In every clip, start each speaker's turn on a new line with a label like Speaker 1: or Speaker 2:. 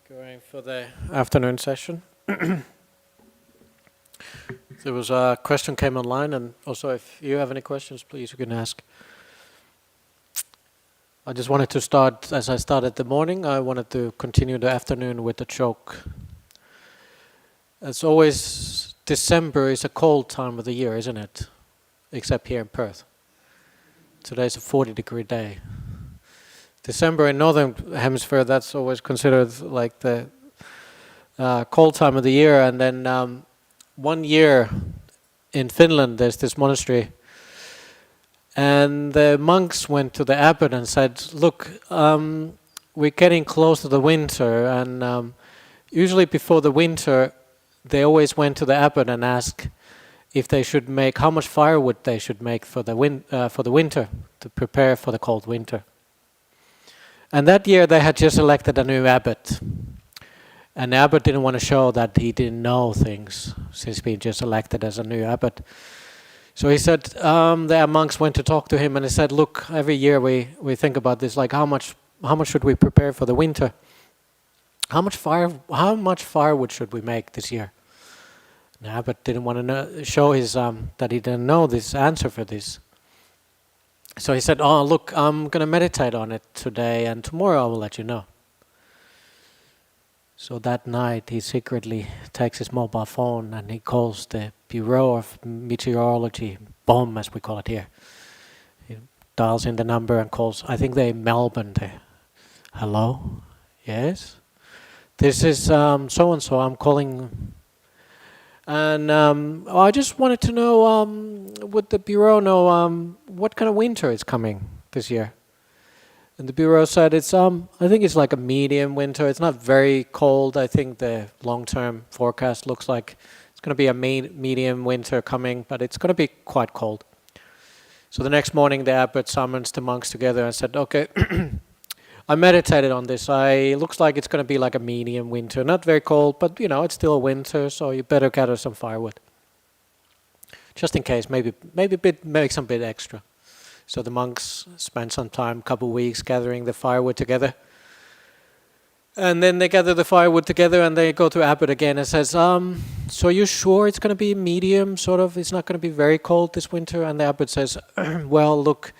Speaker 1: Going for the afternoon session. There was a question came online, and also if you have any questions, please you can ask. I just wanted to start, as I started the morning, I wanted to continue the afternoon with the joke. As always, December is a cold time of the year, isn't it? Except here in Perth. Today's a 40-degree day. December in Northern Hemisphere, that's always considered like the cold time of the year. And then 1 year in Finland, there's this monastery. And the monks went to the abbot and said, look, we're getting close to the winter. And usually before the winter, they always went to the abbot and asked if they should make, how much firewood they should make for the winter, to prepare for the cold winter. And that year they had just elected a new abbot. And the abbot didn't want to show that he didn't know things, since being just elected as a new abbot. So he said, the monks went to talk to him and he said, look, every year we think about this, like how much should we prepare for the winter? How much firewood should we make this year? And the abbot didn't want to show his that he didn't know this answer for this. So he said, oh, look, I'm going to meditate on it today, and tomorrow I will let you know. So that night he secretly takes his mobile phone and he calls the Bureau of Meteorology, BOM as we call it here. He dials in the number and calls, I think they're in Melbourne there. Hello? Yes? This is so-and-so, I'm calling. And I just wanted to know, would the Bureau know what kind of winter is coming this year? And the Bureau said it's, I think it's like a medium winter. It's not very cold. I think the long-term forecast looks like it's going to be a medium winter coming, but it's going to be quite cold. So the next morning the abbot summons the monks together and said, okay, I meditated on this. Looks like it's going to be like a medium winter. Not very cold, but it's still winter, so you better gather some firewood. Just in case, maybe make some bit extra. So the monks spent some time, couple weeks, gathering the firewood together. And then they gather the firewood together and they go to abbot again and says, so you sure it's going to be medium, sort of? It's not going to be very cold this winter? And the abbot says, well, look,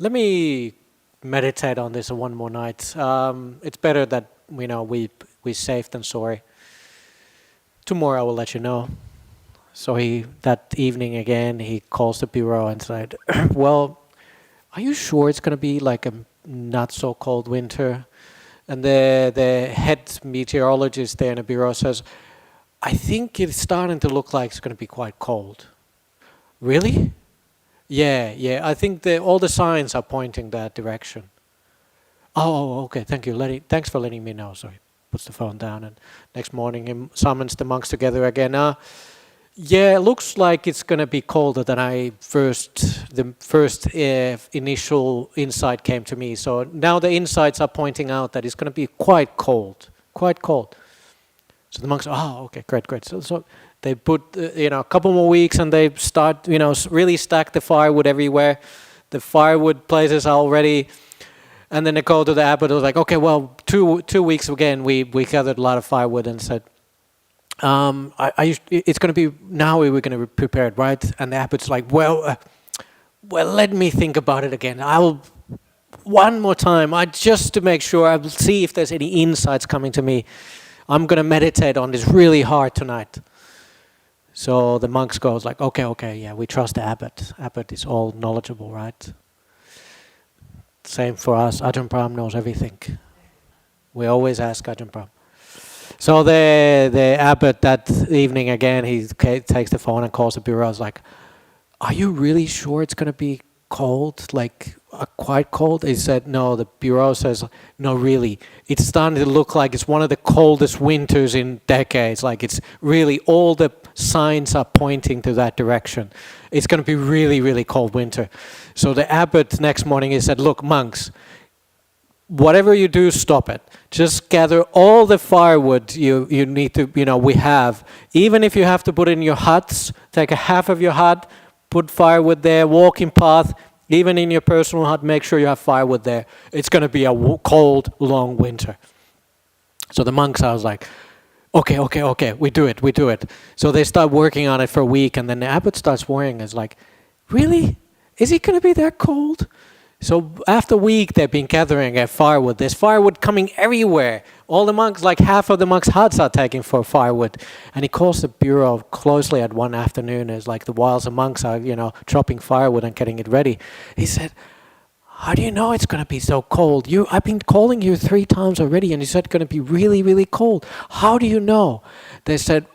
Speaker 1: let me meditate on this one more night. It's better that we safe than sorry. Tomorrow I will let you know. So that evening again he calls the bureau and said, well, are you sure it's going to be like a not so cold winter? And the head meteorologist there in the bureau says, I think it's starting to look like it's going to be quite cold. Really? Yeah, I think all the signs are pointing that direction. Oh, okay, thank you. Thanks for letting me know. So he puts the phone down, and next morning he summons the monks together again. Yeah, it looks like it's going to be colder than the first initial insight came to me. So now the insights are pointing out that it's going to be quite cold. So the monks, okay, great. So they put, a couple more weeks and they start, really stack the firewood everywhere. The firewood places are already, and then they go to the abbot. It was like, okay, well, two weeks again, we gathered a lot of firewood and said, it's going to be, now we're going to prepare it, right? And the abbot's like, well, let me think about it again. One more time, just to make sure, I'll see if there's any insights coming to me. I'm going to meditate on this really hard tonight. So the monks goes like, okay, yeah, we trust the abbot. Abbot is all knowledgeable, right? Same for us. Ajahn Brahm knows everything. We always ask Ajahn Brahm. So the abbot that evening again, he takes the phone and calls the bureau. It's like, are you really sure it's going to be cold, like quite cold? He said, no. The bureau says, no, really. It's starting to look like it's one of the coldest winters in decades. Like it's really, all the signs are pointing to that direction. It's going to be really, really cold winter. So the abbot next morning, he said, look, monks, whatever you do, stop it. Just gather all the firewood you need to, we have. Even if you have to put it in your huts, take a half of your hut, put firewood there, walking path, even in your personal hut, make sure you have firewood there. It's going to be a cold, long winter. So the monks, I was like, okay, we do it. So they start working on it for a week, and then the abbot starts worrying. It's like, really? Is it going to be that cold? So after a week, they've been gathering at firewood. There's firewood coming everywhere. All the monks, like half of the monks' huts are taking for firewood. And he calls the bureau closely at one afternoon as like the while the monks are, chopping firewood and getting it ready. He said, how do you know it's going to be so cold? I've been calling you 3 times already, and you said it's going to be really, really cold. How do you know? They said,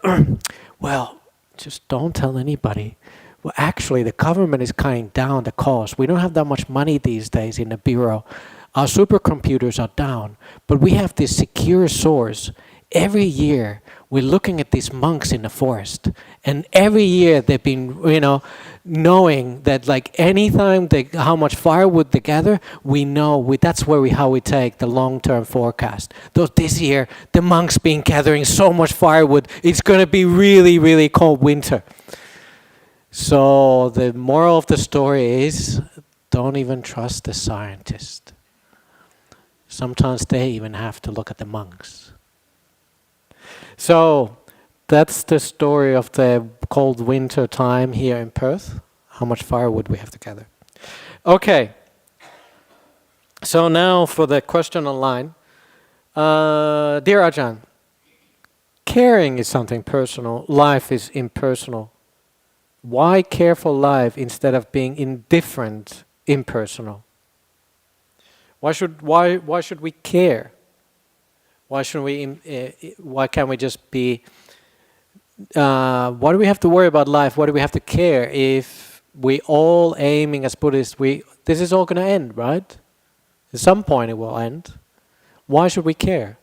Speaker 1: well, just don't tell anybody. Well, actually, the government is cutting down the cost. We don't have that much money these days in the bureau. Our supercomputers are down, but we have this secure source. Every year, we're looking at these monks in the forest, and every year they've been, knowing that like anytime how much firewood they gather, we know that's how we take the long-term forecast. Though this year, the monks been gathering so much firewood, it's going to be really, really cold winter. So the moral of the story is, don't even trust the scientist. Sometimes they even have to look at the monks. So that's the story of the cold winter time here in Perth. How much firewood we have to gather. Okay. So now for the question online. Dear Ajahn, caring is something personal. Life is impersonal. Why care for life instead of being indifferent, impersonal? Why should we care? Why can't we just be? Why do we have to worry about life? Why do we have to care if we all aiming as Buddhists? This is all going to end, right? At some point it will end. Why should we care?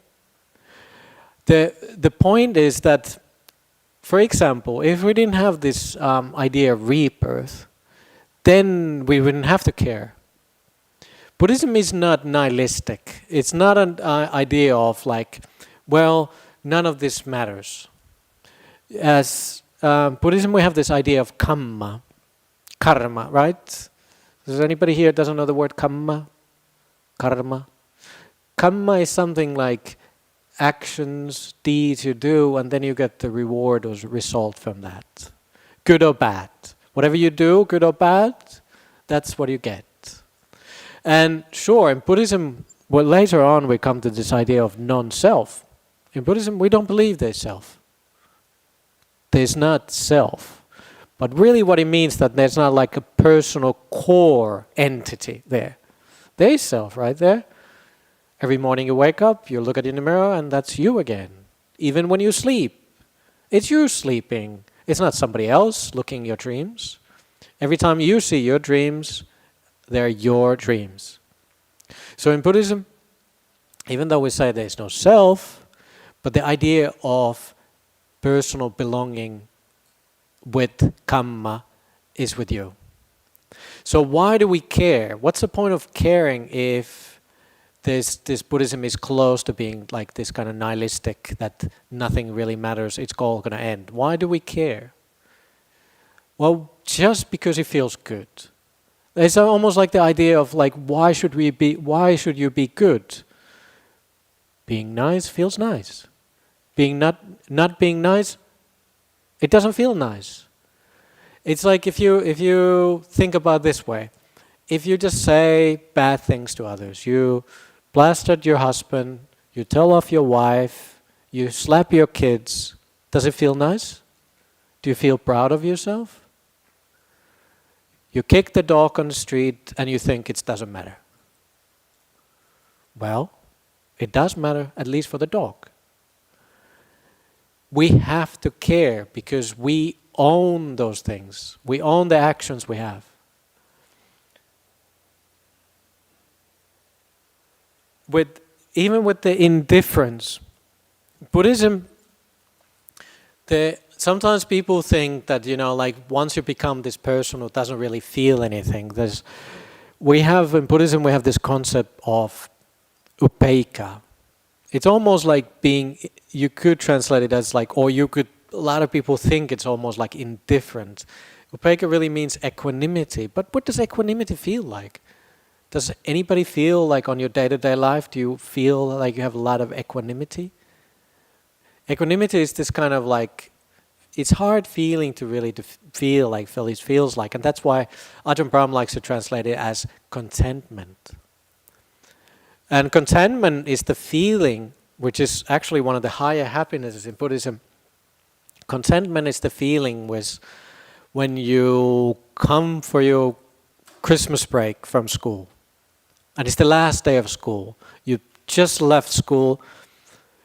Speaker 1: The point is that, for example, if we didn't have this idea of rebirth, then we wouldn't have to care. Buddhism is not nihilistic. It's not an idea of like, well, none of this matters. As Buddhism, we have this idea of karma, right? Does anybody here doesn't know the word karma? Karma. Karma is something like actions, deeds you do, and then you get the reward or result from that. Good or bad. Whatever you do, good or bad, that's what you get. And sure, in Buddhism, well, later on we come to this idea of non-self. In Buddhism, we don't believe there's self. There's not self. But really what it means that there's not like a personal core entity there. There is self right there. Every morning you wake up, you look at in the mirror, and that's you again. Even when you sleep, it's you sleeping. It's not somebody else looking at your dreams. Every time you see your dreams, they're your dreams. So in Buddhism, even though we say there's no self, but the idea of personal belonging with karma is with you. So why do we care? What's the point of caring if this Buddhism is close to being like this kind of nihilistic, that nothing really matters, it's all going to end? Why do we care? Well, just because it feels good. It's almost like the idea of like, why should you be good? Being nice feels nice. Being not being nice, it doesn't feel nice. It's like if you think about it this way, if you just say bad things to others, you blast at your husband, you tell off your wife, you slap your kids, does it feel nice? Do you feel proud of yourself? You kick the dog on the street and you think it doesn't matter. Well, it does matter, at least for the dog. We have to care because we own those things. We own the actions we have. Even with the indifference, Buddhism, sometimes people think that, like once you become this person who doesn't really feel anything, in Buddhism we have this concept of upekkha. It's almost like you could translate it as like, a lot of people think it's almost like indifferent. Upekkha really means equanimity, but what does equanimity feel like? Does anybody feel like on your day-to-day life, do you feel like you have a lot of equanimity? Equanimity is this kind of like, it's hard feeling to really feel like Phillies feels like, and that's why Ajahn Brahm likes to translate it as contentment. And contentment is the feeling, which is actually one of the higher happinesses in Buddhism. Contentment is the feeling when you come for your Christmas break from school, and it's the last day of school. You just left school.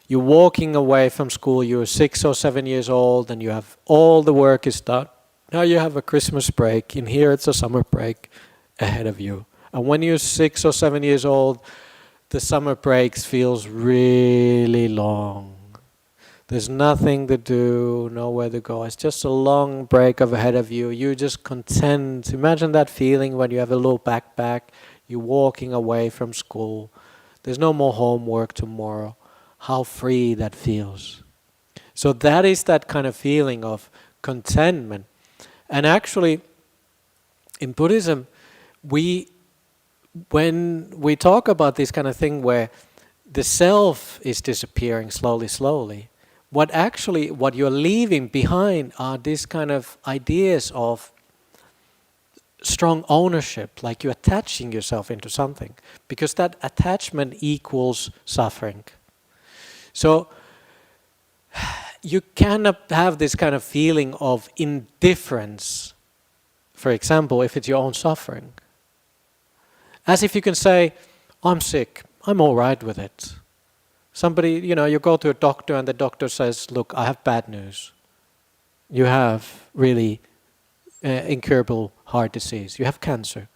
Speaker 1: You're walking away from school, you're 6 or 7 years old, and you have all the work is done. Now you have a Christmas break, and here it's a summer break ahead of you. And when you're 6 or 7 years old, the summer breaks feels really long. There's nothing to do, nowhere to go. It's just a long break ahead of you. You're just content. Imagine that feeling when you have a little backpack, you're walking away from school. There's no more homework tomorrow. How free that feels. So that is that kind of feeling of contentment. And actually, in Buddhism, when we talk about this kind of thing where the self is disappearing slowly, what you're leaving behind are these kind of ideas of strong ownership, like you're attaching yourself into something, because that attachment equals suffering. So you cannot have this kind of feeling of indifference, for example, if it's your own suffering. As if you can say, I'm sick, I'm all right with it. Somebody, you go to a doctor and the doctor says, look, I have bad news. You have really incurable heart disease, you have cancer.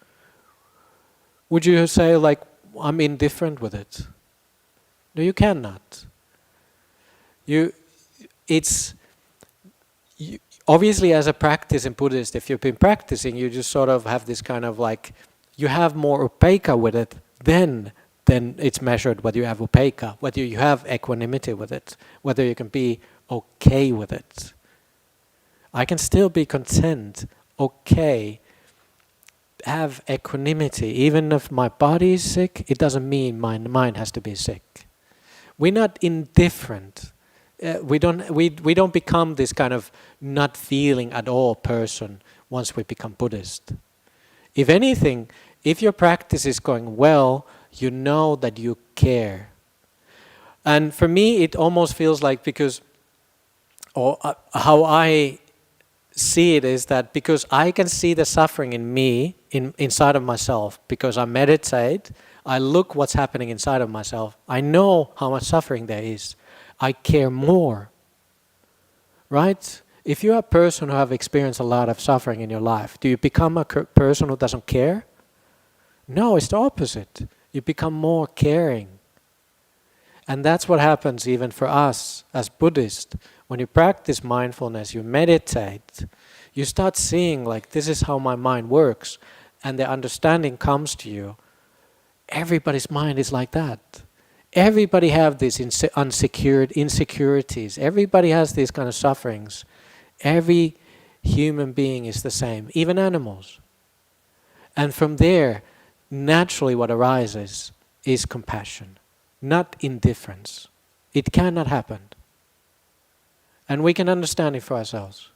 Speaker 1: Would you say, like, I'm indifferent with it? No, you cannot. Obviously, as a practice in Buddhist, if you've been practicing, you just sort of have this kind of like, you have more upekkha with it, then it's measured whether you have upekkha, whether you have equanimity with it, whether you can be okay with it. I can still be content, okay, have equanimity. Even if my body is sick, it doesn't mean my mind has to be sick. We're not indifferent. We don't become this kind of not feeling at all person once we become Buddhist. If anything, if your practice is going well, you know that you care. And for me, it almost feels like how I see it is that because I can see the suffering in me, inside of myself, because I meditate, I look what's happening inside of myself, I know how much suffering there is. I care more, right? If you're a person who have experienced a lot of suffering in your life, do you become a person who doesn't care? No, it's the opposite. You become more caring. And that's what happens even for us as Buddhists. When you practice mindfulness, you meditate, you start seeing like this is how my mind works, and the understanding comes to you. Everybody's mind is like that. Everybody have these insecurities. Everybody has these kind of sufferings. Every human being is the same, even animals. And from there, naturally what arises is compassion, not indifference. It cannot happen. And we can understand it for ourselves.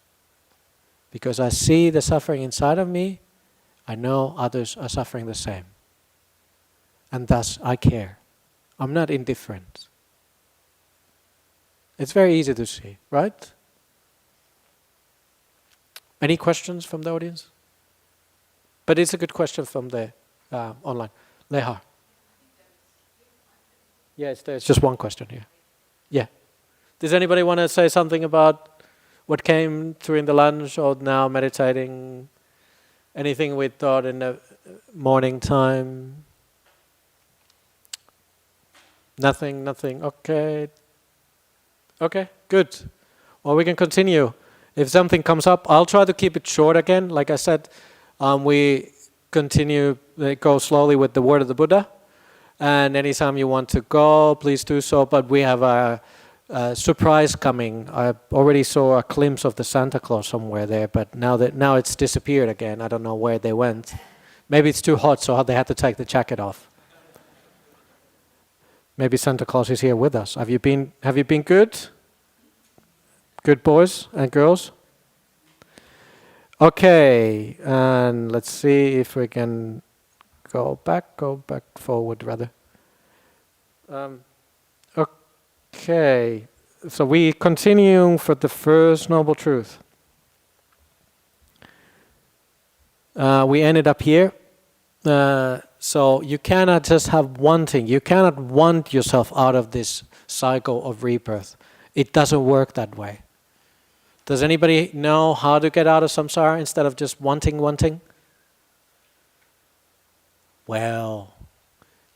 Speaker 1: Because I see the suffering inside of me, I know others are suffering the same. And thus I care. I'm not indifferent. It's very easy to see, right? Any questions from the audience? But it's a good question from the online. Lehar. Yeah, it's just one question here. Yeah. Does anybody want to say something about what came during the lunch or now meditating? Anything we thought in the morning time? Nothing. Okay, good. Well, we can continue. If something comes up, I'll try to keep it short again. Like I said, we continue, go slowly with the word of the Buddha. And anytime you want to go, please do so. But we have a surprise coming. I already saw a glimpse of the Santa Claus somewhere there, but now it's disappeared again. I don't know where they went. Maybe it's too hot, so they had to take the jacket off. Maybe Santa Claus is here with us. Have you been good? Good boys and girls? Okay, and let's see if we can go back forward rather. Okay, so we continue for the first noble truth. We ended up here. So you cannot just have wanting. You cannot want yourself out of this cycle of rebirth. It doesn't work that way. Does anybody know how to get out of samsara instead of just wanting? Well,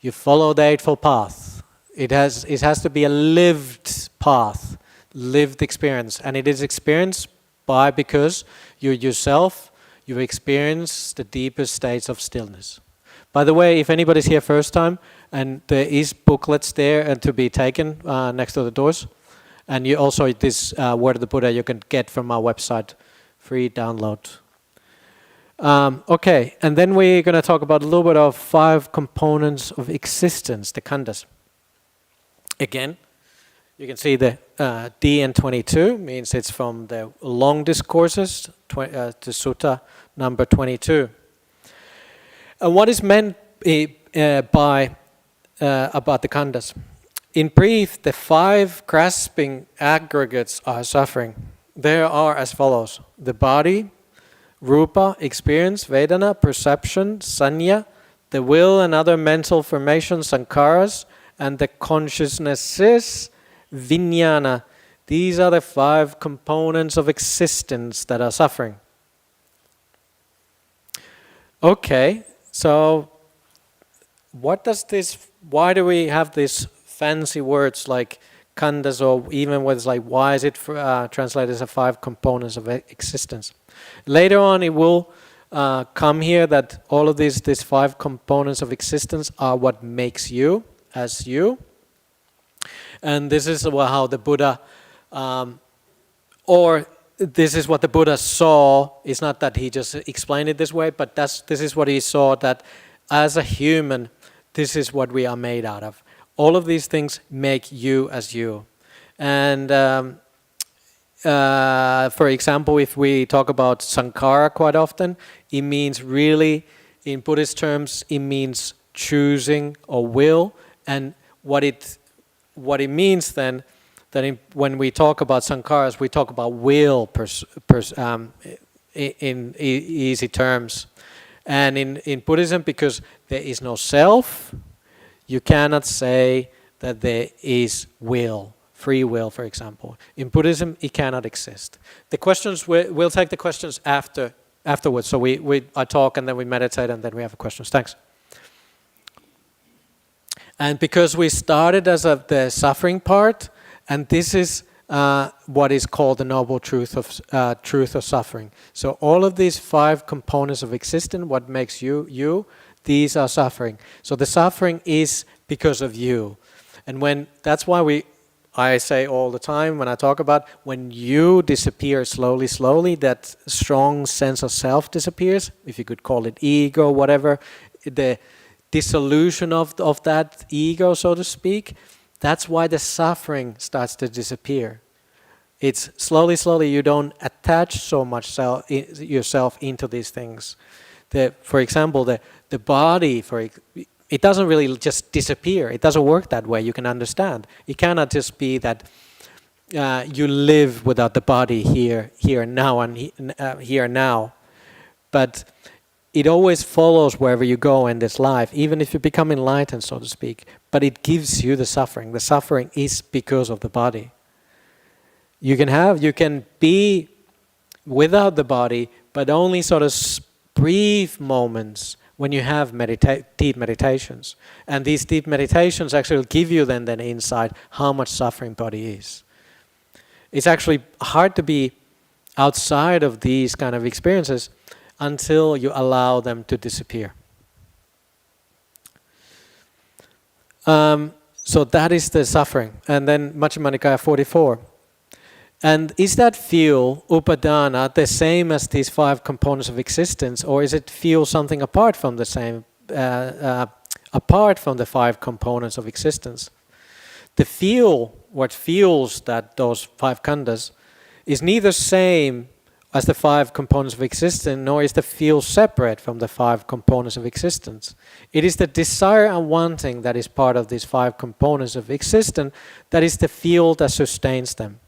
Speaker 1: you follow the Eightfold Path. It has to be a lived path, lived experience. And it is experienced because you yourself, you experience the deepest states of stillness. By the way, if anybody's here first time, and there is booklets there and to be taken next to the doors, and you also this Word of the Buddha you can get from our website, free download. Okay, and then we're going to talk about a little bit of 5 components of existence, the khandhas. Again, you can see the D and 22 means it's from the long discourses to Sutta number 22. And what is meant by about the khandhas? In brief, the 5 grasping aggregates are suffering. There are as follows: the body, rupa, experience, vedana, perception, sanya, the will and other mental formations, sankharas, and the consciousnesses, vijnana. These are the 5 components of existence that are suffering. Okay, so what does this, why do we have these fancy words like khandhas, or even words like, why is it translated as 5 components of existence? Later on it will come here that all of these 5 components of existence are what makes you as you. And this is how the Buddha, or this is what the Buddha saw. It's not that he just explained it this way, but this is what he saw, that as a human, this is what we are made out of. All of these things make you as you. And for example, if we talk about sankhara quite often, it means really, in Buddhist terms, it means choosing or will. And what it means then, that when we talk about sankharas, we talk about will in easy terms. And in Buddhism, because there is no self, you cannot say that there is will, free will, for example. In Buddhism, it cannot exist. The questions, we'll take the questions afterwards. So I talk and then we meditate and then we have questions. Thanks. And because we started as the suffering part, and this is what is called the noble truth of suffering. So all of these 5 components of existence, what makes you, these are suffering. So the suffering is because of you. And that's why I say all the time when I talk about when you disappear slowly, that strong sense of self disappears, if you could call it ego, whatever, the dissolution of that ego, so to speak, that's why the suffering starts to disappear. It's slowly, you don't attach so much yourself into these things. For example, the body, it doesn't really just disappear. It doesn't work that way, you can understand. It cannot just be that you live without the body here now, and here now. But it always follows wherever you go in this life, even if you become enlightened, so to speak. But it gives you the suffering. The suffering is because of the body. You can be without the body, but only sort of brief moments when you have deep meditations. And these deep meditations actually give you then insight how much suffering body is. It's actually hard to be outside of these kind of experiences until you allow them to disappear. So that is the suffering. And then Majjhima Nikaya 44. And is that feel, upadana, the same as these 5 components of existence, or is it feel something apart from the same, apart from the 5 components of existence? The feel, what feels that those 5 khandhas, is neither same as the five components of existence, nor is the field separate from the five components of existence. It is the desire and wanting that is part of these five components of existence that is the field that sustains them.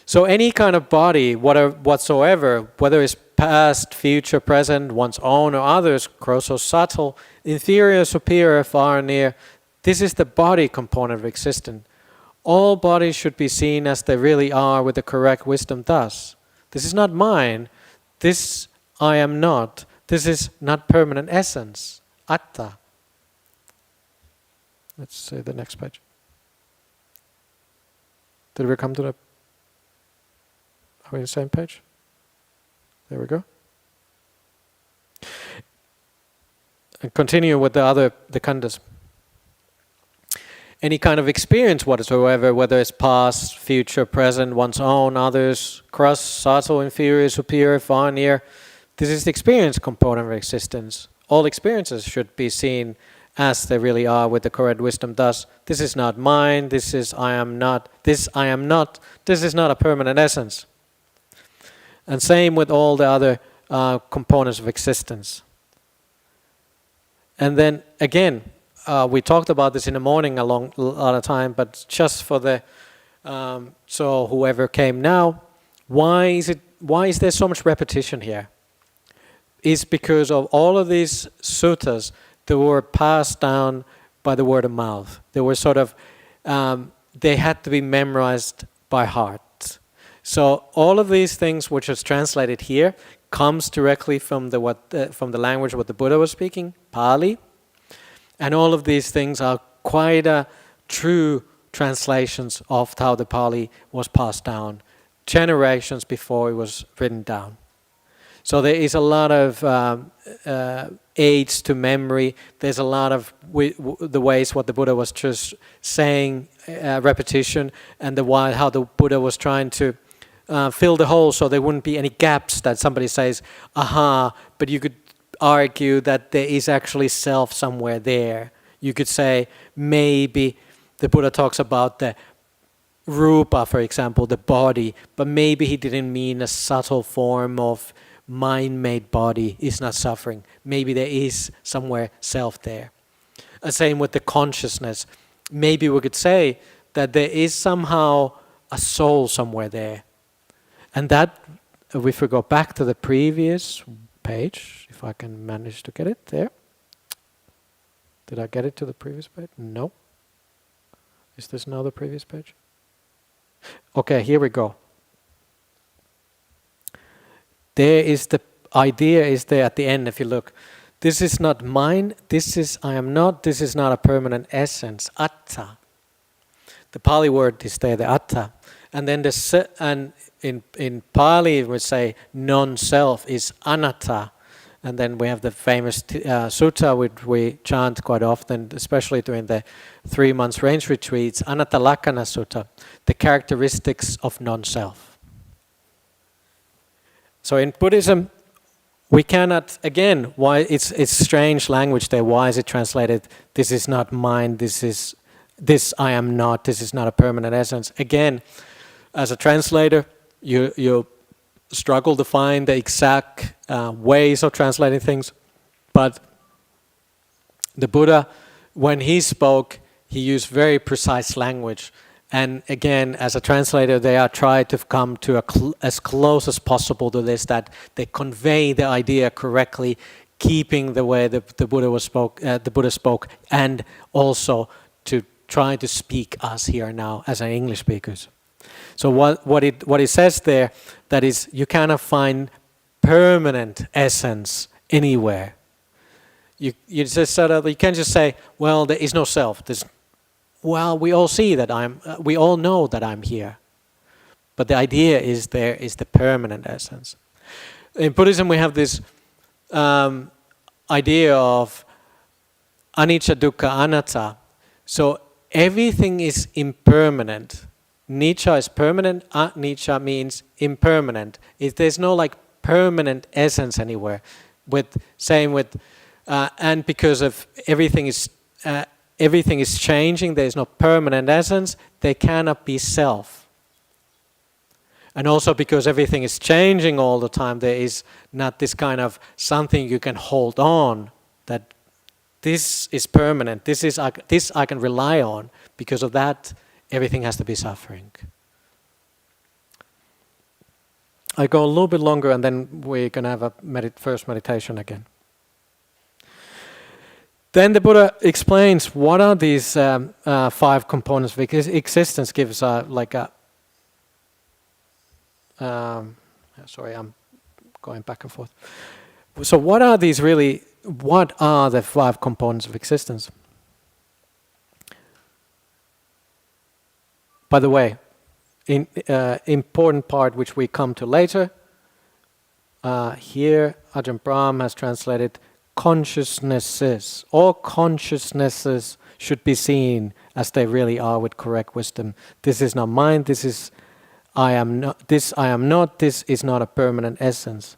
Speaker 1: So any kind of body, whatsoever, whether it's past, future, present, one's own or others, gross or subtle, inferior, superior, far and near, this is the body component of existence. All bodies should be seen as they really are with the correct wisdom thus. This is not mine. This I am not. This is not permanent essence. Atta. Let's say the next page. Did we come to the... Are we on the same page? There we go. And continue with the khandas. Any kind of experience whatsoever, whether it's past, future, present, one's own, others, gross, subtle, inferior, superior, far, near. This is the experience component of existence. All experiences should be seen as they really are with the correct wisdom. Thus, this is not mine, this is I am not, this I am not, this is not a permanent essence. And same with all the other components of existence. And then again, we talked about this in the morning a lot of time, but just for the so whoever came now, why is there so much repetition here? It's because of all of these suttas that were passed down by the word of mouth. They were sort of they had to be memorized by heart. So all of these things which is translated here comes directly from the language what the Buddha was speaking, Pali. And all of these things are quite true translations of how the Pali was passed down, generations before it was written down. So there is a lot of aids to memory. There's a lot of the ways what the Buddha was just saying, repetition, and how the Buddha was trying to fill the hole so there wouldn't be any gaps that somebody says, aha, but you could argue that there is actually self somewhere there. You could say maybe the Buddha talks about the rupa, for example, the body, but maybe he didn't mean a subtle form of mind-made body is not suffering. Maybe there is somewhere self there. And same with the consciousness. Maybe we could say that there is somehow a soul somewhere there. And that, if we go back to the previous page, if I can manage to get it there. Did I get it to the previous page? No. Is this now the previous page? Okay, here we go. There is the idea is there at the end, if you look. This is not mine, this is I am not, this is not a permanent essence, atta. The Pali word is there, the atta. And then in Pali we say non-self is anatta. And then we have the famous sutta which we chant quite often, especially during the 3 months range retreats, Anatta Lakkhana Sutta, the characteristics of non-self. So in Buddhism, we cannot, again, why it's strange language there. Why is it translated, this is not mine, this I am not, this is not a permanent essence. Again, as a translator, you struggle to find the exact ways of translating things. But the Buddha, when he spoke, he used very precise language. And again, as a translator, they are trying to come to as close as possible to this, that they convey the idea correctly, keeping the way the Buddha spoke, and also to try to speak us here now as an English speakers. So what it says there, that is, you cannot find permanent essence anywhere. You just sort of, you can't just say, well, there is no self. Well, we all see that we all know that I'm here. But the idea is there is the permanent essence. In Buddhism, we have this idea of anicca, dukkha, anatta. So everything is impermanent. Nicca is permanent, anicca means impermanent. There's no like permanent essence anywhere. And because of everything is changing, there is no permanent essence, there cannot be self. And also because everything is changing all the time, there is not this kind of something you can hold on, that this is permanent, this I can rely on. Because of that, everything has to be suffering. I go a little bit longer and then we're going to have a first meditation again. Then the Buddha explains what are these 5 components of existence. Gives sorry, I'm going back and forth. So what are these really, what are the 5 components of existence? By the way, important part which we come to later, here Ajahn Brahm has translated consciousnesses. All consciousnesses should be seen as they really are with correct wisdom. This is not mine, this is I am not, this is not a permanent essence.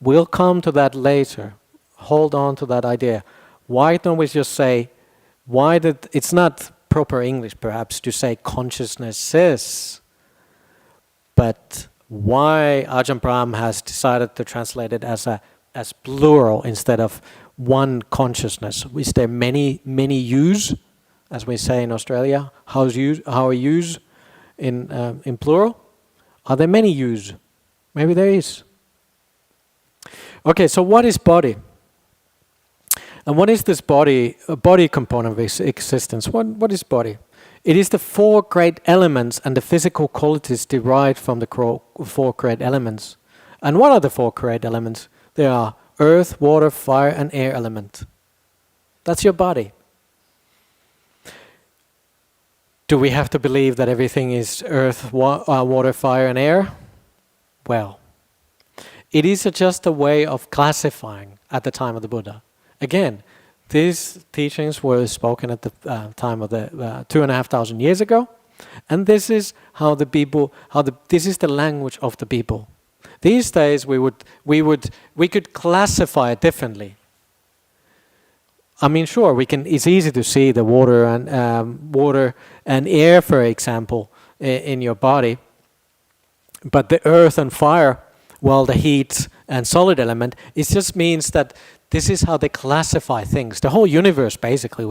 Speaker 1: We'll come to that later. Hold on to that idea. Why don't we just say, it's not proper English perhaps to say consciousnesses, but why Ajahn Brahm has decided to translate it as plural instead of one consciousness. Is there many yous, as we say in Australia? How are yous in plural? Are there many yous? Maybe there is. Okay, so what is body? And what is this body component of existence? What is body? It is the 4 great elements and the physical qualities derived from the 4 great elements. And what are the 4 great elements? They are earth, water, fire, and air element. That's your body. Do we have to believe that everything is earth, water, fire, and air? Well, it is just a way of classifying at the time of the Buddha. Again, these teachings were spoken at the time of the 2,500 years ago, and this is how the people, this is the language of the people. These days we could classify it differently. I mean, sure, it's easy to see the water and air, for example, in your body, but the earth and fire, well, the heat and solid element, it just means that this is how they classify things. The whole universe, basically,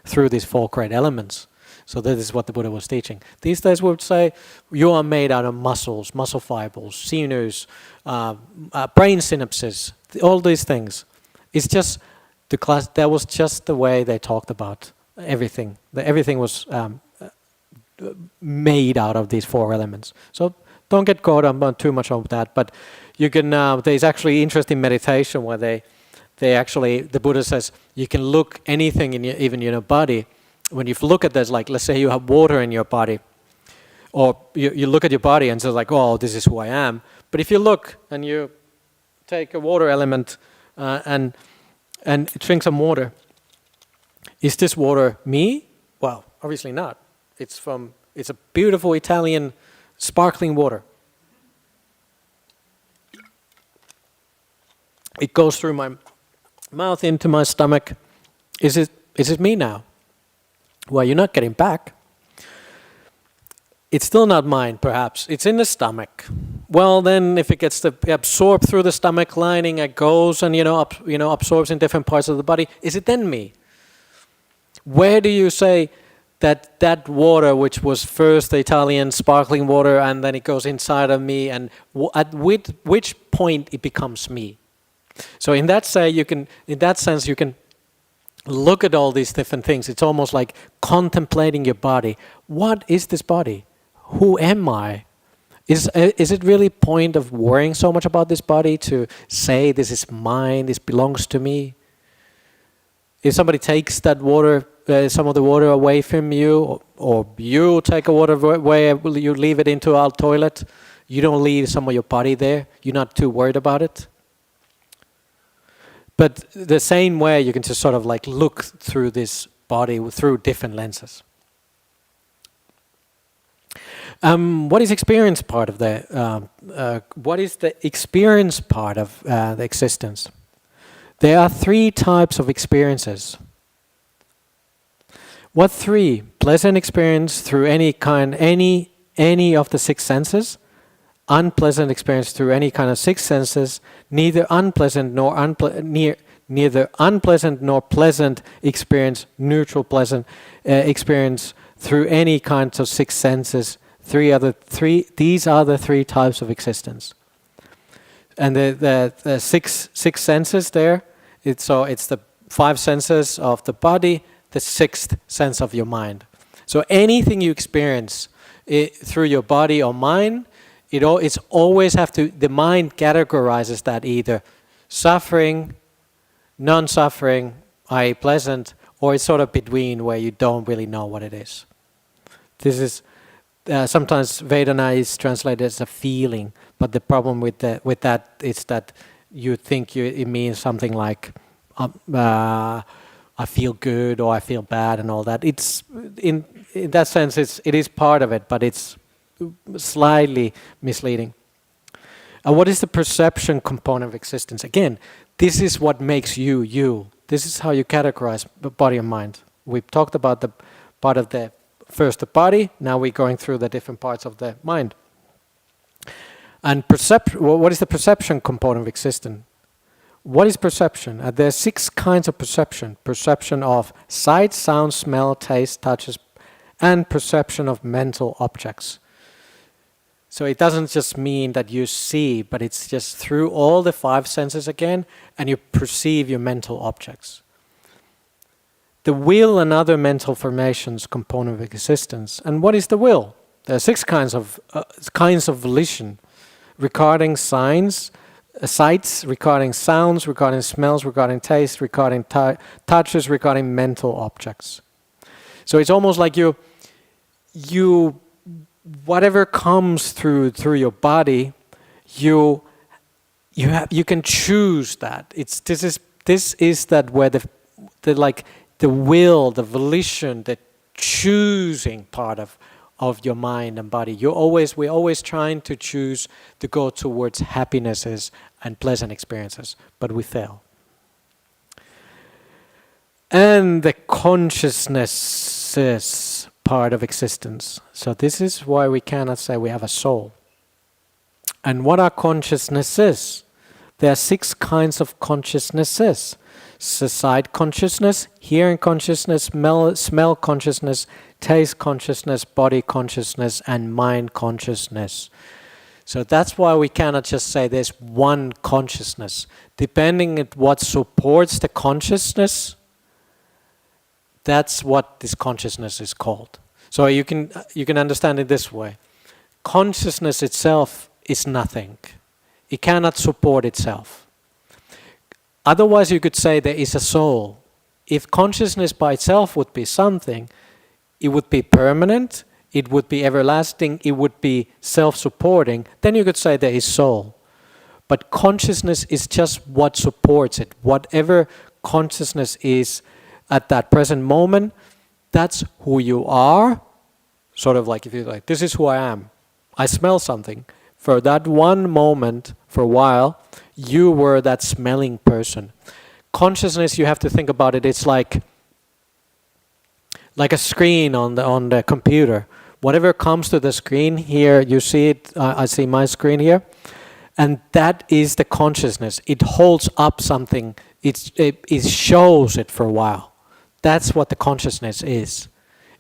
Speaker 1: through these 4 great elements. So this is what the Buddha was teaching. These days we would say, you are made out of muscles, muscle fibers, sinews, brain synapses, all these things. It's just that was just the way they talked about everything. Everything was made out of these 4 elements. So don't get caught up too much on that. But you can. There's actually interesting meditation where the Buddha says you can look anything even in your body. When you look at this, like let's say you have water in your body, or you look at your body and say like, oh, this is who I am. But if you look and you take a water element and drink some water, is this water me? Well, obviously not. It's a beautiful Italian sparkling water. It goes through my mouth into my stomach. Is it me now? Well, you're not getting back. It's still not mine, perhaps. It's in the stomach. Well, then, if it gets absorbed through the stomach lining, it goes and absorbs in different parts of the body. Is it then me? Where do you say that water, which was first the Italian sparkling water, and then it goes inside of me, and at which point it becomes me? So in that sense, you can look at all these different things. It's almost like contemplating your body. What is this body? Who am I? Is it really point of worrying so much about this body to say this is mine, this belongs to me? If somebody takes that water, some of the water away from you, or you take a water away, you leave it into our toilet, you don't leave some of your body there, you're not too worried about it. But the same way, you can just sort of like look through this body through different lenses. What is experience part of what is the experience part of the existence? There are 3 types of experiences. What 3? Pleasant experience through any kind, any of the 6 senses. unpleasant experience through any kind of six senses, neither unpleasant nor pleasant experience, neutral pleasant experience through any kinds of six senses. These are the three types of existence. And the six senses there, it's the five senses of the body, the sixth sense of your mind. So anything you experience through your body or mind, it's always the mind categorizes that either suffering, non-suffering, i.e. pleasant, or it's sort of between where you don't really know what it is. This is sometimes Vedana is translated as a feeling, but the problem with that is that you think it means something like I feel good or I feel bad and all that. It's in that sense it is part of it, but it's slightly misleading. What is the perception component of existence? Again, this is what makes you you. This is how you categorize body and mind. We've talked about the part of the body. Now we're going through the different parts of the mind. And what is the perception component of existence? What is perception? There are six kinds of perception. Perception of sight, sound, smell, taste, touches, and perception of mental objects. So it doesn't just mean that you see, but it's just through all the five senses again, and you perceive your mental objects. The will and other mental formations component of existence. And what is the will? There are six kinds of volition. Regarding sights, regarding sounds, regarding smells, regarding taste, regarding touches, regarding mental objects. So it's almost like you whatever comes through your body, you can choose that. This is that where the will, the volition, the choosing part of your mind and body. We're always trying to choose to go towards happinesses and pleasant experiences, but we fail. And the consciousnesses part of existence. So this is why we cannot say we have a soul. And what are consciousnesses? There are six kinds of consciousnesses. Sight consciousness, hearing consciousness, smell consciousness, taste consciousness, body consciousness, and mind consciousness. So that's why we cannot just say there's one consciousness. Depending on what supports the consciousness, that's what this consciousness is called. So you can understand it this way. Consciousness itself is nothing. It cannot support itself. Otherwise you could say there is a soul. If consciousness by itself would be something, it would be permanent, it would be everlasting, it would be self-supporting, then you could say there is soul. But consciousness is just what supports it. Whatever consciousness is at that present moment, that's who you are. Sort of like if you're like, this is who I am. I smell something. For that one moment, for a while, you were that smelling person. Consciousness, you have to think about it, it's like a screen on the computer. Whatever comes to the screen here, you see it, I see my screen here, and that is the consciousness. It holds up something, it shows it for a while. That's what the consciousness is.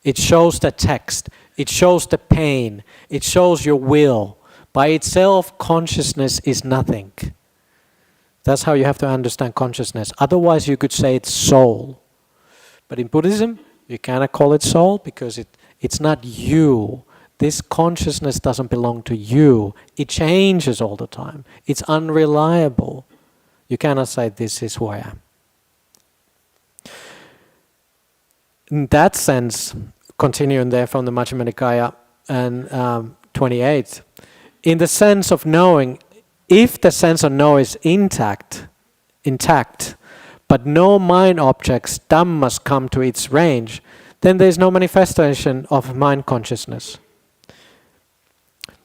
Speaker 1: It shows the text, it shows the pain, it shows your will. By itself, consciousness is nothing. That's how you have to understand consciousness. Otherwise, you could say it's soul. But in Buddhism, you cannot call it soul because it's not you. This consciousness doesn't belong to you. It changes all the time. It's unreliable. You cannot say this is who I am. In that sense, continuing there from the Majjhima Nikaya and 28, in the sense of knowing, if the sense of know is intact, but no mind objects, dhammas, come to its range, then there is no manifestation of mind consciousness.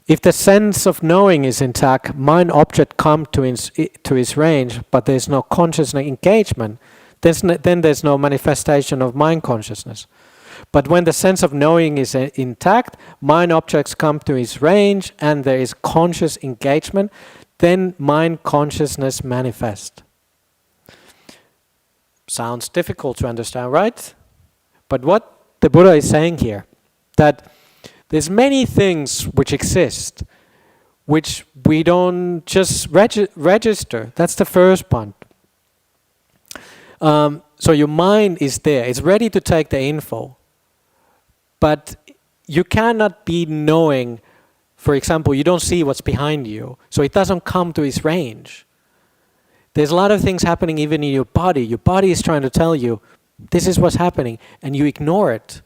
Speaker 1: If the sense of knowing is intact, mind object come to its range, but there is no consciousness engagement, then there's no manifestation of mind consciousness. But when the sense of knowing is intact, mind objects come to its range and there is conscious engagement, then mind consciousness manifests. Sounds difficult to understand, right? But what the Buddha is saying here, that there's many things which exist, which we don't just register. That's the first point. So your mind is there, it's ready to take the info, but you cannot be knowing. For example, you don't see what's behind you, so it doesn't come to its range. There's a lot of things happening even in your body. Your body is trying to tell you, this is what's happening, and you ignore it.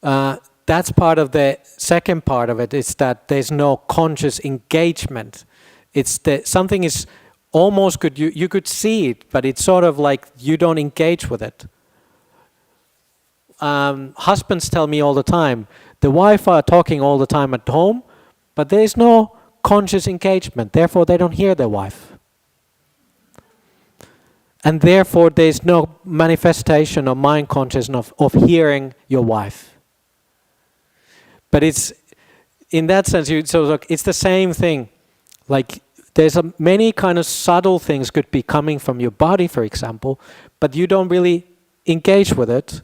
Speaker 1: That's part of the second part of it, is that there's no conscious engagement. It's that something is almost good, you could see it, but it's sort of like you don't engage with it. Husbands tell me all the time, the wife are talking all the time at home, but there is no conscious engagement, therefore they don't hear their wife. And therefore there is no manifestation of mind consciousness of hearing your wife. But it's, in that sense, so look, it's the same thing. Like there's many kind of subtle things could be coming from your body, for example, but you don't really engage with it.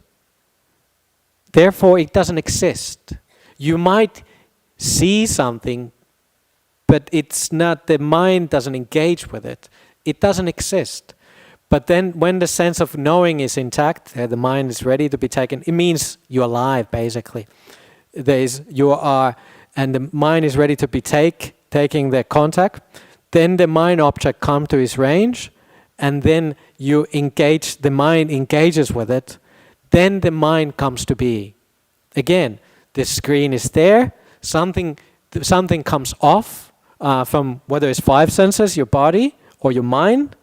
Speaker 1: Therefore, it doesn't exist. You might see something, but it's not, the mind doesn't engage with it. It doesn't exist. But then when the sense of knowing is intact, the mind is ready to be taken, it means you're alive, basically. You are, and the mind is ready to be taking the contact. Then the mind object comes to its range, and then you engage, the mind engages with it. Then the mind comes to be. Again, the screen is there, something comes off from whether it's five senses, your body, or your mind.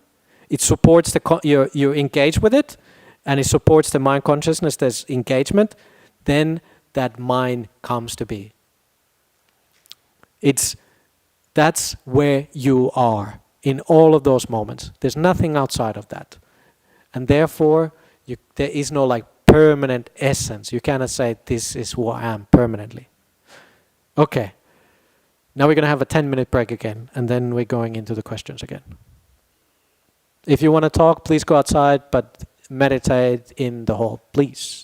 Speaker 1: It supports you engage with it, and it supports the mind consciousness, there's engagement. Then that mind comes to be. That's where you are in all of those moments. There's nothing outside of that. And therefore, there is no like permanent essence. You cannot say, this is who I am permanently. Okay. Now we're going to have a 10-minute break again, and then we're going into the questions again. If you want to talk, please go outside, but meditate in the hall, please.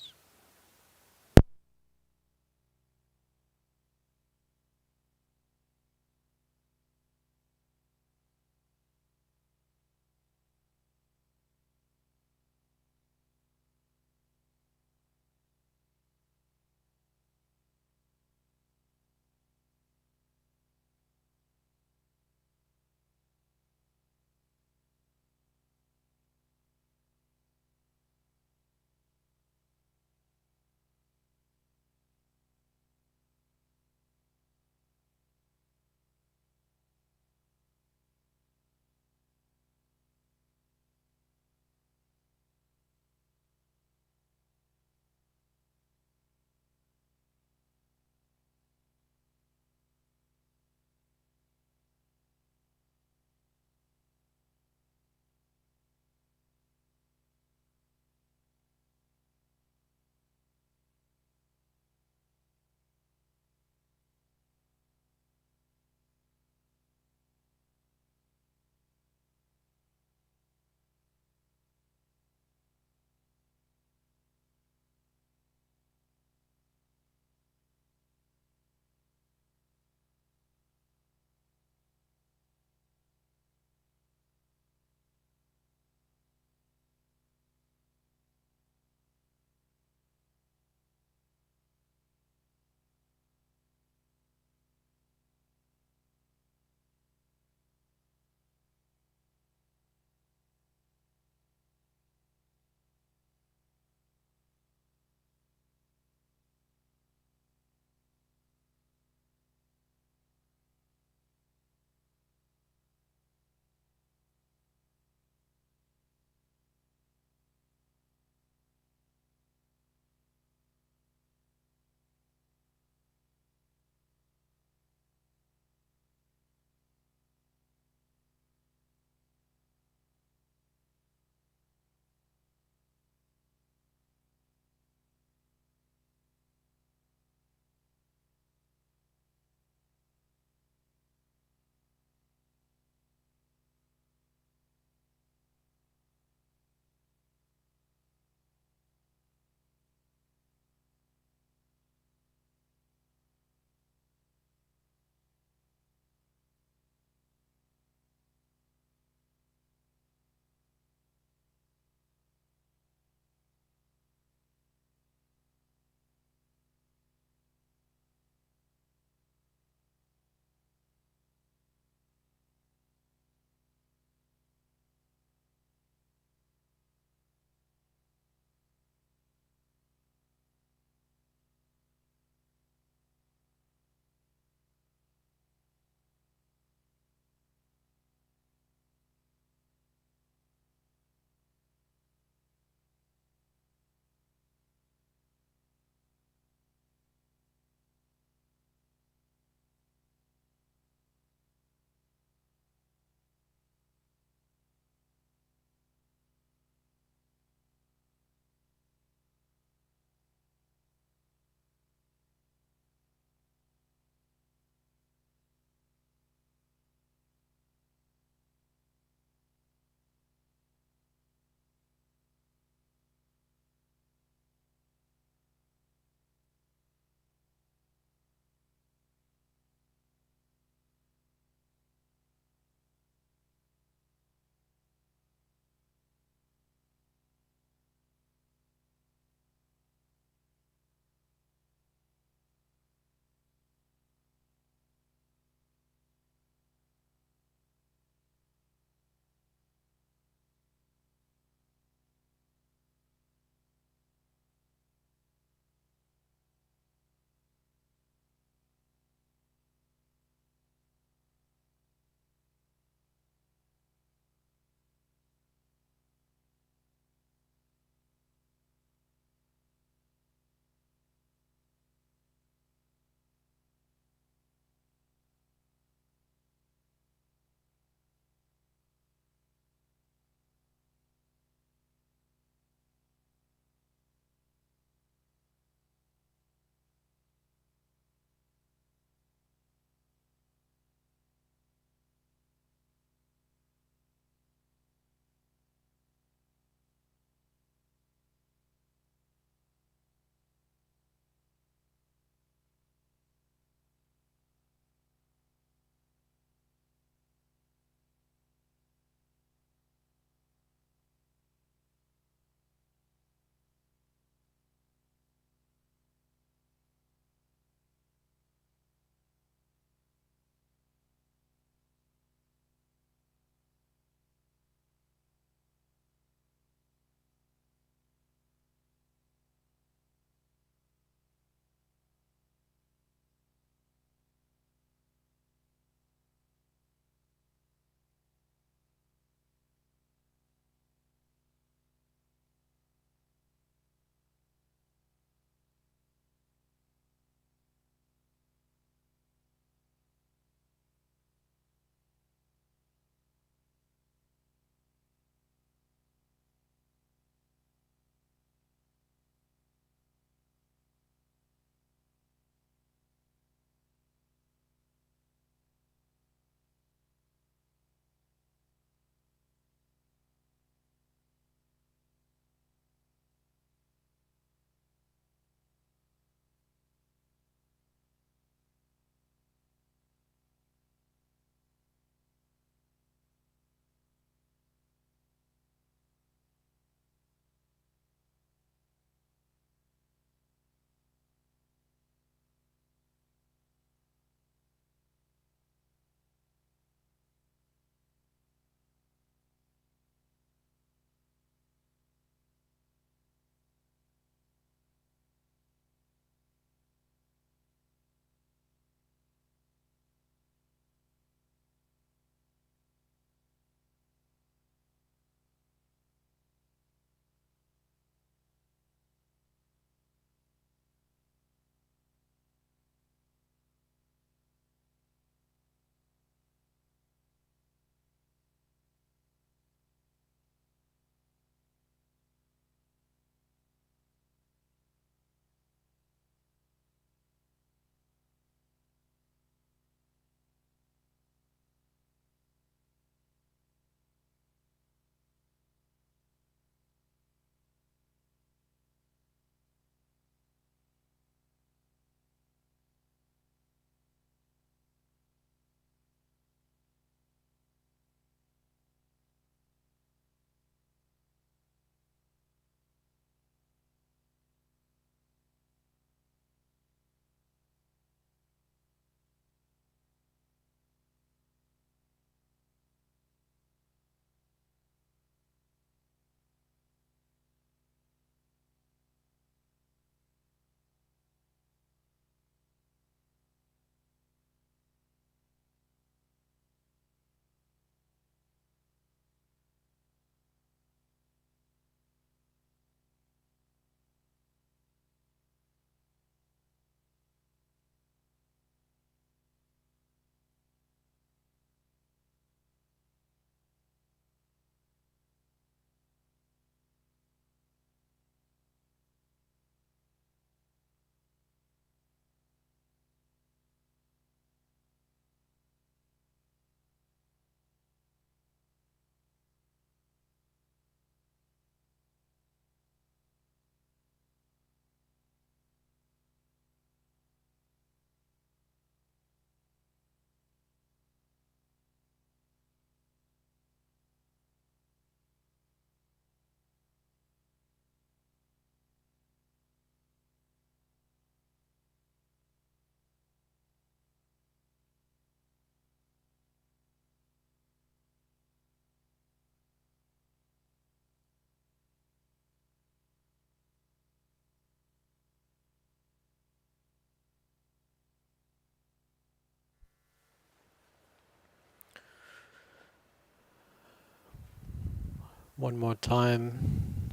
Speaker 1: One more time,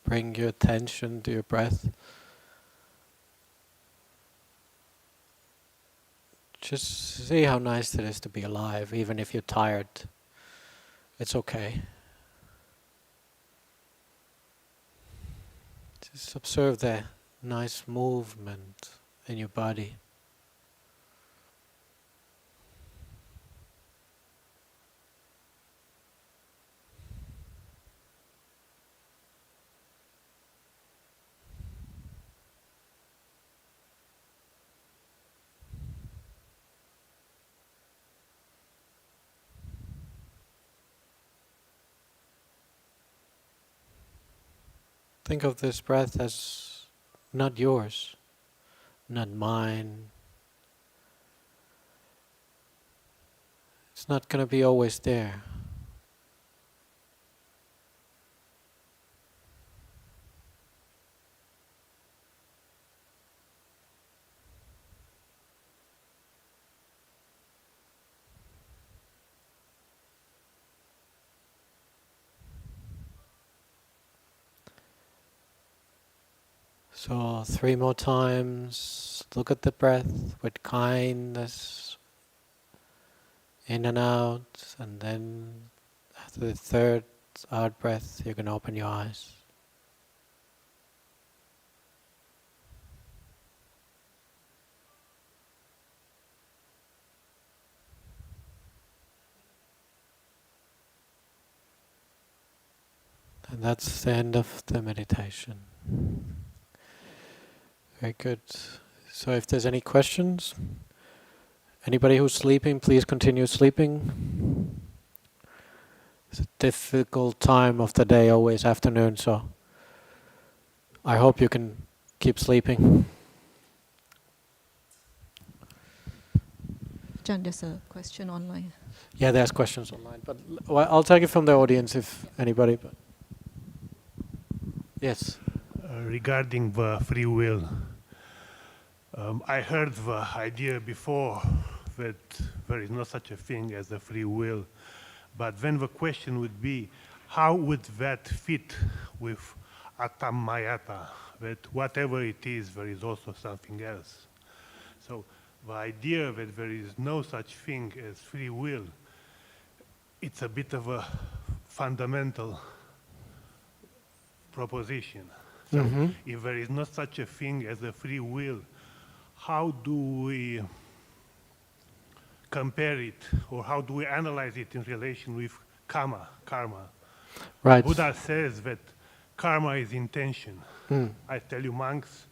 Speaker 1: bring your attention to your breath. Just see how nice it is to be alive, even if you're tired. It's okay. Just observe the nice movement in your body. Think of this breath as not yours, not mine. It's not going to be always there. So 3 more times, look at the breath with kindness, in and out, and then after the third out breath, you can open your eyes. And that's the end of the meditation. Very good. So if there's any questions, anybody who's sleeping, please continue sleeping. It's a difficult time of the day, always afternoon, so I hope you can keep sleeping.
Speaker 2: John, there's a question online.
Speaker 1: Yeah, there's questions online, but I'll take it from the audience if anybody. But yes.
Speaker 3: Regarding the free will, I heard the idea before that there is no such a thing as a free will, but then the question would be, how would that fit with Atam Mayata, that whatever it is, there is also something else? So the idea that there is no such thing as free will, it's a bit of a fundamental proposition. So if there is not such a thing as a free will, how do we compare it, or how do we analyze it in relation with karma?
Speaker 1: Right.
Speaker 3: Buddha says that karma is intention. I tell you, monks,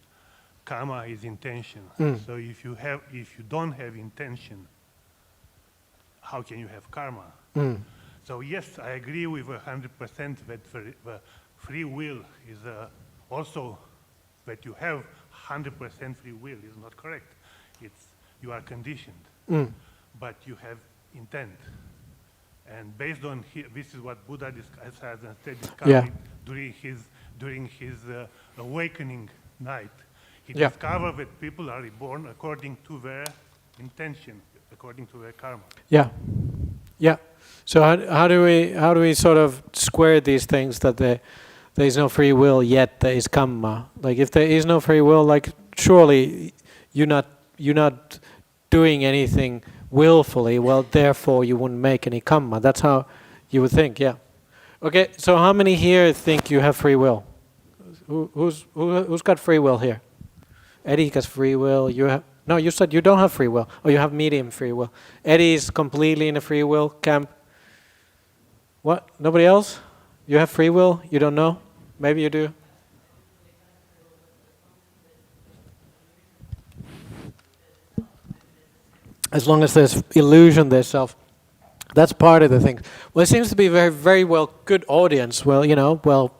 Speaker 3: karma is intention. So if you don't have intention, how can you have karma? So yes, I agree with 100% that the free will is also that you have 100% free will is not correct. It's you are conditioned, but you have intent. And based on this is what Buddha has discovered during his awakening night. He discovered that people are reborn according to their intention, according to their karma.
Speaker 1: Yeah. So how do we sort of square these things that there is no free will yet there is karma? Like if there is no free will, like surely you're not doing anything willfully. Well, therefore you wouldn't make any karma. That's how you would think. Yeah. Okay. So how many here think you have free will? Who's got free will here? Eddie has free will. You have. No, you said you don't have free will. Or you have medium free will. Eddie's completely in a free will camp. What? Nobody else? You have free will? You don't know? Maybe you do. As long as there's illusion, there's self. That's part of the thing. Well, it seems to be a very, very good audience. Well, a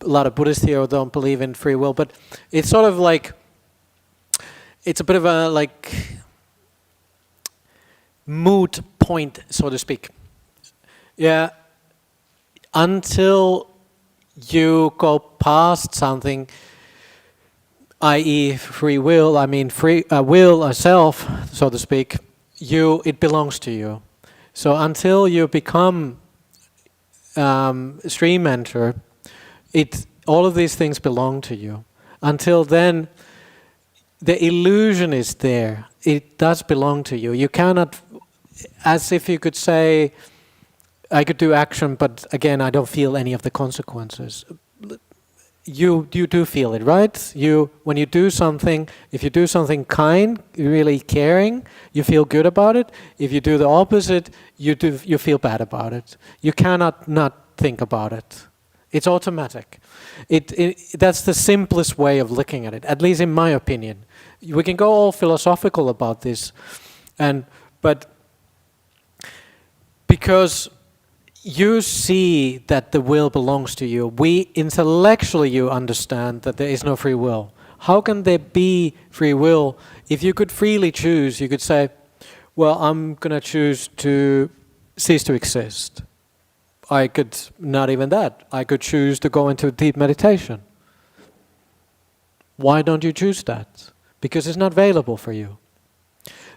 Speaker 1: lot of Buddhists here don't believe in free will, but it's sort of like, it's a bit of a moot point, so to speak. Yeah, until you go past something, i.e. free will, free will or self, so to speak, it belongs to you. So until you become stream enter, all of these things belong to you. Until then, the illusion is there. It does belong to you. You cannot, as if you could say, I could do action, but again, I don't feel any of the consequences. You do feel it, right? When you do something, if you do something kind, really caring, you feel good about it. If you do the opposite, you feel bad about it. You cannot not think about it. It's automatic. That's the simplest way of looking at it, at least in my opinion. We can go all philosophical about this, but because you see that the will belongs to you, intellectually you understand that there is no free will. How can there be free will? If you could freely choose, you could say, well, I'm going to choose to cease to exist. I could, not even that, I could choose to go into deep meditation. Why don't you choose that? Because it's not available for you.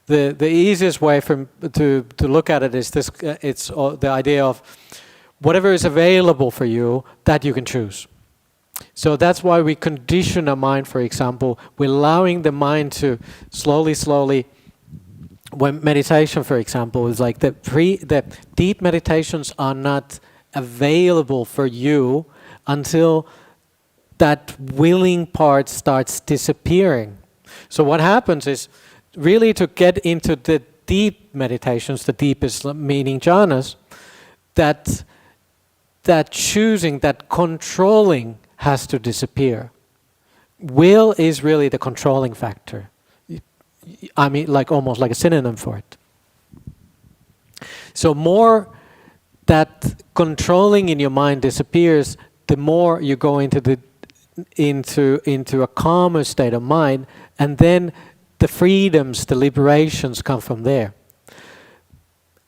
Speaker 1: The easiest way to look at it is this. It's the idea of whatever is available for you, that you can choose. So that's why we condition our mind, for example. We're allowing the mind to slowly, when meditation, for example, is like the deep meditations are not available for you until that willing part starts disappearing. So what happens is, really to get into the deep meditations, the deepest meaning jhanas, that choosing, that controlling has to disappear. Will is really the controlling factor. I mean, like almost like a synonym for it. So more that controlling in your mind disappears, the more you go into a calmer state of mind, and then the freedoms, the liberations come from there.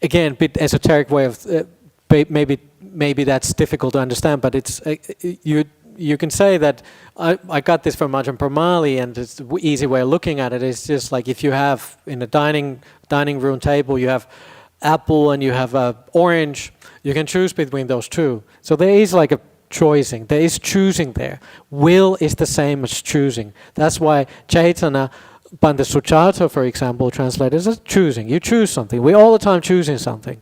Speaker 1: Again, a bit esoteric way of maybe that's difficult to understand, but it's you can say that I got this from Ajahn Brahmali, and it's the easy way of looking at it is just like if you have in a dining room table, you have apple and you have orange, you can choose between those two. So there is like a choosing. There is choosing there. Will is the same as choosing. That's why Chaitanya, Banda Suchata, for example, translated as choosing. You choose something. We're all the time choosing something.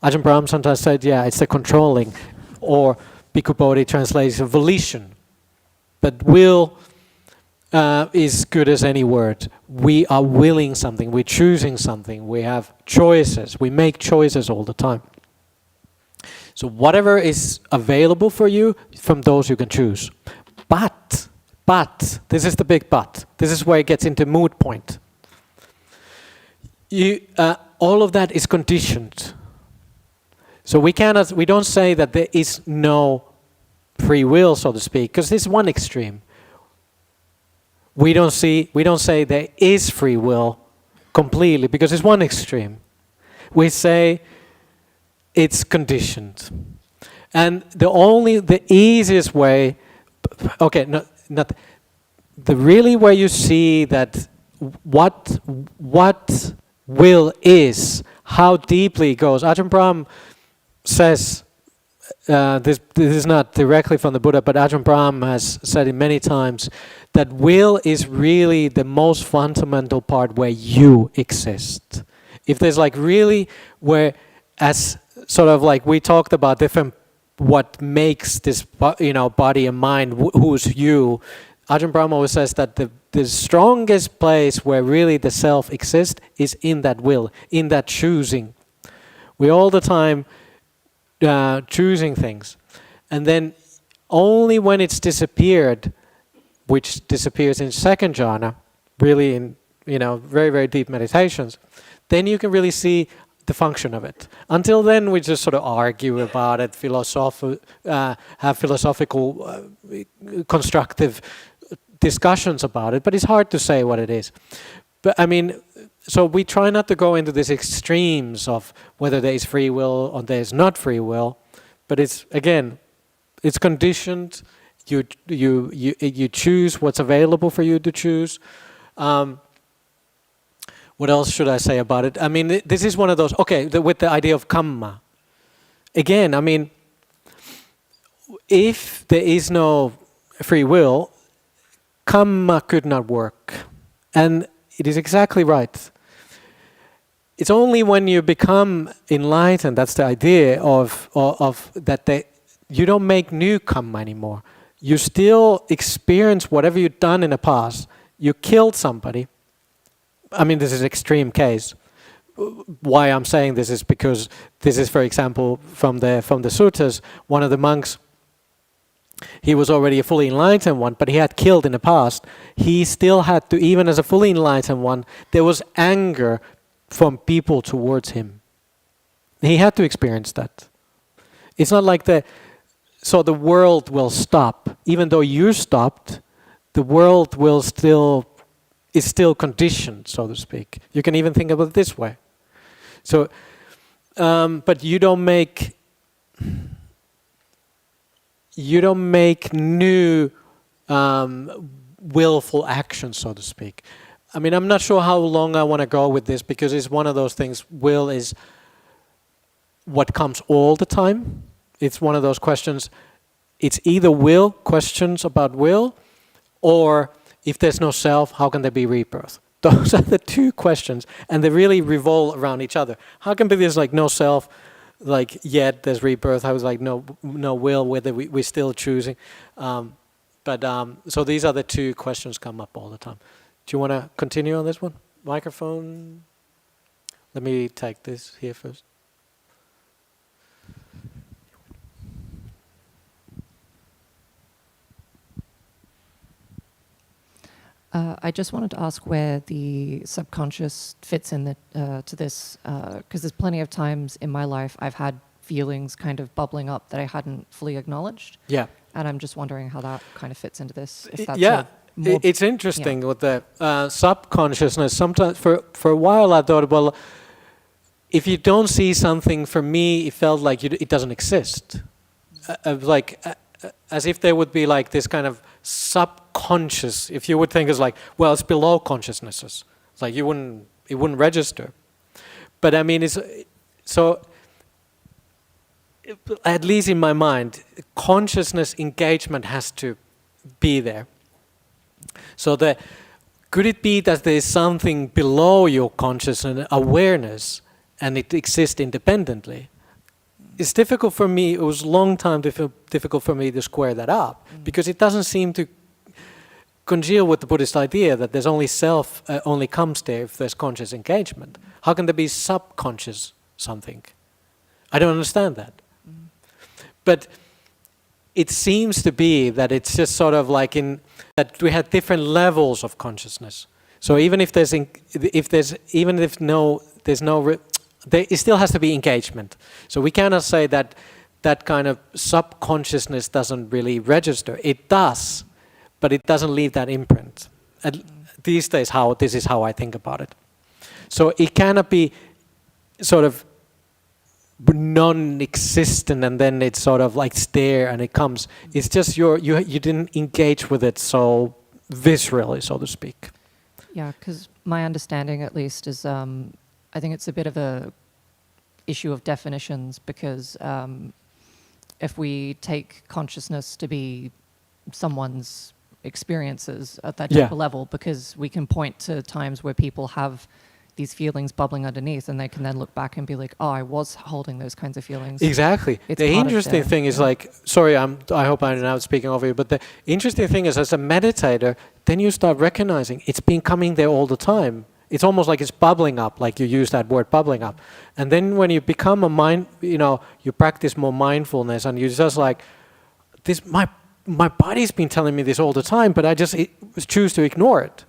Speaker 1: Ajahn Brahm sometimes said, yeah, it's the controlling. Or Bhikkhu Bodhi translates volition. But will is good as any word. We are willing something. We're choosing something. We have choices. We make choices all the time. So whatever is available for you, from those you can choose. But, this is the big but. This is where it gets into moot point. All of that is conditioned. So we don't say that there is no free will, so to speak, because this is one extreme. We don't say there is free will completely, because it's one extreme. We say it's conditioned. And the easiest way, okay, not the really way you see that what will is, how deeply it goes. Ajahn Brahm says, this is not directly from the Buddha, but Ajahn Brahm has said it many times, that will is really the most fundamental part where you exist. If there's like really where, as sort of like we talked about different, what makes this body and mind, who's you, Ajahn Brahm always says that the strongest place where really the self exists is in that will, in that choosing. We all the time choosing things. And then only when it's disappeared, which disappears in second jhana, really in very, very deep meditations, then you can really see the function of it. Until then, we just sort of argue about it, have philosophical, constructive discussions about it, but it's hard to say what it is. But I mean, so we try not to go into these extremes of whether there is free will or there is not free will, but it's conditioned. You choose what's available for you to choose. What else should I say about it? I mean, this is one of those, okay, with the idea of kamma. Again, I mean, if there is no free will, karma could not work. And it is exactly right. It's only when you become enlightened, that's the idea of that you don't make new karma anymore. You still experience whatever you've done in the past. You killed somebody. I mean, this is an extreme case. Why I'm saying this is because this is, for example, from the suttas. One of the monks, he was already a fully enlightened one, but he had killed in the past. He still had to, even as a fully enlightened one, there was anger from people towards him. He had to experience that. It's not like so the world will stop. Even though you stopped, the world is still conditioned, so to speak. You can even think about it this way. So, but you don't make new willful actions, so to speak. I mean, I'm not sure how long I want to go with this, because it's one of those things. Will is what comes all the time. It's one of those questions. It's either will, questions about will, or if there's no self, how can there be rebirth? Those are the two questions, and they really revolve around each other. How can there's like no self, like yet there's rebirth? I was like no will, whether we're still choosing. So these are the two questions come up all the time. Do you want to continue on this one? Microphone? Let me take this here first.
Speaker 2: I just wanted to ask where the subconscious fits in to this, because there's plenty of times in my life I've had feelings kind of bubbling up that I hadn't fully acknowledged.
Speaker 1: Yeah.
Speaker 2: And I'm just wondering how that kind of fits into this. If that's
Speaker 1: it's interesting with the subconsciousness. Sometimes for a while I thought, well, if you don't see something, for me it felt like it doesn't exist. As if there would be like this kind of subconscious, if you would think it's like, well, it's below consciousnesses. It's like it wouldn't register. But I mean, at least in my mind, consciousness engagement has to be there. So could it be that there is something below your consciousness awareness and it exists independently? It's difficult for me, it was a long time difficult for me to square that up, because it doesn't seem to congeal with the Buddhist idea that there's only self only comes there if there's conscious engagement. How can there be subconscious something? I don't understand that. But it seems to be that it's just sort of like that we had different levels of consciousness. So even if there still has to be engagement. So we cannot say that that kind of subconsciousness doesn't really register. It does, but it doesn't leave that imprint. These days, this is how I think about it. So it cannot be sort of non-existent and then it's sort of like there and it comes. It's just you didn't engage with it so viscerally, so to speak.
Speaker 2: Yeah, because my understanding at least is I think it's a bit of a issue of definitions, because if we take consciousness to be someone's experiences at that deeper level, because we can point to times where people have these feelings bubbling underneath and they can then look back and be like, oh, I was holding those kinds of feelings.
Speaker 1: Exactly. The interesting thing is I hope I'm now speaking over you, but the interesting thing is, as a meditator, then you start recognizing it's been coming there all the time. It's almost like it's bubbling up, like you use that word, bubbling up. And then when you become you practice more mindfulness and you just like, this, my body's been telling me this all the time, but I just choose to ignore it.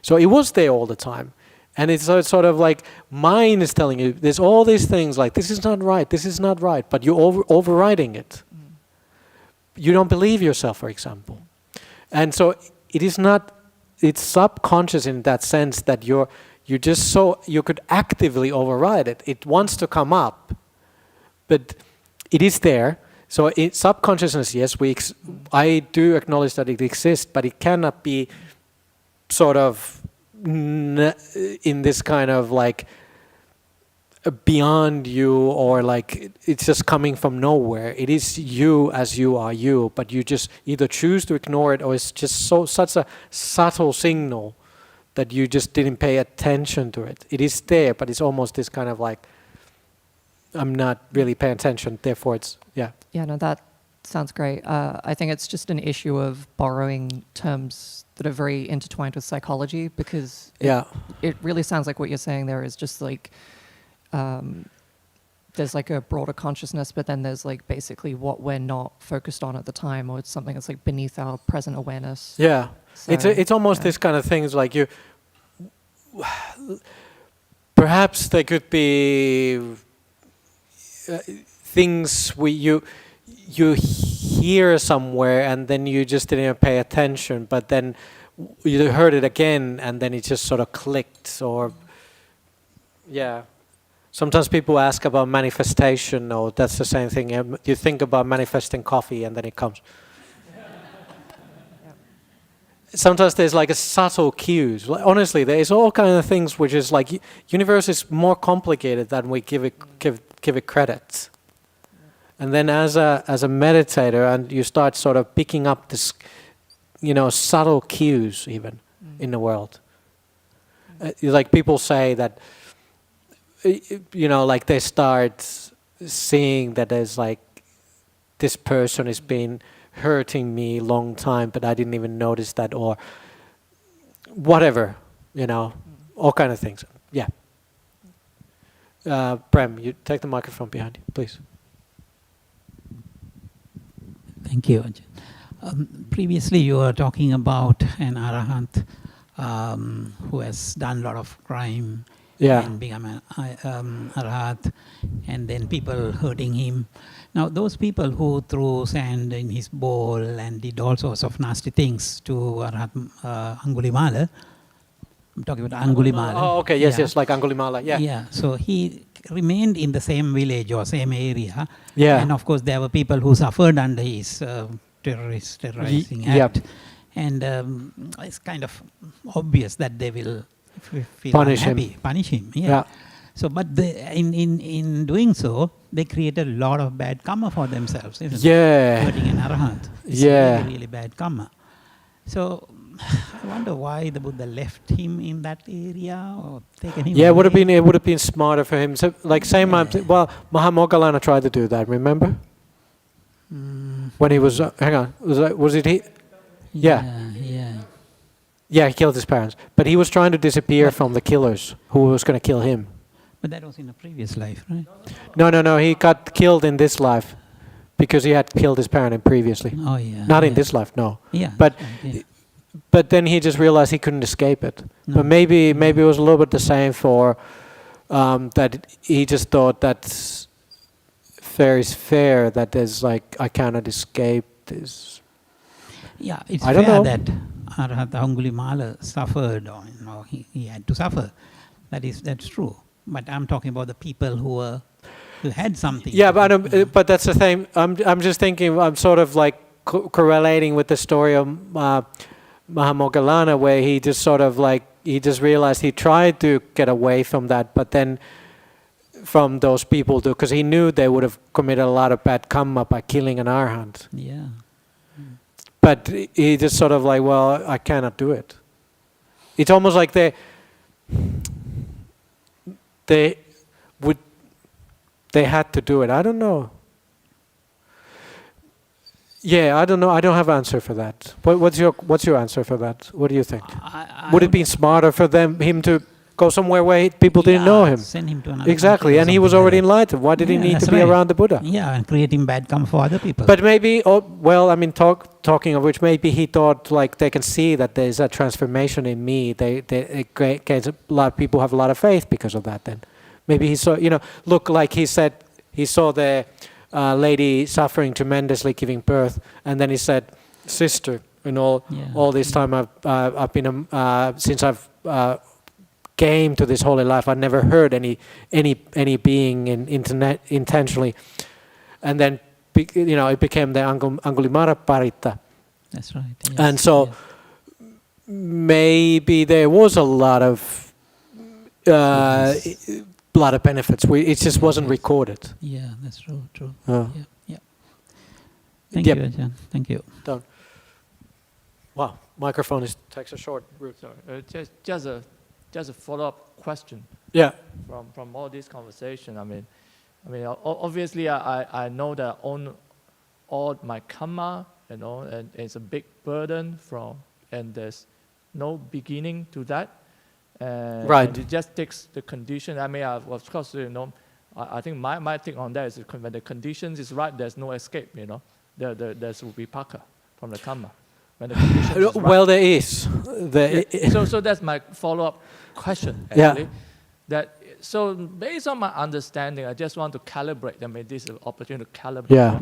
Speaker 1: So it was there all the time. And it's sort of like mind is telling you, there's all these things like, this is not right, but you're overriding it. You don't believe yourself, for example. And so it's subconscious in that sense that you could actively override it. It wants to come up, but it is there. So subconsciousness, yes, I do acknowledge that it exists, but it cannot be sort of in this kind of like beyond you, or like it's just coming from nowhere. It is you as you are you, but you just either choose to ignore it, or it's just such a subtle signal that you just didn't pay attention to it. It is there, but it's almost this kind of like, I'm not really paying attention, therefore it's, yeah.
Speaker 2: Yeah, no, that sounds great. I think it's just an issue of borrowing terms that are very intertwined with psychology, because it really sounds like what you're saying there is just like, there's like a broader consciousness, but then there's like basically what we're not focused on at the time, or it's something that's like beneath our present awareness.
Speaker 1: Yeah,
Speaker 2: so,
Speaker 1: it's almost this kind of thing. It's like you, perhaps there could be things you hear somewhere and then you just didn't pay attention, but then you heard it again and then it just sort of clicked, or yeah. Sometimes people ask about manifestation, or that's the same thing. You think about manifesting coffee and then it comes. Sometimes there's like a subtle cues. Honestly, there's all kinds of things which is like, universe is more complicated than we give it credit. And then as a meditator, and you start sort of picking up this, subtle cues even in the world. Like people say that, like they start seeing that there's like, this person has been hurting me long time, but I didn't even notice that, or whatever, all kind of things. Yeah. Prem, you take the microphone behind you, please.
Speaker 4: Thank you. Previously you were talking about an arahant who has done a lot of crime, and become an arhat, and then people hurting him. Now those people who threw sand in his bowl and did all sorts of nasty things to Arhat Angulimala, I'm talking about Angulimala.
Speaker 1: Oh, okay, yes, like Angulimala, yeah.
Speaker 4: Yeah, so he remained in the same village or same area,
Speaker 1: yeah.
Speaker 4: And of course there were people who suffered under his terrorizing act, and it's kind of obvious that they will feel
Speaker 1: punish
Speaker 4: him. Yeah. So, but in doing so, they created a lot of bad karma for themselves. Isn't it? Hurting an arahant. It's really, really bad karma. So, I wonder why the Buddha left him in that area or taken him away.
Speaker 1: It would have been smarter for him. So, like Mahamoggallana tried to do that. Remember? When he was hang on, was it he? Yeah, he killed his parents. But he was trying to disappear from the killers who was going to kill him.
Speaker 4: But that was in a previous life, right?
Speaker 1: No, he got killed in this life because he had killed his parent previously.
Speaker 4: Oh, yeah.
Speaker 1: Not in this life, no.
Speaker 4: Yeah.
Speaker 1: But then he just realized he couldn't escape it. No. But maybe it was a little bit the same for that he just thought that fair is fair, that there's like, I cannot escape this.
Speaker 4: Yeah, it's
Speaker 1: I don't
Speaker 4: fair
Speaker 1: know.
Speaker 4: that Arhat Angulimala suffered, or he had to suffer. That's true. But I'm talking about the people who had something.
Speaker 1: Yeah, but that's the thing. I'm just thinking. I'm sort of like correlating with the story of Mahamoggallana, where he just sort of like he just realized he tried to get away from that, but then from those people too, because he knew they would have committed a lot of bad karma by killing an arhat.
Speaker 4: Yeah.
Speaker 1: But he just sort of like, well, I cannot do it. It's almost like they had to do it. I don't know. Yeah, I don't know. I don't have an answer for that. What's your answer for that? What do you think? Would it be smarter for him to go somewhere where people didn't know him?
Speaker 4: Send him to another
Speaker 1: exactly, and he was already enlightened. Why did he need to be around the Buddha?
Speaker 4: Yeah, and creating bad karma for other people.
Speaker 1: But maybe, talking of which, maybe he thought like they can see that there's a transformation in me. A lot of people have a lot of faith because of that. Then maybe he saw, look, like he said, he saw the lady suffering tremendously giving birth, and then he said, "Sister, all this time I've been since I've came to this holy life, I never hurt any being intentionally," and then it became the Angulimala Paritta.
Speaker 4: That's right. Yes,
Speaker 1: and so maybe there was a lot of lot of benefits. It just wasn't recorded.
Speaker 4: Yeah, that's true.
Speaker 1: Yeah.
Speaker 4: Yeah. Thank
Speaker 1: Yep.
Speaker 4: you, Ajahn. Thank you.
Speaker 1: Done. Wow, microphone takes a short route.
Speaker 5: Sorry, just a follow-up question
Speaker 1: Yeah.
Speaker 5: from all this conversation. I mean, obviously, I know that all my karma, and it's a big burden and there's no beginning to that.
Speaker 1: Right.
Speaker 5: And it just takes the condition. I mean, of course, I think my take on that is when the conditions is right, there's no escape. There's vipaka from the karma. When the conditions is right.
Speaker 1: Well, there is.
Speaker 5: So that's my follow-up question,
Speaker 1: Yeah.
Speaker 5: actually. So based on my understanding, I just want to calibrate. I mean, this is an opportunity to calibrate.
Speaker 1: Yeah.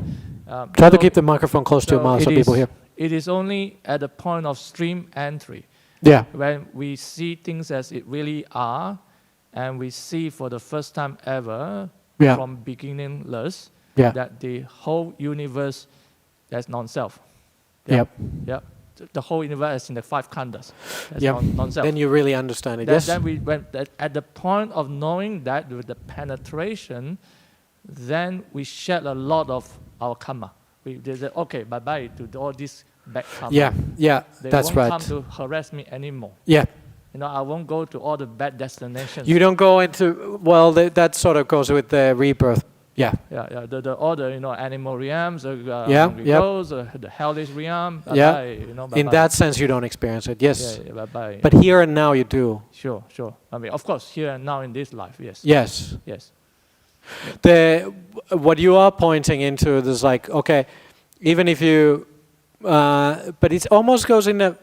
Speaker 1: Try to keep the microphone close to your mouth so people hear.
Speaker 5: It is only at the point of stream entry,
Speaker 1: Yeah.
Speaker 5: when we see things as it really are, and we see for the first time ever,
Speaker 1: Yeah.
Speaker 5: from beginningless,
Speaker 1: Yeah.
Speaker 5: that the whole universe, that's non-self.
Speaker 1: Yep.
Speaker 5: Yep. The whole universe is in the 5 khandas. That's
Speaker 1: Yep.
Speaker 5: non-self.
Speaker 1: Then you really understand it. Yes.
Speaker 5: Then we went at the point of knowing that with the penetration, then we shed a lot of our karma. We said, okay, bye-bye to all this bad karma.
Speaker 1: Yeah. Yeah.
Speaker 5: They
Speaker 1: That's
Speaker 5: won't
Speaker 1: right.
Speaker 5: come to harass me anymore.
Speaker 1: Yeah.
Speaker 5: I won't go to all the bad destinations.
Speaker 1: You don't go into, well, that sort of goes with the rebirth. Yeah.
Speaker 5: Yeah. All the animal realms,
Speaker 1: Yeah,
Speaker 5: hungry
Speaker 1: yep.
Speaker 5: ghosts, the hellish realm.
Speaker 1: Yeah.
Speaker 5: Bye-bye, bye-bye.
Speaker 1: In that sense, you don't experience it. Yes.
Speaker 5: Yeah, bye-bye.
Speaker 1: But here and now you do.
Speaker 5: Sure. I mean, of course, here and now in this life, yes.
Speaker 1: Yes.
Speaker 5: Yes.
Speaker 1: What you are pointing into is like, okay, even if you, but it almost goes in a,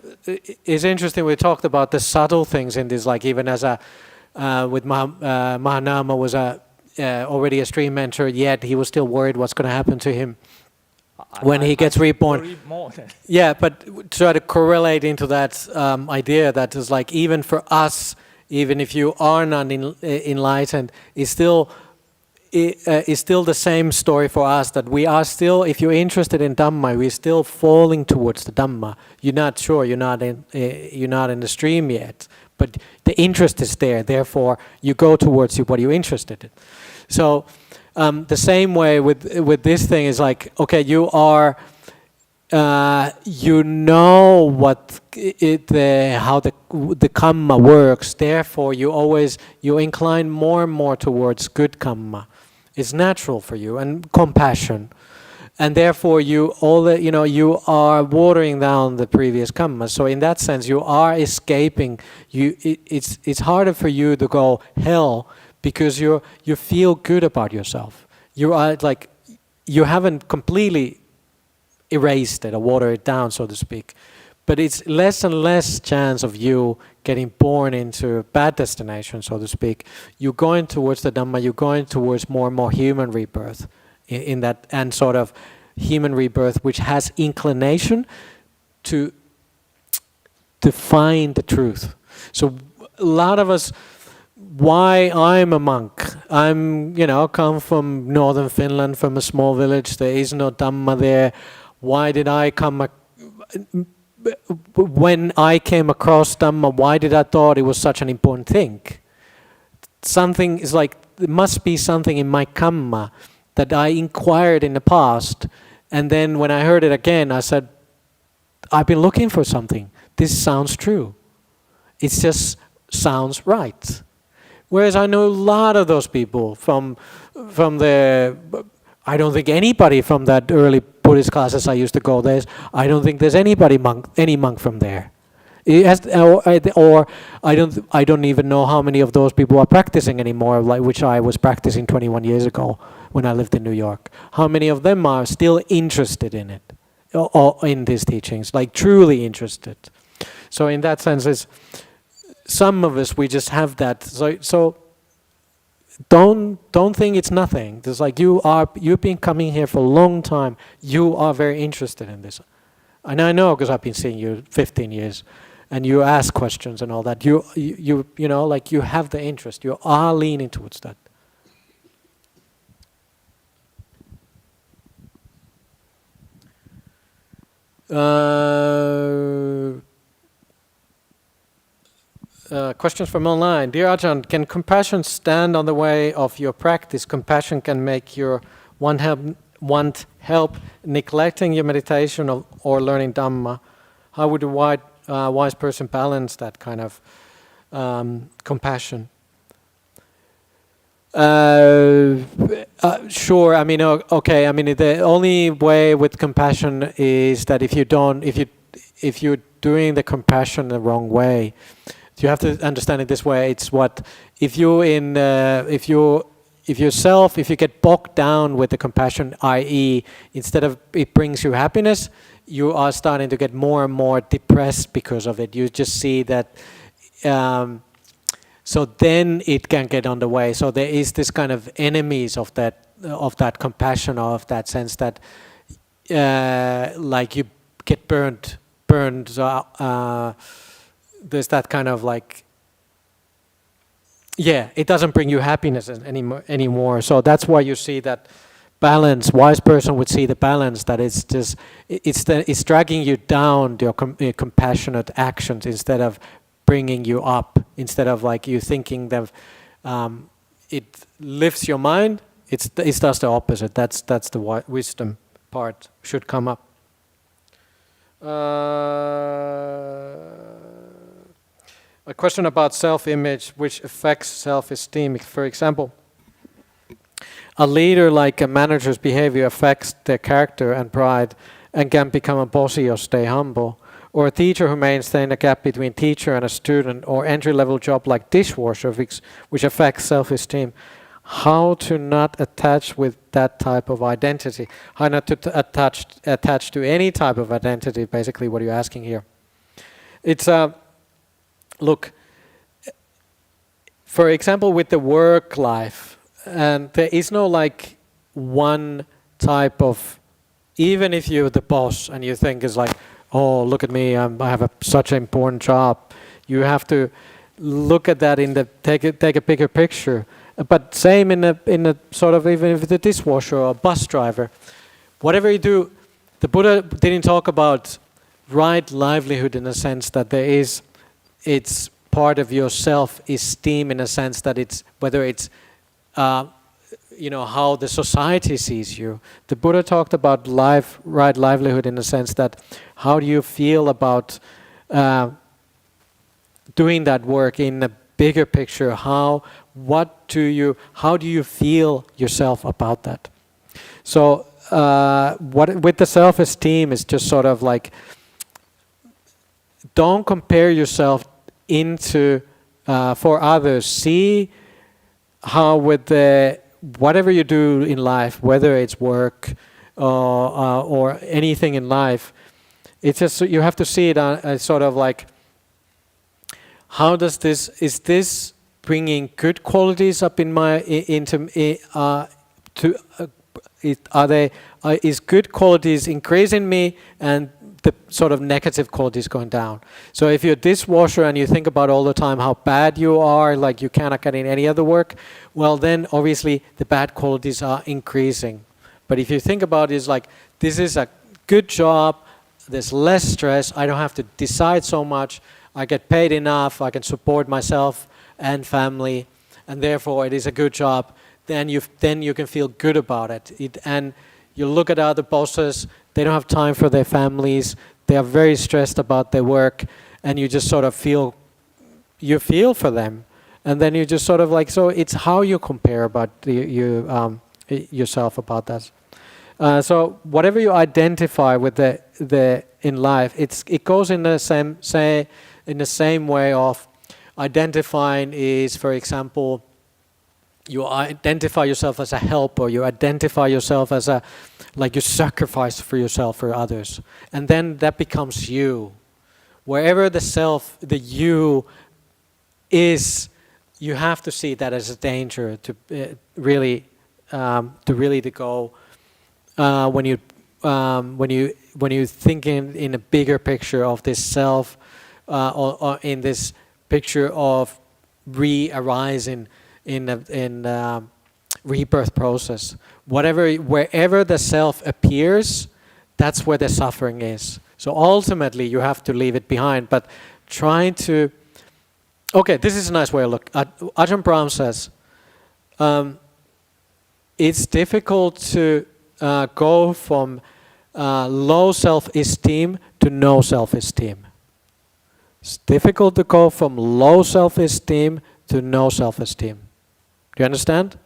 Speaker 1: it's interesting, we talked about the subtle things in this, like even as with Mahanama was already a stream mentor, yet he was still worried what's going to happen to him when he gets reborn. Yeah, but try to correlate into that idea that is like, even for us, even if you are not enlightened, it's still the same story for us, that we are still, if you're interested in Dhamma, we're still falling towards the Dhamma. You're not sure, you're not in the stream yet, but the interest is there, therefore you go towards what you're interested in. So the same way with this thing is like, okay, you are, you know what how the karma works, therefore you incline more and more towards good karma. It's natural for you, and compassion, and therefore you are watering down the previous karma. So in that sense, you are escaping. It's harder for you to go hell because you feel good about yourself. You are like, you haven't completely erased it or watered it down, so to speak. But it's less and less chance of you getting born into a bad destination, so to speak. You're going towards the Dhamma, you're going towards more and more human rebirth in that, and sort of human rebirth which has inclination to find the truth. So a lot of us, why I'm a monk, I'm, come from northern Finland, from a small village, there is no Dhamma there. Why did I come, when I came across Dhamma, why did I thought it was such an important thing? Something is like, there must be something in my karma that I inquired in the past, and then when I heard it again, I said, I've been looking for something. This sounds true. It just sounds right. Whereas I know a lot of those people from the, I don't think anybody from that early Buddhist classes I used to go there, I don't think there's any monk from there. It has, or I don't even know how many of those people are practicing anymore, like which I was practicing 21 years ago when I lived in New York. How many of them are still interested in it, or in these teachings, like truly interested? So in that sense, some of us, we just have that. So don't think it's nothing. It's like you've been coming here for a long time. You are very interested in this, and I know because I've been seeing you 15 years, and you ask questions and all that. You like you have the interest. You are leaning towards that. questions from online. Dear Ajahn, can compassion stand on the way of your practice? Compassion can make your want help neglecting your meditation or learning Dhamma. How would a wise person balance that kind of compassion? Sure. I mean, okay. I mean, the only way with compassion is that if you're doing the compassion the wrong way, you have to understand it this way. It's what if you get bogged down with the compassion, i.e., instead of it brings you happiness, you are starting to get more and more depressed because of it. You just see that. So then it can get on the way. So there is this kind of enemies of that compassion, or of that sense that, like you get burned. There's that kind of like, it doesn't bring you happiness anymore. So that's why you see that balance. Wise person would see the balance, that it's dragging you down, your compassionate actions, instead of bringing you up, instead of like you thinking that it lifts your mind. It does the opposite. That's the wisdom part should come up. A question about self-image, which affects self-esteem. For example, a leader, like a manager's behavior, affects their character and pride and can become a bossy or stay humble. Or a teacher who maintains a gap between teacher and a student, or entry-level job like dishwasher, which affects self-esteem. How to not attach with that type of identity? How not to attach to any type of identity? Basically, what you're asking here. It's look. For example, with the work life, and there is no like one type of. Even if you're the boss and you think it's like, oh, look at me, I have such an important job. You have to look at that take a bigger picture. But same in a sort of, even if it's a dishwasher or a bus driver, whatever you do, the Buddha didn't talk about right livelihood in the sense that it's part of your self-esteem, in a sense that it's whether it's how the society sees you. The Buddha talked about right livelihood in the sense that how do you feel about doing that work in a bigger picture? How do you feel yourself about that? So with the self-esteem is just sort of like, don't compare yourself into for others. See how with whatever you do in life, whether it's work or anything in life, it's just you have to see it as sort of like, how does is this bringing good qualities up in my is good qualities increasing me and the sort of negative qualities going down? So if you're a dishwasher and you think about all the time how bad you are, like you cannot get in any other work, well then obviously the bad qualities are increasing. But if you think about it, it's like, this is a good job, there's less stress, I don't have to decide so much, I get paid enough, I can support myself and family, and therefore it is a good job, then you can feel good about it. And you look at other bosses, they don't have time for their families, they are very stressed about their work, and you just sort of feel for them. And then you just sort of like, so it's how you compare about yourself about that. So whatever you identify with the in life, it goes in the same way of identifying is, for example, you identify yourself as a helper, you identify yourself as like you sacrifice for yourself for others. And then that becomes you. Wherever the you is, you have to see that as a danger to really to go when you think in a bigger picture of this self, or in this picture of re-arising in rebirth process. Wherever the self appears, that's where the suffering is. So ultimately you have to leave it behind, but trying to Okay, this is a nice way of looking. Ajahn Brahm says, it's difficult to go from low self-esteem to no self-esteem. It's difficult to go from low self-esteem to no self-esteem. Do you understand?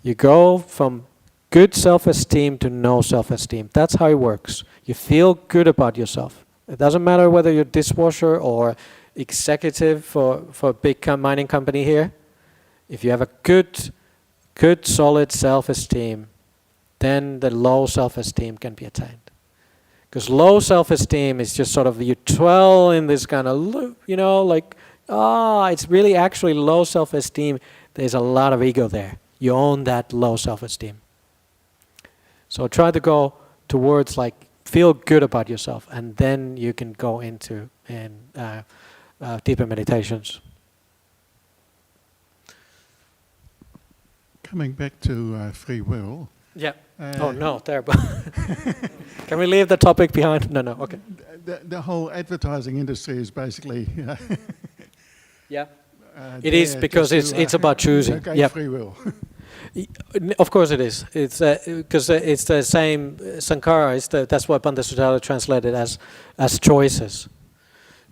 Speaker 1: You go from good self-esteem to no self-esteem. That's how it works. You feel good about yourself. It doesn't matter whether you're dishwasher or executive for a big mining company here. If you have a good solid self-esteem, then the low self-esteem can be attained. Because low self-esteem is just sort of, you dwell in this kind of loop, you know, like, it's really actually low self-esteem. There's a lot of ego there. You own that low self-esteem. So try to go towards, like, feel good about yourself, and then you can go into deeper meditations.
Speaker 6: Coming back to free will.
Speaker 1: Yeah. Oh no, terrible. Can we leave the topic behind? No, okay.
Speaker 6: The whole advertising industry is basically.
Speaker 1: Yeah. It is, because it's about choosing.
Speaker 6: Yeah. Free will.
Speaker 1: Of course it is. It's because it's the same sankhara. That's what Bhante Sutala translated as choices.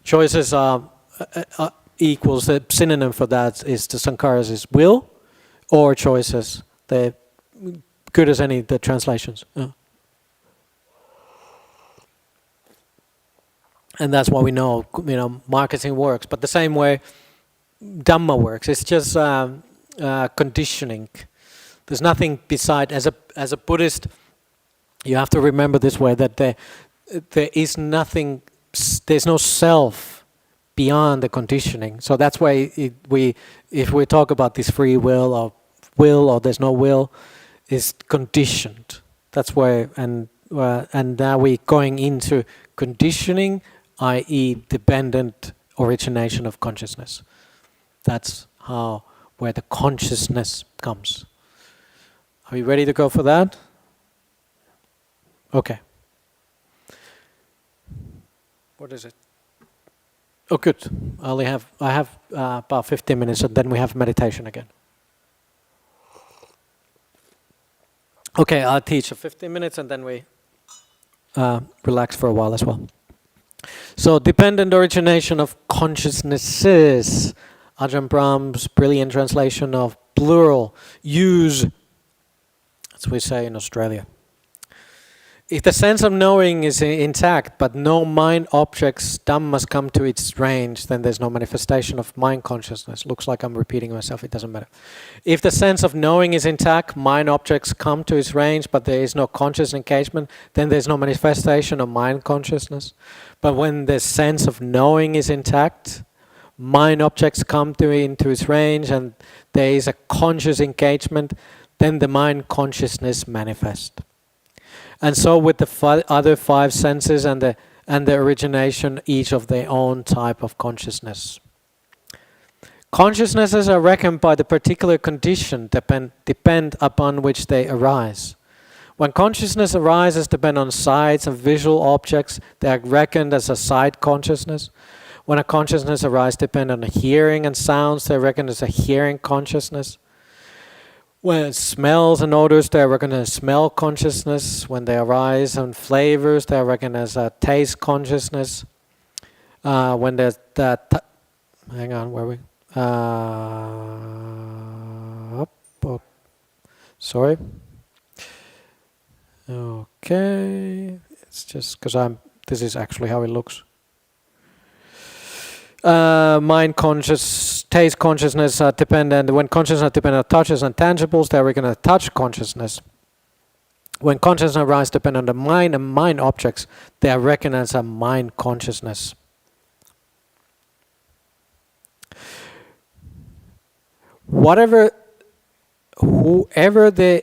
Speaker 1: Choices are equals, the synonym for that is the sankharas is will or choices. They're good as any, the translations. And that's why we know, marketing works. But the same way Dhamma works. It's just conditioning. There's nothing beside, as a Buddhist, you have to remember this way, that there is nothing, there's no self beyond the conditioning. So that's why if we talk about this free will or there's no will, is conditioned. That's why, and now we're going into conditioning, i.e. dependent origination of consciousness. That's where the consciousness comes. Are you ready to go for that? Okay. What is it? Oh, good. I have about 15 minutes, and then we have meditation again. Okay, I'll teach for 15 minutes, and then we relax for a while as well. So, dependent origination of consciousnesses. Ajahn Brahm's brilliant translation of plural use, as we say in Australia. If the sense of knowing is intact, but no mind objects, dhammas come to its range, then there's no manifestation of mind consciousness. Looks like I'm repeating myself, it doesn't matter. If the sense of knowing is intact, mind objects come to its range, but there is no conscious engagement, then there's no manifestation of mind consciousness. But when the sense of knowing is intact, mind objects come into its range, and there is a conscious engagement, then the mind consciousness manifests. And so with the other five senses and the origination, each of their own type of consciousness. Consciousnesses are reckoned by the particular condition depend upon which they arise. When consciousness arises depend on sights and visual objects, they are reckoned as a sight consciousness. When a consciousnness arises depend on hearing and sounds, they are reckoned as a hearing consciousness. When smells and odors, they are reckoned as smell consciousness. When they arise on flavors, they are reckoned as a taste consciousness. When there's that, hang on, where are we? Sorry. Okay, it's just because this is actually how it looks. Mind conscious, taste consciousness are dependent. When consciousness depends on touches and tangibles, they are reckoned as touch consciousness. When consciousness arises depend on the mind and mind objects, they are reckoned as a mind consciousness. Whoever there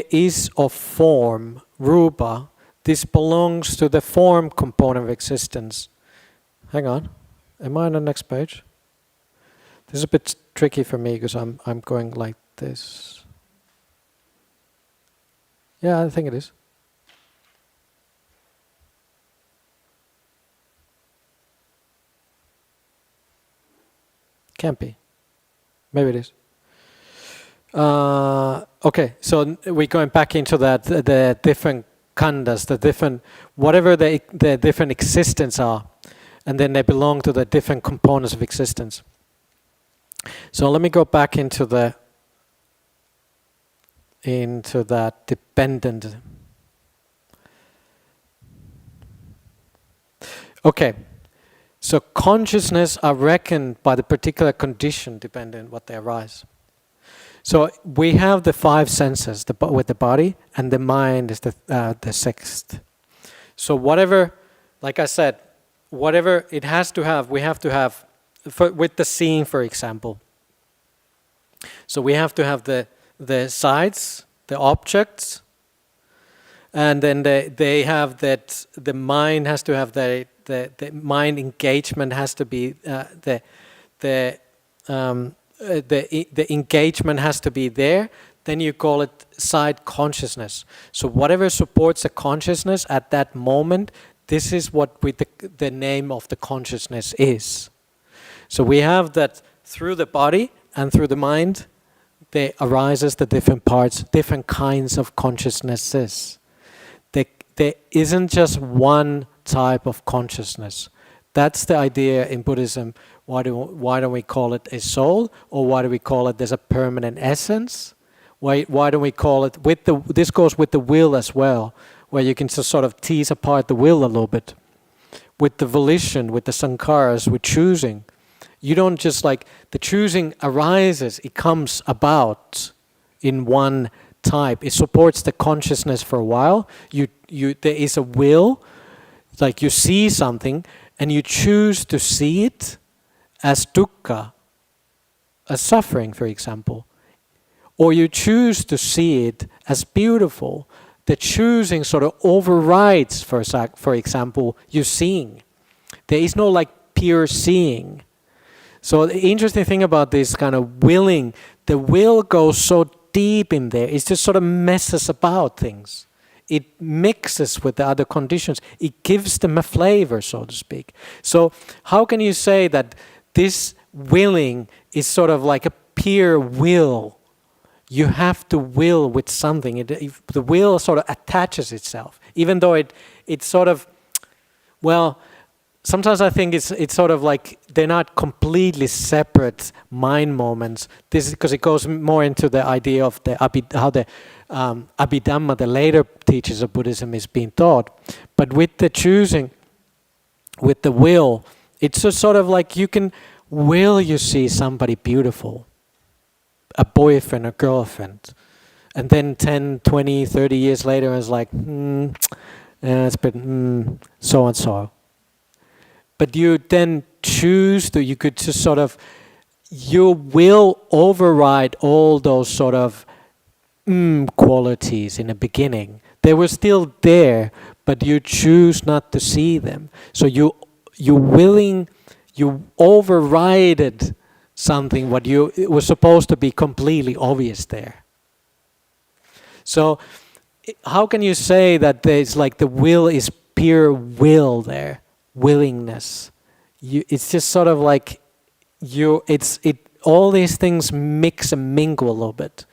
Speaker 1: is of form, rupa, this belongs to the form component of existence. Hang on. Am I on the next page? This is a bit tricky for me because I'm going like this. Yeah, I think it is. Can't be. Maybe it is. Okay, so we're going back into that, the different khandas, the different, whatever the different existence are, and then they belong to the different components of existence. So let me go back into that dependent. Okay, so consciousness are reckoned by the particular condition dependent what they arise. So we have the five senses with the body, and the mind is the sixth. So whatever, like I said, whatever it has to have, we have to have, with the seeing, for example. So we have to have the sides, the objects, and then they have that, the mind has to have the mind engagement has to be, the engagement has to be there. Then you call it side consciousness. So whatever supports the consciousness at that moment, this is what the name of the consciousness is. So we have that through the body and through the mind, there arises the different parts, different kinds of consciousnesses. There isn't just one type of consciousness. That's the idea in Buddhism. Why don't we call it a soul, or why do we call it there's a permanent essence? Why don't we call it this goes with the will as well, where you can just sort of tease apart the will a little bit. With the volition, with the sankharas, with choosing, you don't just like the choosing arises, it comes about in one type. It supports the consciousness for a while. There is a will, like you see something and you choose to see it as dukkha, as suffering, for example. Or you choose to see it as beautiful. The choosing sort of overrides, for example, you seeing. There is no like pure seeing. So the interesting thing about this kind of willing, the will goes so deep in there, it just sort of messes about things. It mixes with the other conditions. It gives them a flavor, so to speak. So how can you say that this willing is sort of like a pure will? You have to will with something. The will sort of attaches itself, even though it sort of, well, sometimes I think it's sort of like they're not completely separate mind moments. This is because it goes more into the idea of how the Abhidhamma, the later teachings of Buddhism, is being taught. But with the choosing, with the will, it's just sort of like you can will you see somebody beautiful, a boyfriend or girlfriend, and then 10, 20, 30 years later it's like, it's been so and so. But you then choose to, you could just sort of, you will override all those sort of qualities in the beginning. They were still there, but you choose not to see them. So you overrided something it was supposed to be completely obvious there. So how can you say that there's like the will is pure will there? Willingness. It's just sort of like all these things mix and mingle a little bit.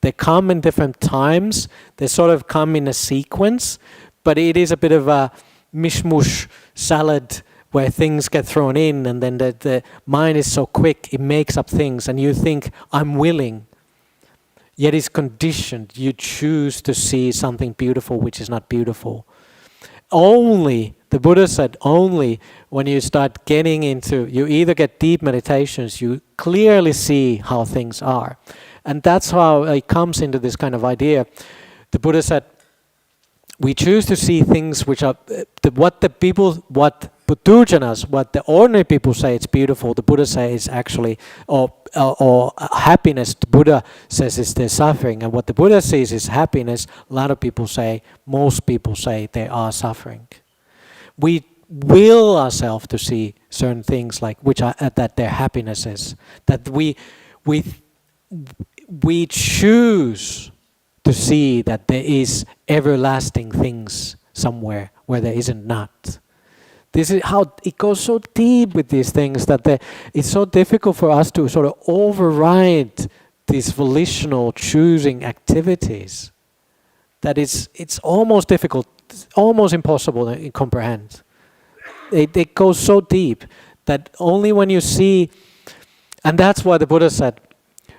Speaker 1: They come in different times, they sort of come in a sequence, but it is a bit of a mishmush salad where things get thrown in, and then the mind is so quick, it makes up things, and you think, I'm willing. Yet it's conditioned. You choose to see something beautiful which is not beautiful. Only, the Buddha said, only when you start getting into, you either get deep meditations, you clearly see how things are. And that's how it comes into this kind of idea. The Buddha said, we choose to see things which are, what Puthujjanas, what the ordinary people say it's beautiful, the Buddha says actually, or happiness, the Buddha says is their suffering, and what the Buddha sees is happiness, a lot of people say, most people say they are suffering. We will ourselves to see certain things like which are that their happiness is, that we choose to see that there is everlasting things somewhere where there isn't not. This is how it goes so deep with these things that it's so difficult for us to sort of override these volitional choosing activities that it's almost difficult, almost impossible to comprehend. It goes so deep that only when you see, and that's why the Buddha said,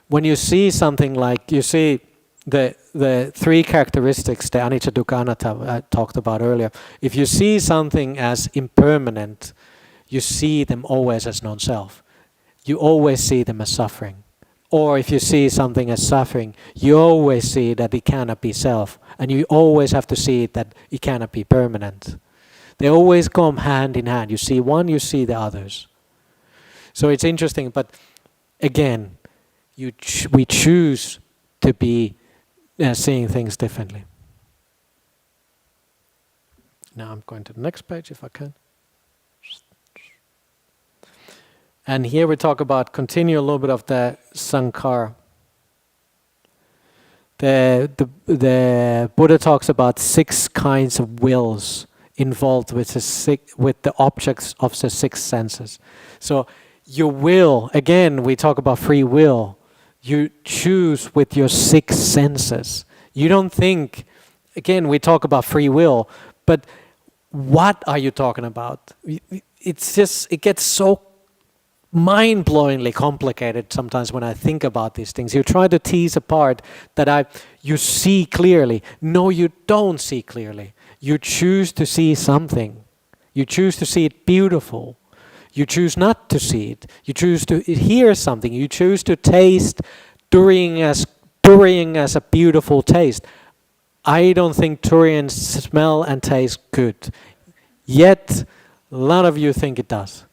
Speaker 1: when you see something like, you see the three characteristics that Anicca Dukkha Anatta I talked about earlier. If you see something as impermanent, you see them always as non-self. You always see them as suffering. Or if you see something as suffering, you always see that it cannot be self. And you always have to see that it cannot be permanent. They always come hand in hand. You see one, you see the others. So it's interesting, but again, we choose to be seeing things differently. Now I'm going to the next page if I can. And here we talk about, continue a little bit of the sankhara. The Buddha talks about 6 kinds of wills involved with the objects of the 6 senses. So your will, again, we talk about free will. You choose with your 6 senses. You don't think, again, we talk about free will, but what are you talking about? It's just, it gets so mind-blowingly complicated sometimes when I think about these things. You try to tease apart that you see clearly. No, you don't see clearly. You choose to see something. You choose to see it beautiful. You choose not to see it. You choose to hear something. You choose to taste durian as a beautiful taste. I don't think durian smell and taste good. Yet, a lot of you think it does.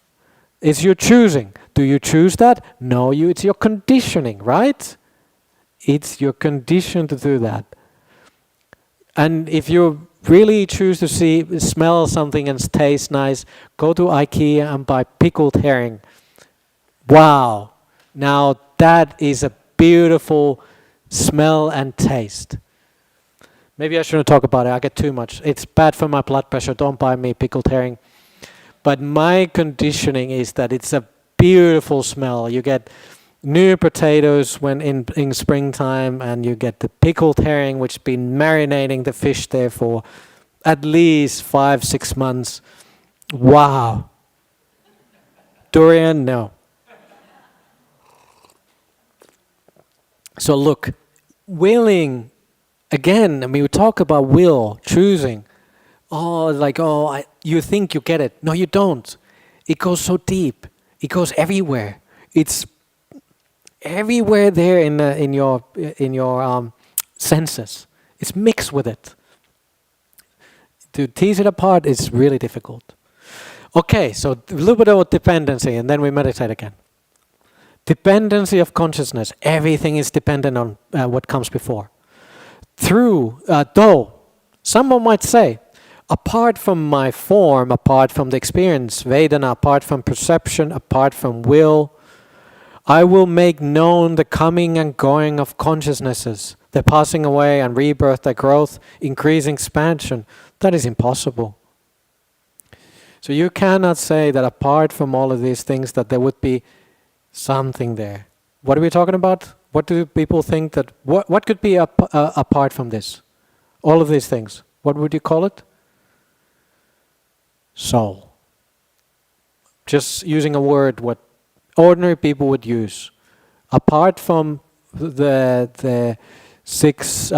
Speaker 1: It's your choosing. Do you choose that? No, it's your conditioning, right? It's your condition to do that. And if you really choose to smell something and taste nice, go to IKEA and buy pickled herring. Wow! Now that is a beautiful smell and taste. Maybe I shouldn't talk about it, I get too much. It's bad for my blood pressure, don't buy me pickled herring. But my conditioning is that it's a beautiful smell. You get new potatoes when in springtime, and you get the pickled herring, which has been marinating the fish there for at least 5-6 months. Wow. Durian, no. So look, willing, again, I mean, we talk about will, choosing. You think you get it. No, you don't. It goes so deep. It goes everywhere. It's everywhere there in your senses. It's mixed with it. To tease it apart is really difficult. Okay, so a little bit about dependency, and then we meditate again. Dependency of consciousness. Everything is dependent on what comes before. Though, someone might say, apart from my form, apart from the experience, Vedana, apart from perception, apart from will, I will make known the coming and going of consciousnesses, their passing away and rebirth, their growth, increasing expansion. That is impossible. So you cannot say that apart from all of these things that there would be something there. What are we talking about? What do people think that, what could be apart from this? All of these things. What would you call it? Soul. Just using a word what ordinary people would use. Apart from the 6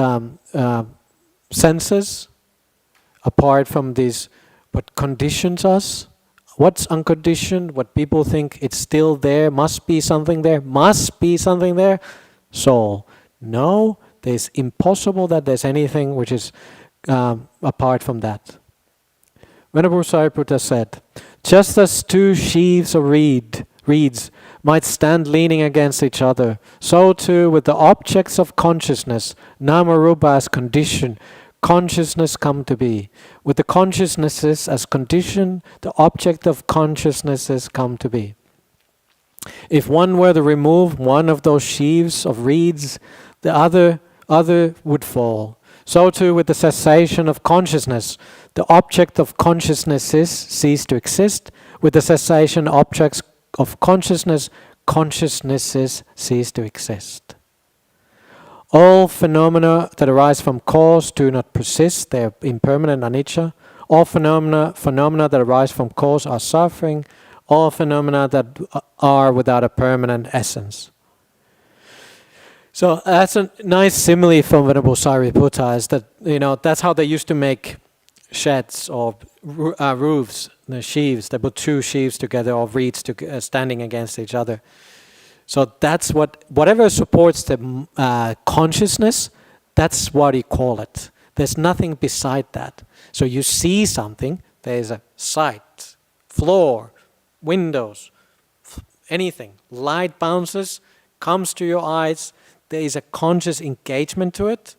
Speaker 1: senses, apart from these, what conditions us, what's unconditioned, what people think it's still there, must be something there, soul. No, it's impossible that there's anything which is apart from that. Venerable Sariputta said, just as 2 sheaves of reeds might stand leaning against each other, so too with the objects of consciousness, nama-rupa as condition, consciousness come to be. With the consciousnesses as condition, the object of consciousnesses come to be. If one were to remove one of those sheaves of reeds, the other would fall. So too with the cessation of consciousness, the object of consciousnesses cease to exist. With the cessation objects of consciousness, consciousnesses cease to exist. All phenomena that arise from cause do not persist, they are impermanent, anicca. All phenomena that arise from cause are suffering. All phenomena that are without a permanent essence. So that's a nice simile from Venerable Sariputta, is that, that's how they used to make sheds or roofs, the sheaves. They put two sheaves together or reeds standing against each other. So that's whatever supports the consciousness, that's what you call it. There's nothing beside that. So you see something, there's a sight, floor, windows, anything. Light bounces, comes to your eyes, there is a conscious engagement to it,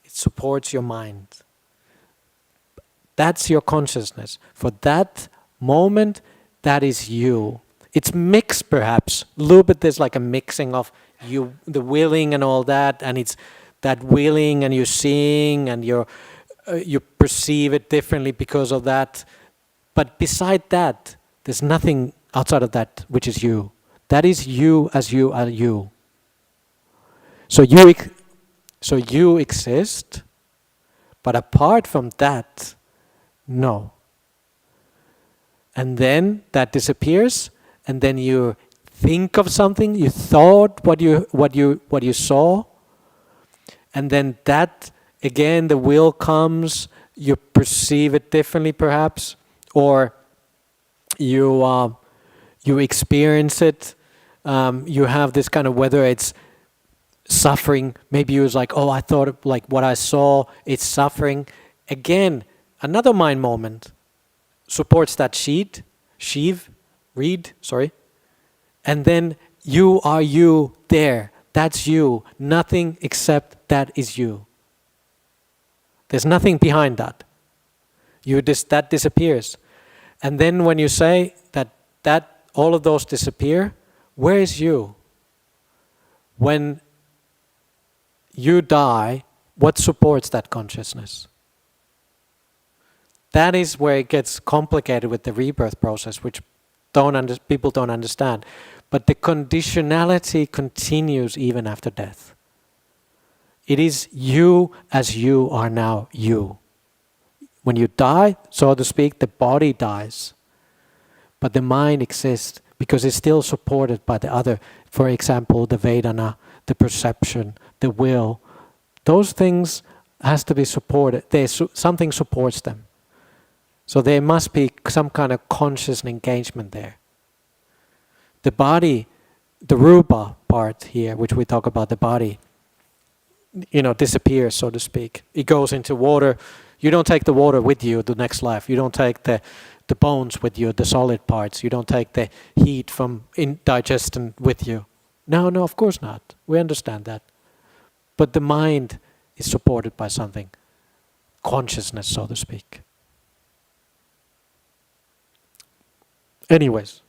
Speaker 1: it supports your mind. That's your consciousness. For that moment, that is you. It's mixed perhaps. A little bit there's like a mixing of you, the willing and all that, and it's that willing and you're seeing and you perceive it differently because of that. But beside that, there's nothing outside of that which is you. That is you as you are you. So you exist, but apart from that, no. And then that disappears, and then you think of something, you thought what you saw, and then that again the will comes, you perceive it differently perhaps, or you experience it. You have this kind of, whether it's suffering, maybe you was like, oh, I thought like what I saw, it's suffering. Again, another mind moment supports that reed, and then you are you there. That's you. Nothing except that is you. There's nothing behind that. That disappears. And then when you say that all of those disappear, where is you? When you die, what supports that consciousness? That is where it gets complicated with the rebirth process, which people don't understand. But the conditionality continues even after death. It is you as you are now you. When you die, so to speak, the body dies. But the mind exists because it's still supported by the other. For example, the Vedana, the perception, the will. Those things has to be supported. Something supports them. So there must be some kind of conscious engagement there. The body, the rupa part here, which we talk about, the body, disappears, so to speak. It goes into water. You don't take the water with you the next life. You don't take the bones with you, the solid parts. You don't take the heat from indigestion with you. No, of course not. We understand that. But the mind is supported by something. Consciousness, so to speak. Anyways.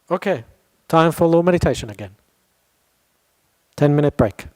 Speaker 1: Okay. Time for a little meditation again. 10-minute break.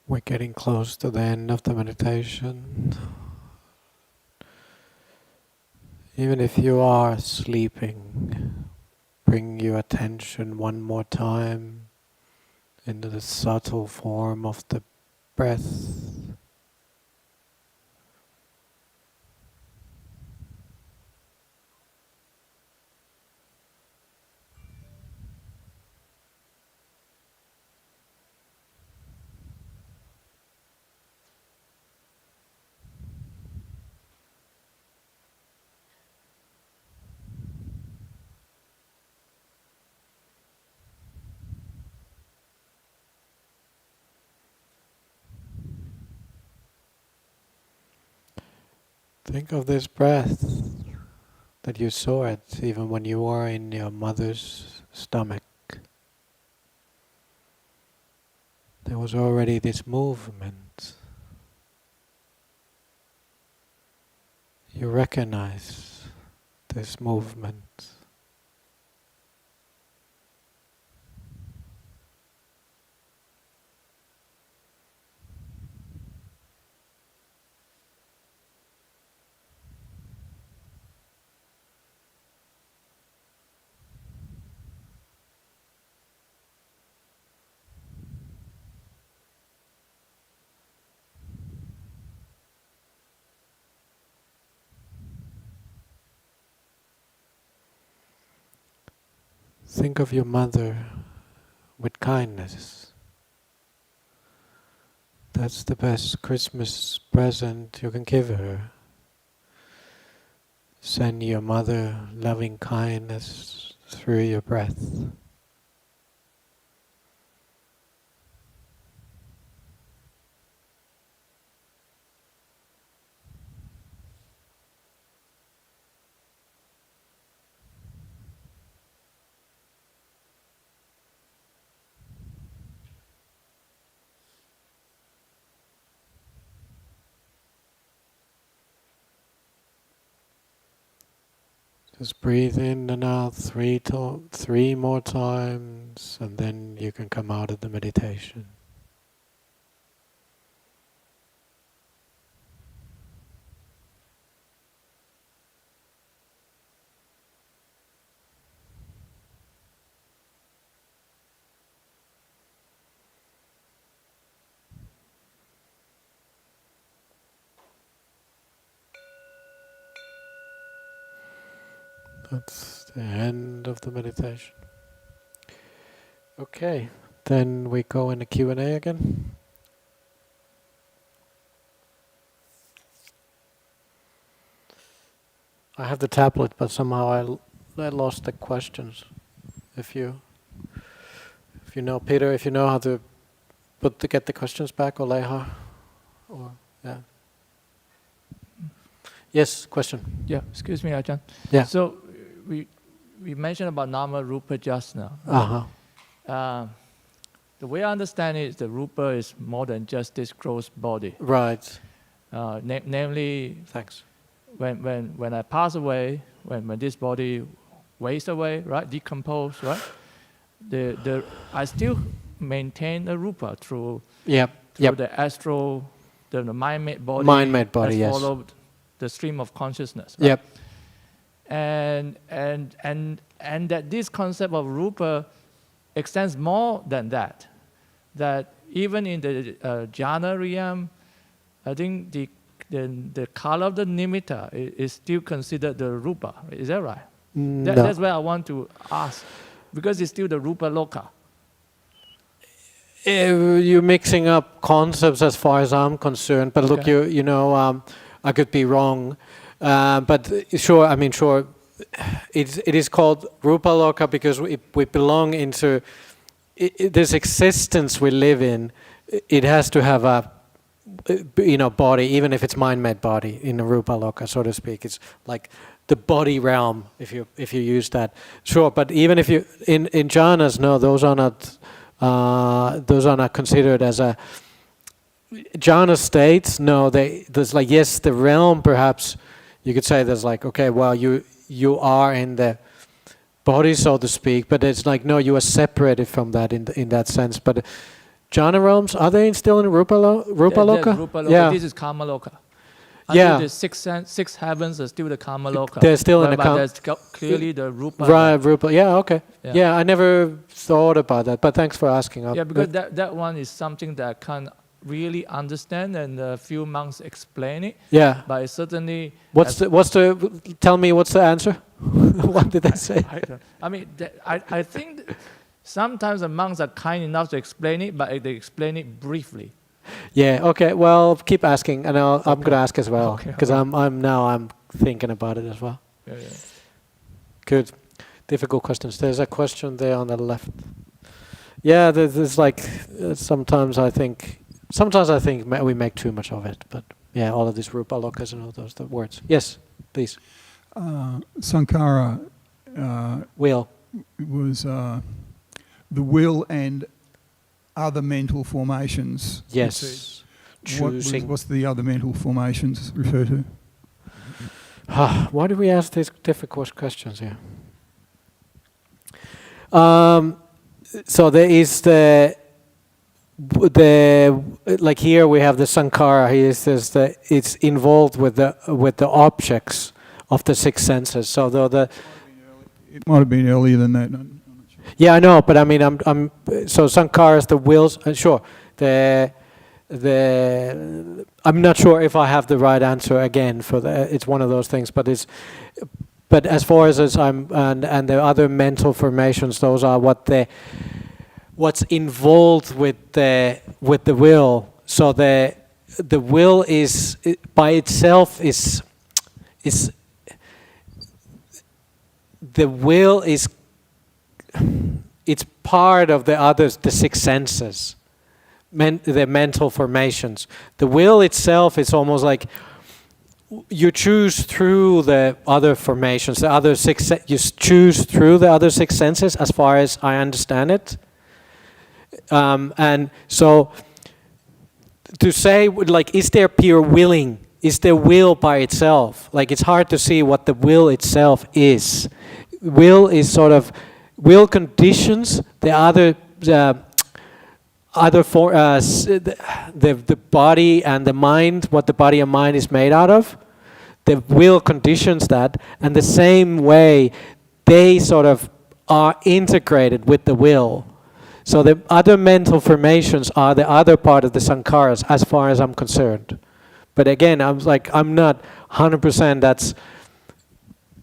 Speaker 1: We're getting close to the end of the meditation. Even if you are sleeping, bring your attention one more time into the subtle form of the breath. Think of this breath that you saw it even when you were in your mother's stomach. There was already this movement. You recognize this movement. Think of your mother with kindness. That's the best Christmas present you can give her. Send your mother loving kindness through your breath. Just breathe in and out three more times, and then you can come out of the meditation. That's the end of the meditation. Okay, then we go in the Q&A again. I have the tablet, but somehow I lost the questions. If you know, Peter, if you know how to get the questions back, or Leha, or yeah. Yes, question.
Speaker 5: Yeah, excuse me, Ajahn.
Speaker 1: Yeah.
Speaker 5: So we mentioned about Nama Rupa just now.
Speaker 1: Uh-huh.
Speaker 5: The way I understand it, the Rupa is more than just this gross body.
Speaker 1: Right.
Speaker 5: Namely,
Speaker 1: Thanks.
Speaker 5: when I pass away, when this body wastes away, right, decompose, right, I still maintain a Rupa through the astral, the mind-made body.
Speaker 1: Mind-made body, yes.
Speaker 5: Followed the stream of consciousness. Right?
Speaker 1: Yep.
Speaker 5: And that this concept of Rupa extends more than that. That even in the jhana realm, I think the color of the nimitta is still considered the Rupa. Is that right?
Speaker 1: No.
Speaker 5: That's where I want to ask, because it's still the Rupa Loka.
Speaker 1: You're mixing up concepts as far as I'm concerned, but look, you know, I could be wrong, but sure, I mean, sure, it is called Rupa Loka because we belong into this existence we live in. It has to have a, you know, body, even if it's mind-made body in a Rupa Loka, so to speak. It's like the body realm, if you use that. Sure, but even if you in jhanas, no, those are not considered as a jhana states. No, there's like, yes, the realm, perhaps you could say there's like, okay, well, you are in the body, so to speak, but it's like, no, you are separated from that in that sense. But jhana realms, are they still in Rupa Loka?
Speaker 5: Rupa Loka.
Speaker 1: Yeah.
Speaker 5: This is Kama Loka.
Speaker 1: Yeah.
Speaker 5: The six heavens are still the Kama Loka.
Speaker 1: They're still in the
Speaker 5: Kama. There's clearly the Rupa.
Speaker 1: Right, Rupa. Yeah, okay.
Speaker 5: Yeah.
Speaker 1: Yeah, I never thought about that, but thanks for asking.
Speaker 5: Yeah, because that one is something that I can't really understand, and a few monks explain it.
Speaker 1: Yeah.
Speaker 5: But it certainly.
Speaker 1: Tell me what's the answer? What did they say?
Speaker 5: I think sometimes the monks are kind enough to explain it, but they explain it briefly.
Speaker 1: Yeah. Okay. Well, keep asking, and I'm going to ask as well, because
Speaker 5: Okay.
Speaker 1: I'm thinking about it as well.
Speaker 5: Yeah.
Speaker 1: Good. Difficult questions. There's a question there on the left. Yeah. There's like sometimes I think we make too much of it, but yeah, all of these Rupa Lokas and all those words. Yes, please.
Speaker 7: Sankara
Speaker 1: Will.
Speaker 7: was the will and other mental formations.
Speaker 1: Yes. Choosing.
Speaker 7: What's the other mental formations refer to?
Speaker 1: Why do we ask these difficult questions here? So there is the like here we have the Sankara. He says that it's involved with the objects of the six senses. So though
Speaker 7: It might have been earlier than that. I'm not sure.
Speaker 1: yeah, I know, but I mean, so Sankara is the wills. Sure, I'm not sure if I have the right answer again for it's one of those things, but as far as and the other mental formations, those are what's involved with the will. So the will is by itself is the will is it's part of the six senses, the mental formations. The will itself is almost like you choose through the other formations, you choose through the other six senses, as far as I understand it. And so to say, like, is there pure willing? Is there will by itself? Like, it's hard to see what the will itself is. Will is sort of, will conditions the the body and the mind, what the body and mind is made out of. The will conditions that, and the same way they sort of are integrated with the will. So the other mental formations are the other part of the sankharas, as far as I'm concerned. But again, I'm not 100%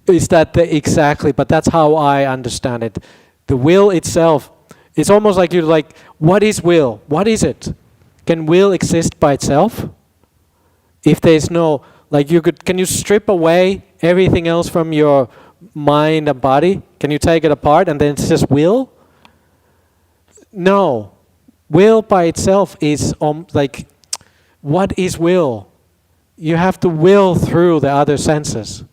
Speaker 1: exactly, but that's how I understand it. The will itself, it's almost like you're like, what is will? What is it? Can will exist by itself? If there's no, like can you strip away everything else from your mind and body? Can you take it apart and then it's just will? No. Will by itself is like, what is will? You have to will through the other senses.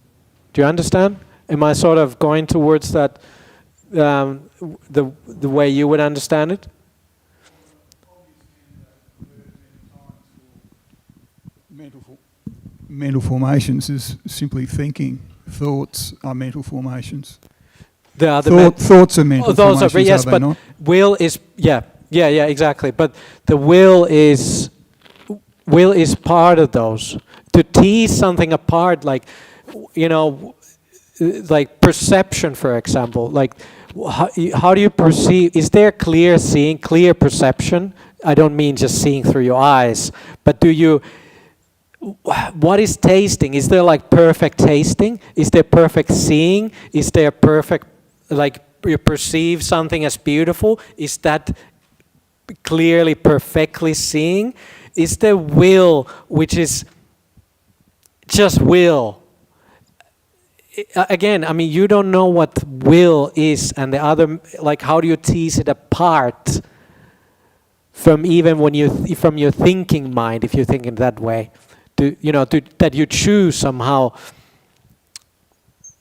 Speaker 1: Do you understand? Am I sort of going towards that, the way you would understand it?
Speaker 7: Mental formations is simply thinking. Thoughts are mental formations.
Speaker 1: The other
Speaker 7: thoughts are mental
Speaker 1: those
Speaker 7: formations,
Speaker 1: are, yes,
Speaker 7: are they
Speaker 1: but
Speaker 7: not?
Speaker 1: will is, yeah, exactly. But the will is part of those. To tease something apart, like, like perception, for example, like how do you perceive? Is there clear seeing, clear perception? I don't mean just seeing through your eyes, but what is tasting? Is there like perfect tasting? Is there perfect seeing? Is there perfect, like you perceive something as beautiful? Is that clearly, perfectly seeing? Is there will, which is just will? Again, I mean, you don't know what will is, and the other, like, how do you tease it apart from even from your thinking mind, if you're thinking that way? That you choose somehow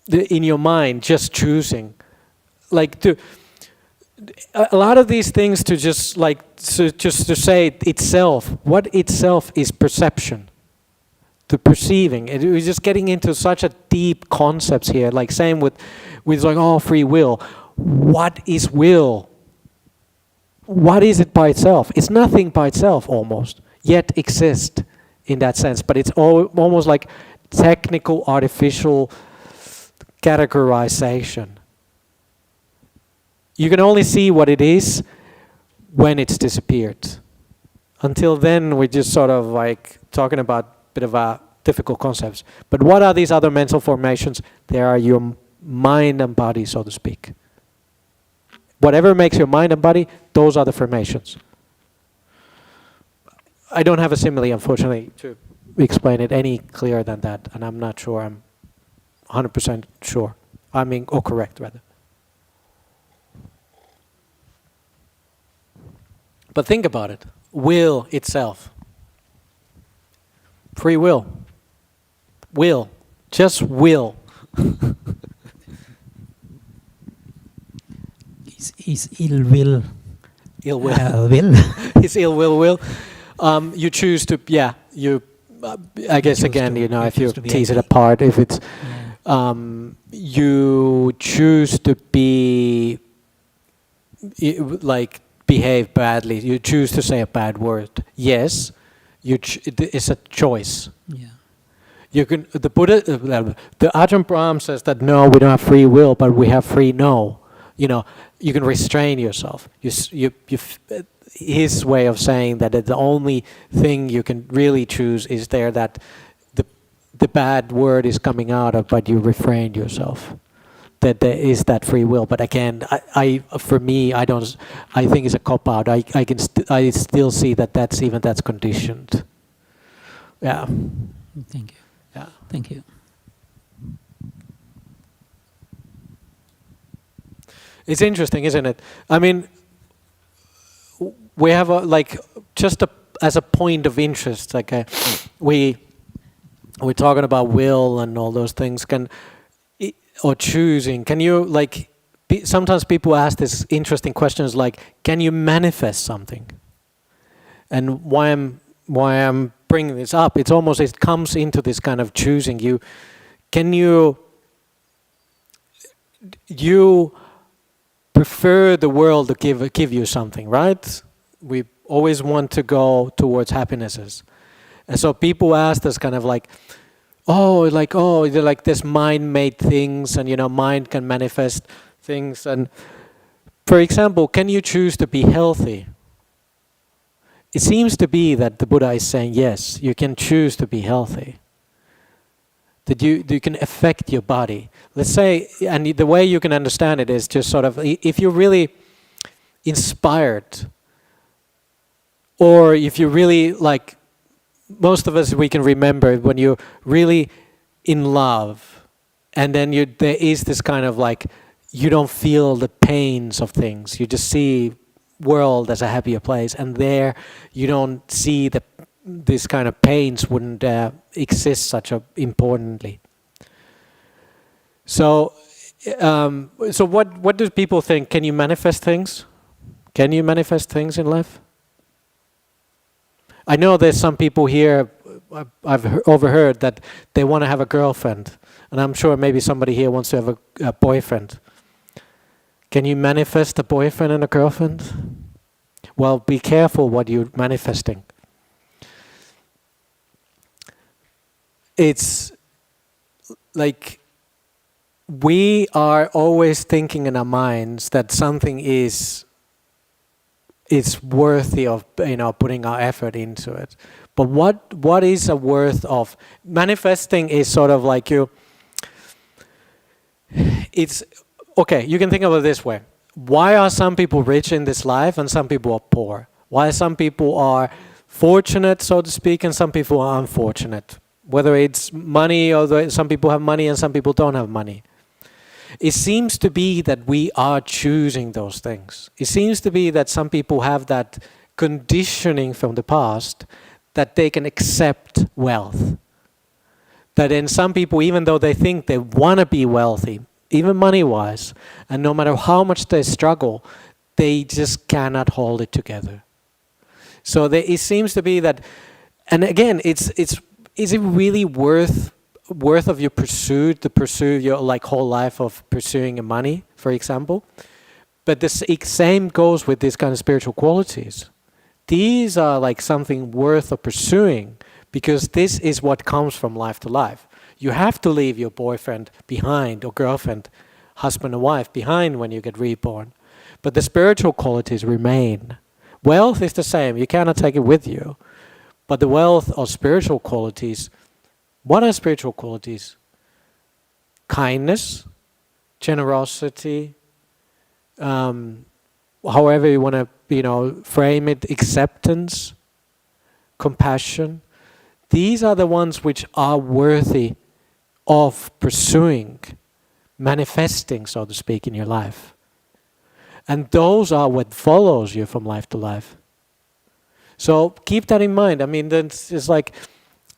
Speaker 1: in your mind, just choosing, like a lot of these things to just to say itself. What itself is perception, the perceiving. We're just getting into such a deep concepts here. Like same with like free will. What is will? what is it by itself? It's nothing by itself almost, yet exist in that sense. But it's almost like technical, artificial categorization. You can only see what it is when it's disappeared. Until then, we're just sort of like talking about a bit of a difficult concepts. But what are these other mental formations? They are your mind and body, so to speak. Whatever makes your mind and body, those are the formations. I don't have a simile, unfortunately, to explain it any clearer than that, and I'm not sure I'm 100% sure. I mean, or correct, rather. But think about it. Will itself. Free will. Will. Just will.
Speaker 4: Is ill will.
Speaker 1: Ill will.
Speaker 4: Will.
Speaker 1: Is ill will. You choose to, yeah, you, I guess again,
Speaker 4: to,
Speaker 1: you know, if you
Speaker 4: to
Speaker 1: tease it
Speaker 4: angry.
Speaker 1: apart, if it's,
Speaker 4: Yeah.
Speaker 1: you choose to be, like, behave badly, you choose to say a bad word. Yes, it's a choice.
Speaker 4: Yeah.
Speaker 1: You can, the Buddha, the Ajahn Brahm says that no, we don't have free will, but we have free no. You know, you can restrain yourself. His way of saying that the only thing you can really choose is there that the bad word is coming out of, but you refrain yourself. That there is that free will. But again, for me, I think it's a cop out. I still see that that's conditioned. Yeah.
Speaker 4: Thank you.
Speaker 1: Yeah.
Speaker 4: Thank you.
Speaker 1: It's interesting, isn't it? I mean, we have as a point of interest, like we're talking about will and all those things. Or choosing. Can you sometimes people ask this interesting questions like, can you manifest something? And why I'm bringing this up, it's almost, it comes into this kind of choosing. You prefer the world to give you something, right? We always want to go towards happinesses. And so people ask us kind of like, they're like this mind-made things, and you know, mind can manifest things. And for example, can you choose to be healthy? It seems to be that the Buddha is saying, yes, you can choose to be healthy. That you can affect your body. Let's say, and the way you can understand it is just sort of, if you're really inspired, or if you really like, most of us, we can remember when you're really in love, and then there is this kind of like, you don't feel the pains of things. You just see world as a happier place, and there you don't see this kind of pains wouldn't exist such importantly. So what do people think? Can you manifest things? Can you manifest things in life? I know there's some people here, I've overheard that they want to have a girlfriend, and I'm sure maybe somebody here wants to have a boyfriend. Can you manifest a boyfriend and a girlfriend? Well, be careful what you're manifesting. It's like we are always thinking in our minds that something is worthy of, you know, putting our effort into it. But what is a worth of manifesting is sort of like it's okay, you can think of it this way. Why are some people rich in this life and some people are poor? Why some people are fortunate, so to speak, and some people are unfortunate? Whether it's money, or some people have money and some people don't have money. It seems to be that we are choosing those things. It seems to be that some people have that conditioning from the past that they can accept wealth. That in some people, even though they think they want to be wealthy, even money-wise, and no matter how much they struggle, they just cannot hold it together. So it seems to be that, and again, is it really worth of your pursuit to pursue your whole life of pursuing money, for example? But the same goes with these kind of spiritual qualities. These are like something worth of pursuing, because this is what comes from life to life. You have to leave your boyfriend behind, or girlfriend, husband and wife behind when you get reborn. But the spiritual qualities remain. Wealth is the same, you cannot take it with you. But the wealth of spiritual qualities, what are spiritual qualities? Kindness, generosity, however you want to, frame it, acceptance, compassion. These are the ones which are worthy of pursuing, manifesting, so to speak, in your life. And those are what follows you from life to life. So keep that in mind. I mean, it's like,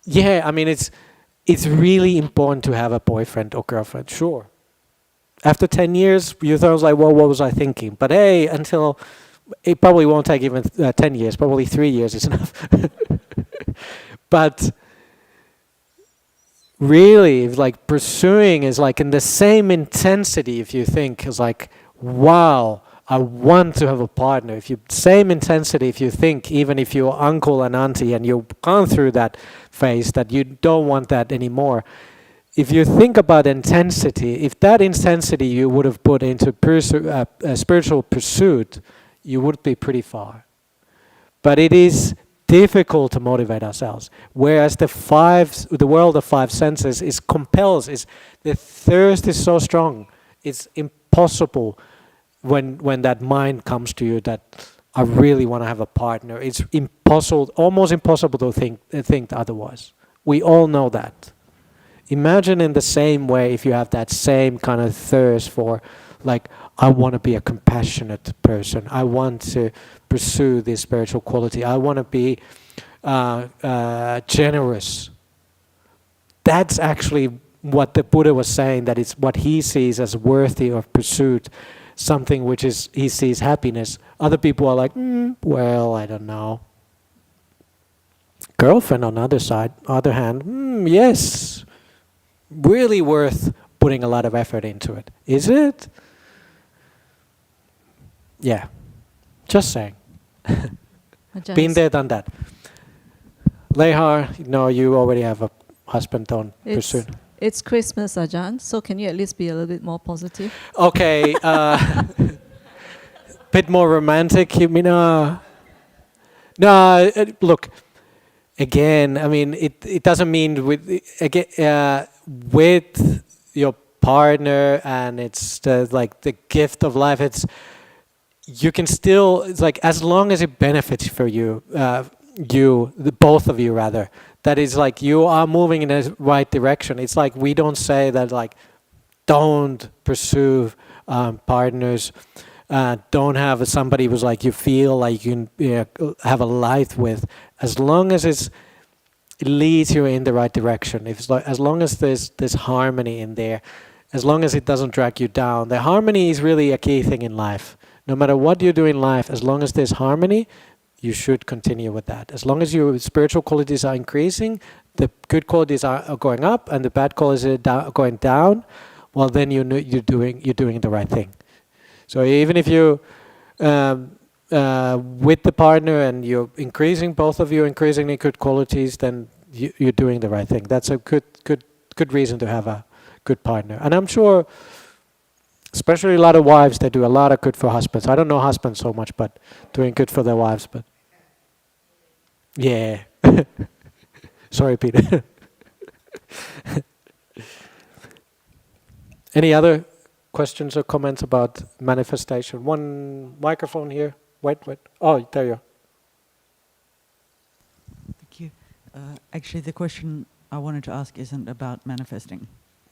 Speaker 1: it's really important to have a boyfriend or girlfriend, sure. After 10 years, you thought like, well, what was I thinking? But hey, until, it probably won't take even 10 years, probably 3 years is enough. But really, like pursuing is like in the same intensity, if you think, is like, wow, I want to have a partner. Same intensity if you think, even if you're uncle and auntie and you've gone through that phase, that you don't want that anymore. If you think about intensity, if that intensity you would have put into spiritual pursuit, you would be pretty far. But it is difficult to motivate ourselves. Whereas the world of five senses the thirst is so strong. It's impossible when that mind comes to you that I really want to have a partner. It's impossible, almost impossible to think otherwise. We all know that. Imagine in the same way, if you have that same kind of thirst for, like, I want to be a compassionate person. I want to pursue this spiritual quality. I want to be generous. That's actually what the Buddha was saying, that it's what he sees as worthy of pursuit, something which is, he sees happiness. Other people are like, well, I don't know. Girlfriend on the other hand, yes, really worth putting a lot of effort into it. Is it? Yeah, just saying. Been there, done that. Lehar, no, you already have a husband, don't pursue.
Speaker 8: It's Christmas, Ajahn, so can you at least be a little bit more positive?
Speaker 1: Okay, bit more romantic, you mean? No, look, again, I mean, it doesn't mean with your partner, and it's the gift of life. You can still, it's like, as long as it benefits for you, both of you rather, that is like you are moving in the right direction. It's like we don't say that like, don't pursue partners, don't have somebody who's like you feel like you can have a life with, as long as it leads you in the right direction. As long as there's harmony in there, as long as it doesn't drag you down. The harmony is really a key thing in life. No matter what you do in life, as long as there's harmony, you should continue with that. As long as your spiritual qualities are increasing, the good qualities are going up, and the bad qualities are going down, well, then you're doing the right thing. So even if you with the partner and you're increasing, both of you increasing the good qualities, then you're doing the right thing. That's a good reason to have a good partner. And I'm sure, especially a lot of wives, they do a lot of good for husbands. I don't know husbands so much, but doing good for their wives. But yeah, sorry, Peter. Any other questions or comments about manifestation? One microphone here. Wait. Oh, there you are.
Speaker 9: Thank you. Actually, the question I wanted to ask isn't about manifesting.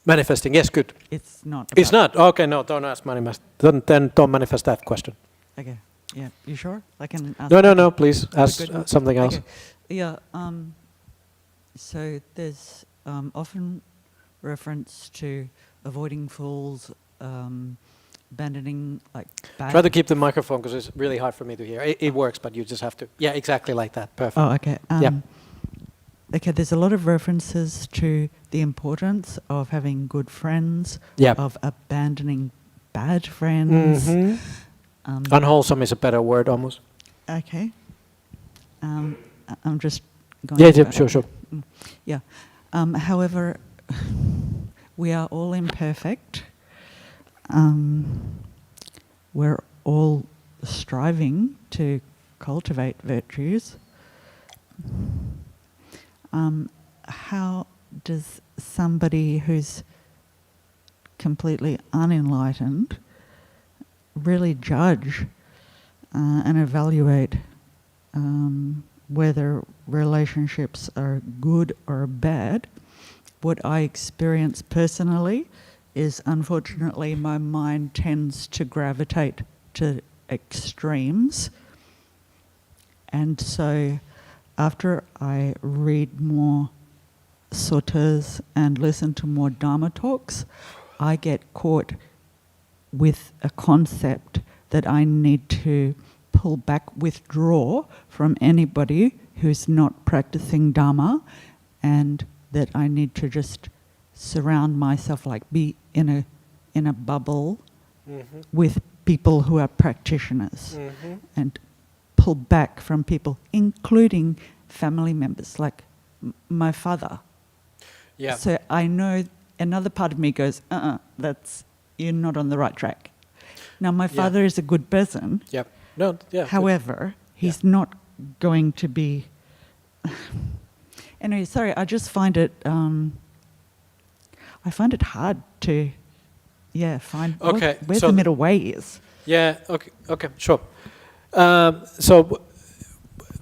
Speaker 1: Manifesting, yes, good.
Speaker 9: It's not.
Speaker 1: It's not? Okay, no, don't ask manifest. Then don't manifest that question.
Speaker 9: Okay, yeah. You sure? I can ask.
Speaker 1: No, please ask something else.
Speaker 9: Okay. Yeah, so there's often reference to avoiding fools, abandoning like bad...
Speaker 1: Try to keep the microphone because it's really hard for me to hear. It works, but you just have to... Yeah, exactly like that. Perfect.
Speaker 9: Oh, okay.
Speaker 1: Yeah.
Speaker 9: Okay, there's a lot of references to the importance of having good friends,
Speaker 1: Yep.
Speaker 9: of abandoning bad friends.
Speaker 1: Mm-hmm. Unwholesome is a better word, almost.
Speaker 9: Okay. I'm just going.
Speaker 1: Yeah, sure.
Speaker 9: Yeah. However, we are all imperfect. We're all striving to cultivate virtues. How does somebody who's completely unenlightened really judge and evaluate whether relationships are good or bad? What I experience personally is, unfortunately, my mind tends to gravitate to extremes. And so after I read more suttas and listen to more Dharma talks, I get caught with a concept that I need to pull back, withdraw from anybody who's not practicing Dharma, and that I need to just surround myself, like be in a bubble with people who are practitioners, and pull back from people, including family members, like my father.
Speaker 1: Yeah.
Speaker 9: So I know another part of me goes, you're not on the right track. Now, my father is a good person.
Speaker 1: Yep. No, yeah.
Speaker 9: However, he's not going to be... Anyway, sorry, I just find it... I find it hard to, find where the middle way is.
Speaker 1: Yeah, okay, sure. So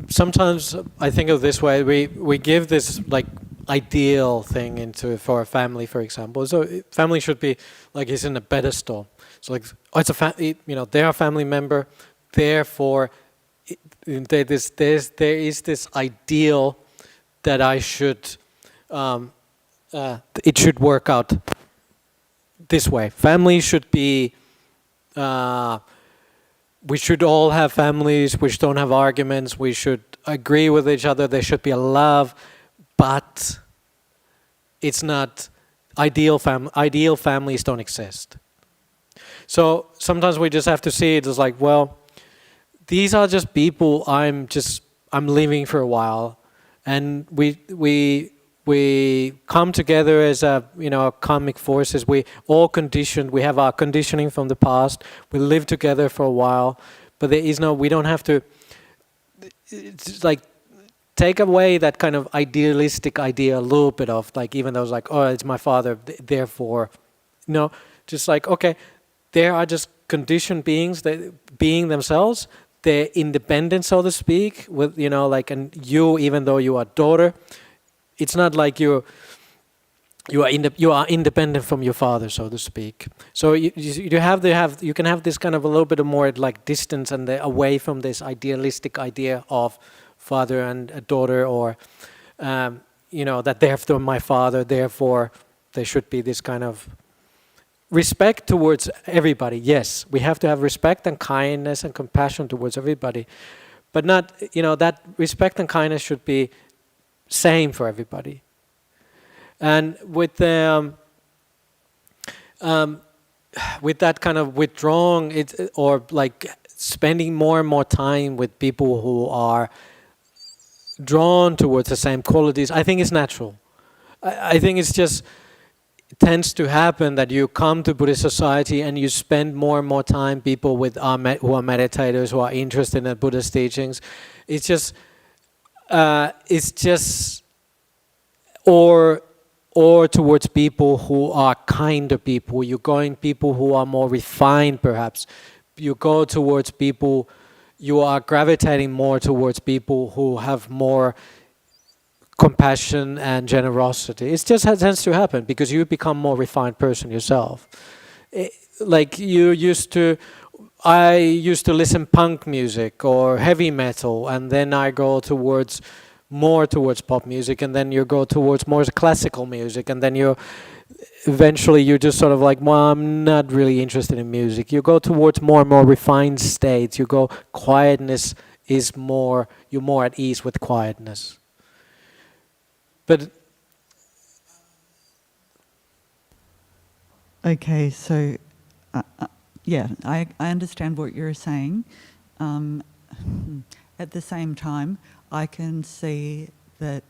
Speaker 1: sometimes I think of this way, we give this like ideal thing for a family, for example. So family should be like it's in a pedestal. So like, they're a family member, therefore there is this ideal that I should, it should work out this way. Family should be, we should all have families which don't have arguments, we should agree with each other, there should be a love, but it's not ideal families don't exist. So sometimes we just have to see it as like, well, these are just people I'm living for a while, and we come together as karmic forces. We all conditioned. We have our conditioning from the past. We live together for a while, but we don't have to. It's like take away that kind of idealistic idea a little bit of like, even though it's like, oh, it's my father, therefore, just like, okay, they are just conditioned beings, being themselves. They're independent, so to speak. With and you, even though you are daughter. It's not like you are independent from your father, so to speak. So you can have this kind of a little bit of more like distance and away from this idealistic idea of father and a daughter, or that they're my father, therefore there should be this kind of respect towards everybody. Yes, we have to have respect and kindness and compassion towards everybody, but not that respect and kindness should be same for everybody. And with the with that kind of withdrawing or like spending more and more time with people who are drawn towards the same qualities, I think it's natural. I think it tends to happen that you come to Buddhist society and you spend more and more time people who are meditators, who are interested in Buddhist teachings. It's just or towards people who are kinder people. You go in people who are more refined, perhaps. You go towards people, you are gravitating more towards people who have more compassion and generosity. It just tends to happen because you become more refined person yourself. I used to listen punk music or heavy metal, and then I go more towards pop music, and then you go towards more classical music, and then eventually you're just sort of like, well, I'm not really interested in music. You go towards more and more refined states. You go, quietness is more, you're more at ease with quietness. But
Speaker 9: okay, so Yeah, I understand what you're saying. At the same time, I can see that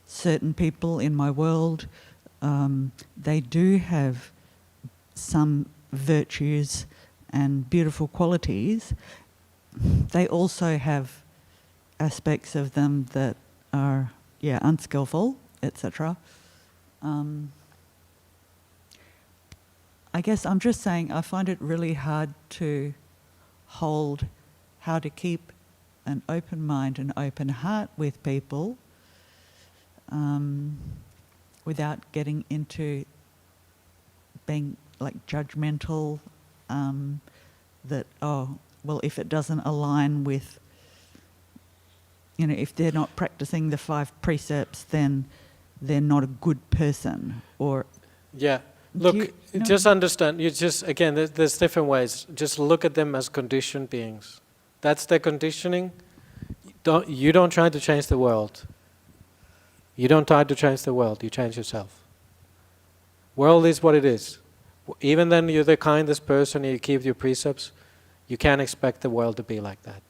Speaker 9: certain people in my world, they do have some virtues and beautiful qualities. They also have aspects of them that are, unskillful, etc. I guess I'm just saying I find it really hard to hold how to keep an open mind and open heart with people without getting into being like judgmental, that, if it doesn't align with, if they're not practicing the 5 precepts, then they're not a good person, or...
Speaker 1: Yeah. Look, just understand, again, there's different ways. Just look at them as conditioned beings. That's their conditioning. You don't try to change the world. You don't try to change the world, you change yourself. World is what it is. Even then you're the kindest person, you keep your precepts, you can't expect the world to be like that.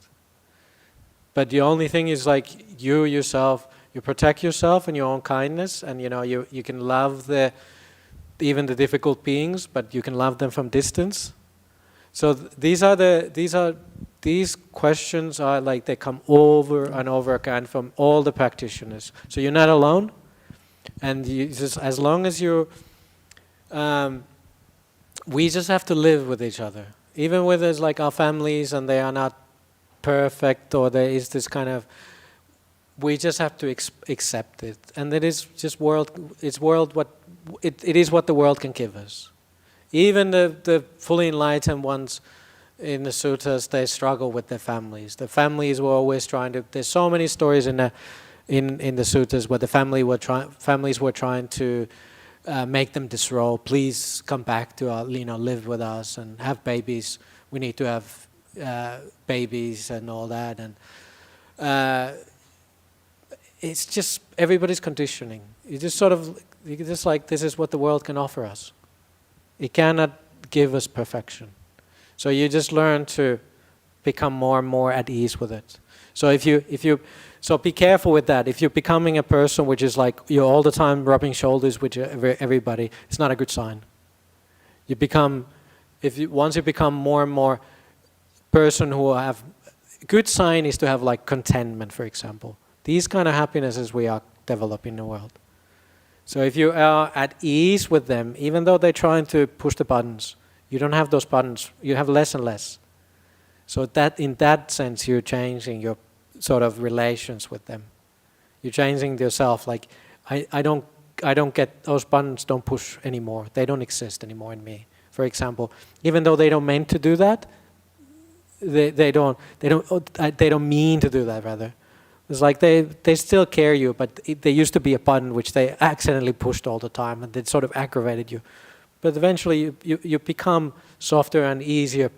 Speaker 1: But the only thing is like you yourself, you protect yourself and your own kindness, and you can love even the difficult beings, but you can love them from distance. So these questions are like they come over and over again from all the practitioners. So you're not alone, and as long as you, we just have to live with each other, even with us like our families, and they are not perfect, or there is this kind of. We just have to accept it, and it is just it is what the world can give us. Even the fully enlightened ones in the suttas, they struggle with their families. The families were always trying to. There's so many stories in the suttas where the families were trying to make them disrobe. Please come back to our, live with us and have babies. We need to have babies and all that, and. It's just everybody's conditioning. You just like, this is what the world can offer us. It cannot give us perfection. So you just learn to become more and more at ease with it. So so be careful with that. If you're becoming a person which is like you're all the time rubbing shoulders with everybody, it's not a good sign. Once you become more and more person who have, good sign is to have like contentment, for example. These kind of happinesses we are developing in the world. So if you are at ease with them, even though they're trying to push the buttons, you don't have those buttons, you have less and less. So that in that sense you're changing your sort of relations with them. You're changing yourself, like I don't get, those buttons don't push anymore, they don't exist anymore in me. For example, even though they don't mean to do that, they don't mean to do that rather. It's like they still care you, but there used to be a button which they accidentally pushed all the time, and it sort of aggravated you. But eventually you become softer and easier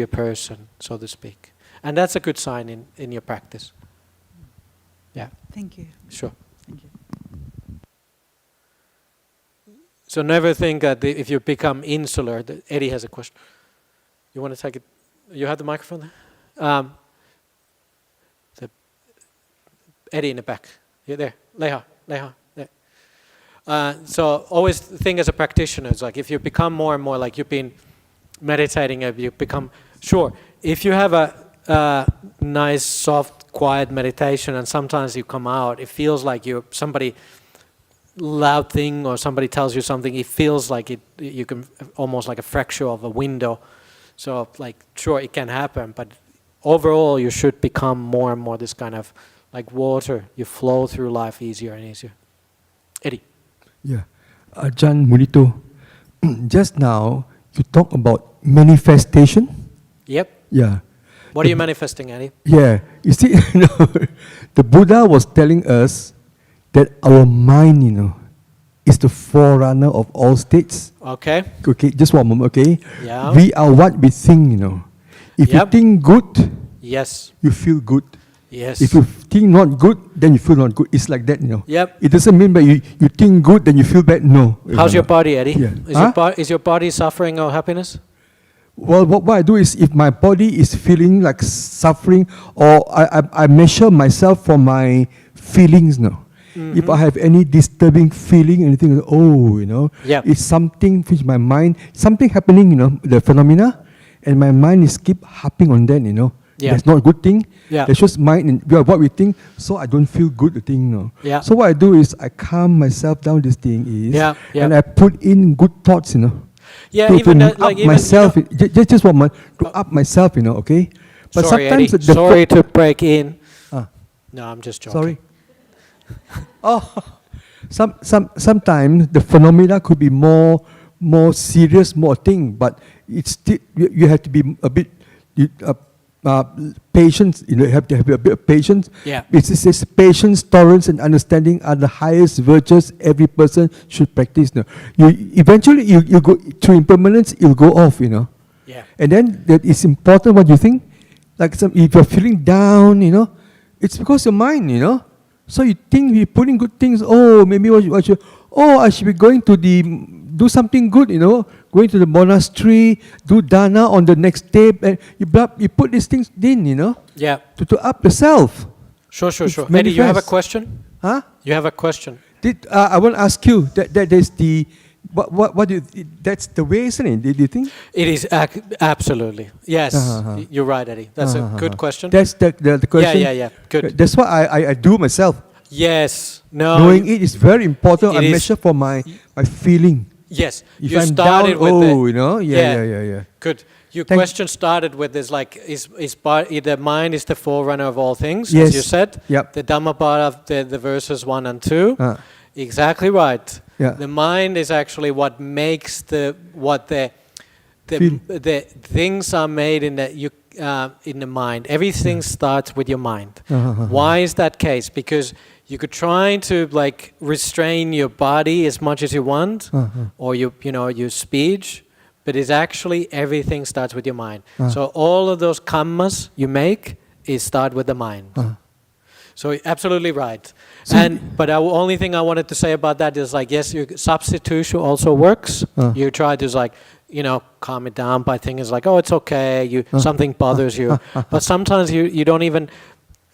Speaker 1: person, so to speak. And that's a good sign in your practice. Yeah.
Speaker 9: Thank you.
Speaker 1: Sure.
Speaker 9: Thank you.
Speaker 1: So never think that if you become insular. Eddie has a question. You want to take it? You have the microphone there? Eddie in the back. You're there. Leha. There. So always think as a practitioner, it's like if you become more and more like you've been meditating, you become, sure, if you have a nice, soft, quiet meditation and sometimes you come out, it feels like you're somebody loud thing or somebody tells you something, it feels like you can, almost like a fracture of a window. So like, sure, it can happen, but overall you should become more and more this kind of like water, you flow through life easier and easier. Eddie.
Speaker 10: Yeah. Ajahn Mudito, just now you talk about manifestation.
Speaker 1: Yep.
Speaker 10: Yeah.
Speaker 1: What are you manifesting, Eddie?
Speaker 10: Yeah. You see, the Buddha was telling us that our mind, is the forerunner of all states.
Speaker 1: Okay.
Speaker 10: Okay, just one moment, okay?
Speaker 1: Yeah.
Speaker 10: We are what we think, If you think good,
Speaker 1: yes,
Speaker 10: you feel good.
Speaker 1: Yes.
Speaker 10: If you think not good, then you feel not good. It's like that,
Speaker 1: Yep.
Speaker 10: It doesn't mean that you think good, then you feel bad. No.
Speaker 1: How's your body, Eddie?
Speaker 10: Yeah.
Speaker 1: Is your body suffering or happiness?
Speaker 10: well, what I do is, if my body is feeling like suffering, or I measure myself for my feelings, no. If I have any disturbing feeling, anything, it's something which my mind, something happening, the phenomena, and my mind is keep harping on that, That's not a good thing. That's just mind and what we think, so I don't feel good, the thing, So what I do is, I calm myself down, this thing is, and I put in good thoughts, to
Speaker 1: even that,
Speaker 10: up myself, just 1 month, to up myself, okay? But
Speaker 1: sorry,
Speaker 10: sometimes
Speaker 1: Eddie, sorry to break in. No, I'm just joking.
Speaker 10: Sorry. Sometimes the phenomena could be more serious, more thing, but it's still, you have to be a bit patient. You have to have a bit of patience. It's this patience, tolerance, and understanding are the highest virtues every person should practice. You eventually you go through impermanence, you'll go off. And then that is important. What you think, like if you're feeling down, it's because your mind, So you think you're putting good things. Oh, maybe I should be going to do something good, going to the monastery, do dana on the next day, and you put these things in, to up yourself.
Speaker 1: Sure. Eddie, you have a question?
Speaker 10: Huh?
Speaker 1: You have a question?
Speaker 10: I want to ask you that is the what do you, that's the way, isn't it? Do you think?
Speaker 1: It is absolutely. Yes, you're right, Eddie. That's a good question.
Speaker 10: That's the question.
Speaker 1: Yeah. Good.
Speaker 10: That's what I do myself.
Speaker 1: Yes. No.
Speaker 10: Knowing it is very important. I measure for my feeling.
Speaker 1: Yes.
Speaker 10: If
Speaker 1: you
Speaker 10: I'm
Speaker 1: started
Speaker 10: down,
Speaker 1: with
Speaker 10: yeah.
Speaker 1: Good. Your question started with this, like, is the mind is the forerunner of all things,
Speaker 10: yes.
Speaker 1: as you said.
Speaker 10: Yep.
Speaker 1: The Dhammapada, the verses 1 and 2. Exactly right.
Speaker 10: Yeah.
Speaker 1: The mind is actually what makes the things are made in the mind. Everything starts with your mind. Why is that case? Because you could try to restrain your body as much as you want, or your speech, but it's actually everything starts with your mind. So all of those karmas you make start with the mind. So absolutely right. But the only thing I wanted to say about that is yes, your substitution also works. You try to calm it down by thinking oh, it's okay. Something bothers you, but sometimes you don't even.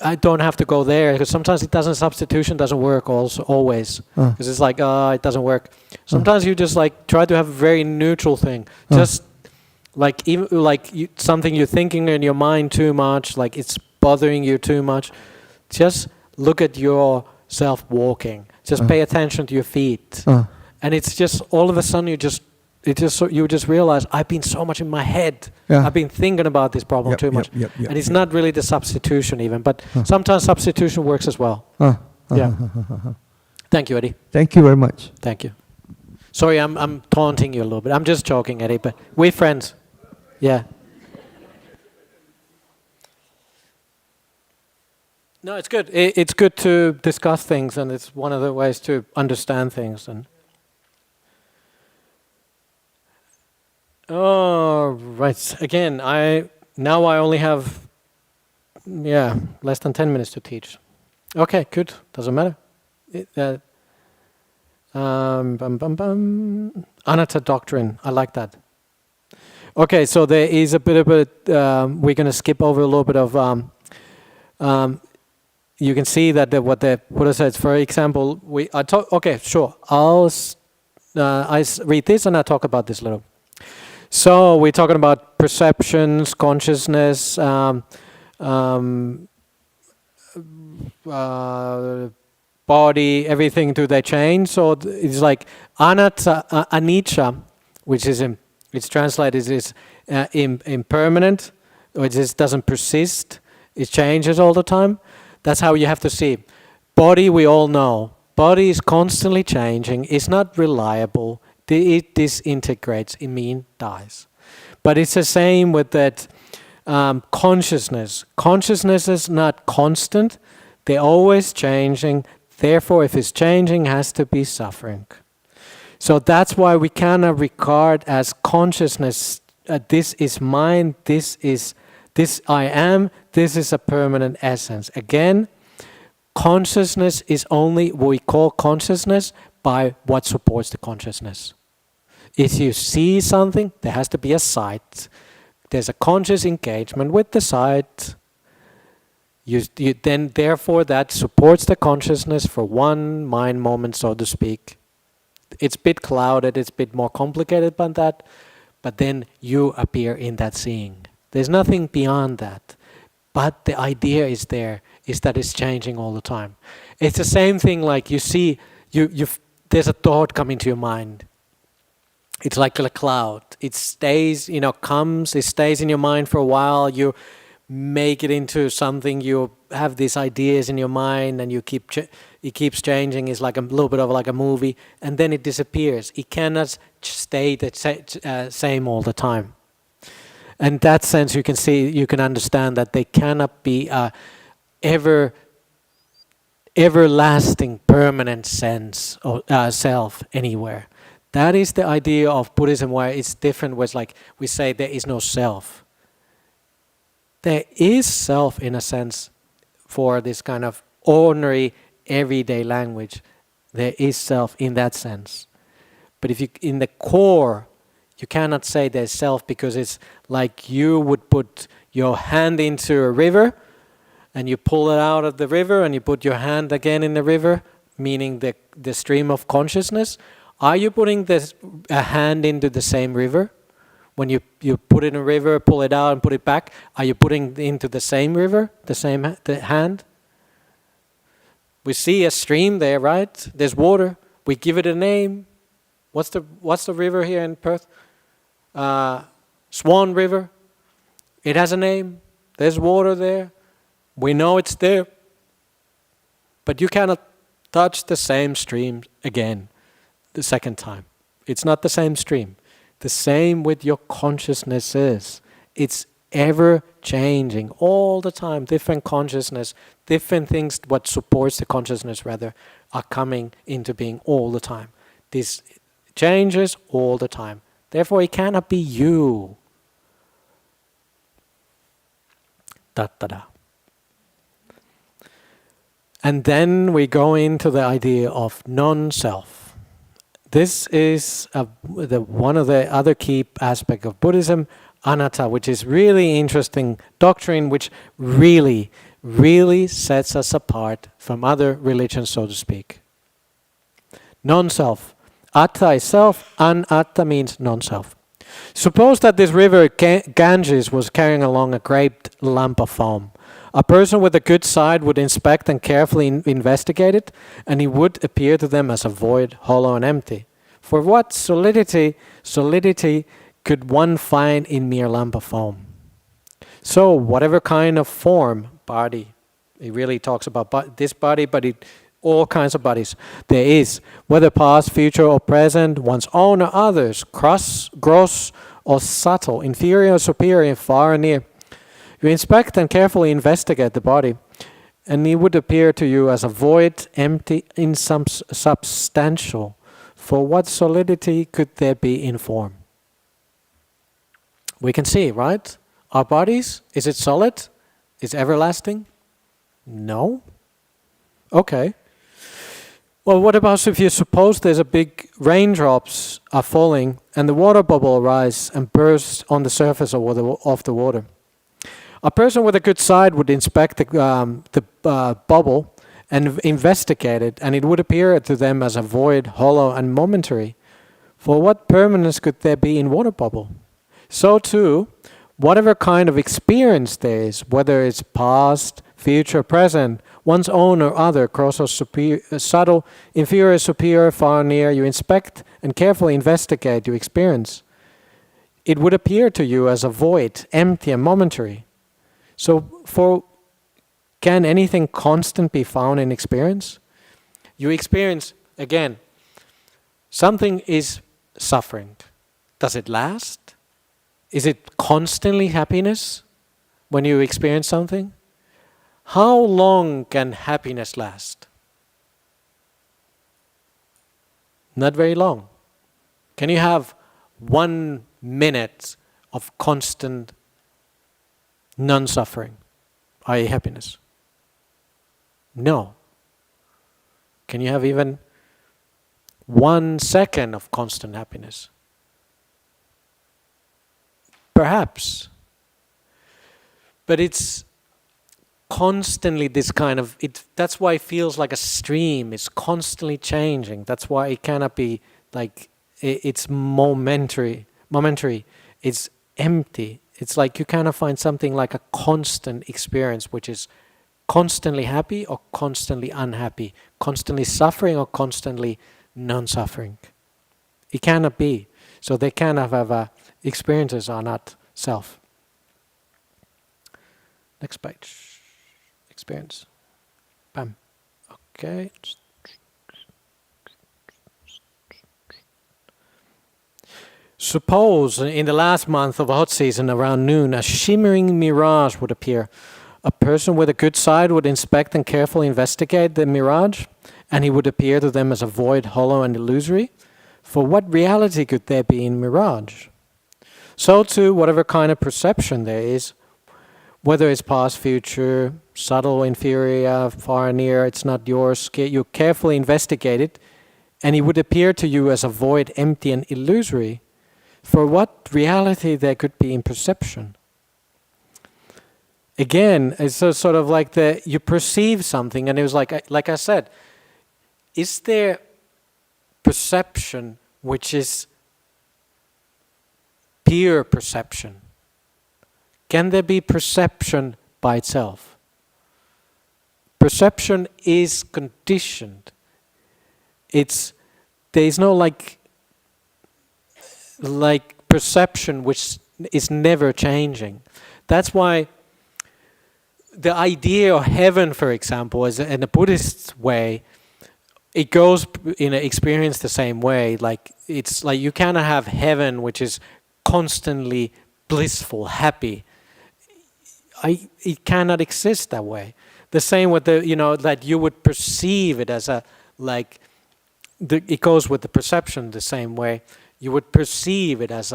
Speaker 1: I don't have to go there because sometimes substitution doesn't work always because it's it doesn't work. Sometimes you just try to have a very neutral thing, just something you're thinking in your mind too much, it's bothering you too much. Just look at yourself walking. Just pay attention to your feet, and it's just all of a sudden you just realize I've been so much in my head. I've been thinking about this problem too much, and it's not really the substitution even, but sometimes substitution works as well. Thank you, Eddie.
Speaker 10: Thank you very much.
Speaker 1: Thank you. Sorry, I'm taunting you a little bit. I'm just joking, Eddie, but we're friends. Yeah. No, it's good. It's good to discuss things, and it's one of the ways to understand things. And right. Again, I only have less than 10 minutes to teach. Okay, good. Doesn't matter. Anatta doctrine. I like that. Okay, so there is a bit of we're going to skip over a little bit of. You can see that what the Buddha says. For example, okay, sure. I read this and I talk about this a little. So we're talking about perceptions, consciousness, body, everything. Do they change? So it's anatta, anicca, which is it's translated as impermanent, or it just doesn't persist. It changes all the time. That's how you have to see. Body, we all know. Body is constantly changing. It's not reliable. It disintegrates. It dies. But it's the same with that consciousness. Consciousness is not constant. They're always changing. Therefore, if it's changing, it has to be suffering. So that's why we cannot regard as consciousness, this is mine, this I am, this is a permanent essence. Again, consciousness is only what we call consciousness by what supports the consciousness. If you see something, there has to be a sight. there's a conscious engagement with the sight. Then therefore that supports the consciousness for one mind moment, so to speak. It's a bit clouded, it's a bit more complicated than that, but then you appear in that seeing. There's nothing beyond that. But the idea is there, is that it's changing all the time. It's the same thing like you see, there's a thought coming to your mind. It's like a cloud. It stays, it stays in your mind for a while. You make it into something. You have these ideas in your mind, and it keeps changing. It's like a little bit of like a movie, and then it disappears. It cannot stay the same all the time. In that sense, you can understand that they cannot be everlasting, permanent sense of self anywhere. That is the idea of Buddhism, where it's different. Where it's like we say there is no self. There is self in a sense for this kind of ordinary, everyday language. There is self in that sense. But if you, in the core, you cannot say there's self, because it's like you would put your hand into a river and you pull it out of the river and you put your hand again in the river, meaning the stream of consciousness. Are you putting a hand into the same river? When you put it in a river, pull it out and put it back, are you putting it into the same river, the hand? We see a stream there, right? There's water. We give it a name. What's the river here in Perth? Swan River. It has a name. There's water there. We know it's there. But you cannot touch the same stream again the second time. It's not the same stream. The same with your consciousness is. It's ever changing all the time. Different consciousness, different things, what supports the consciousness rather, are coming into being all the time. This changes all the time. Therefore, it cannot be you. Da-da-da. And then we go into the idea of non-self. This is one of the other key aspects of Buddhism, anatta, which is really interesting doctrine, which really, really sets us apart from other religions, so to speak. Non-self. Atta is self, anatta means non-self. Suppose that this river Ganges was carrying along a great lump of foam. A person with a good side would inspect and carefully investigate it, and it would appear to them as a void, hollow and empty. For what solidity could one find in mere lump of foam? So whatever kind of form, body, it really talks about this body, but all kinds of bodies there is, whether past, future or present, one's own or others, gross or subtle, inferior or superior, far or near. You inspect and carefully investigate the body, and it would appear to you as a void, empty, insubstantial. For what solidity could there be in form? We can see, right? Our bodies, is it solid? Is it everlasting? No. Okay. Well, what about if you suppose there's a big raindrops are falling and the water bubble arises and bursts on the surface of the water? A person with a good side would inspect the bubble and investigate it, and it would appear to them as a void, hollow and momentary. For what permanence could there be in water bubble? So too, whatever kind of experience there is, whether it's past, future, present, one's own or other, gross or subtle, inferior, superior, far, near, you inspect and carefully investigate your experience. It would appear to you as a void, empty and momentary. So can anything constant be found in experience? You experience, again, something is suffering. Does it last? Is it constantly happiness when you experience something? How long can happiness last? Not very long. Can you have 1 minute of constant non-suffering, i.e. happiness? No. Can you have even 1 second of constant happiness? Perhaps, but it's constantly this kind of, that's why it feels like a stream. It's constantly changing. That's why it cannot be like, it's momentary. It's empty. It's like you cannot find something like a constant experience, which is constantly happy or constantly unhappy, constantly suffering or constantly non-suffering. It cannot be. So they cannot have experiences are not self. Next page. Experience. Bam. Okay. Suppose in the last month of a hot season around noon, a shimmering mirage would appear. A person with a good side would inspect and carefully investigate the mirage, and he would appear to them as a void, hollow, and illusory. For what reality could there be in mirage? So too, whatever kind of perception there is, whether it's past, future, subtle, inferior, far, near, it's not yours, you carefully investigate it, and it would appear to you as a void, empty, and illusory. For what reality there could be in perception? Again, it's sort of like you perceive something, and it was like I said, is there perception which is pure perception? Can there be perception by itself? Perception is conditioned. There is no like perception which is never changing. That's why the idea of heaven, for example, is in a Buddhist way, it goes in an experience the same way. Like it's like you cannot have heaven which is constantly blissful, happy. It cannot exist that way. The same with that you would perceive it as it goes with the perception the same way. You would perceive it as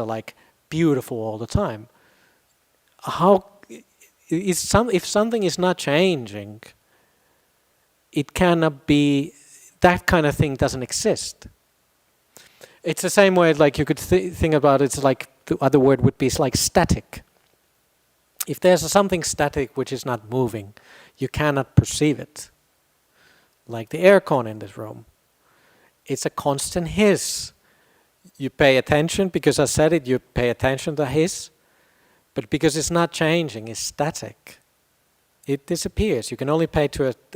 Speaker 1: beautiful all the time. If something is not changing, it cannot be, that kind of thing doesn't exist. It's the same way you could think about it, the other word would be static. If there's something static which is not moving, you cannot perceive it. Like the aircon in this room. It's a constant hiss. You pay attention, because I said it, you pay attention to hiss. But because it's not changing, it's static. It disappears. You can only pay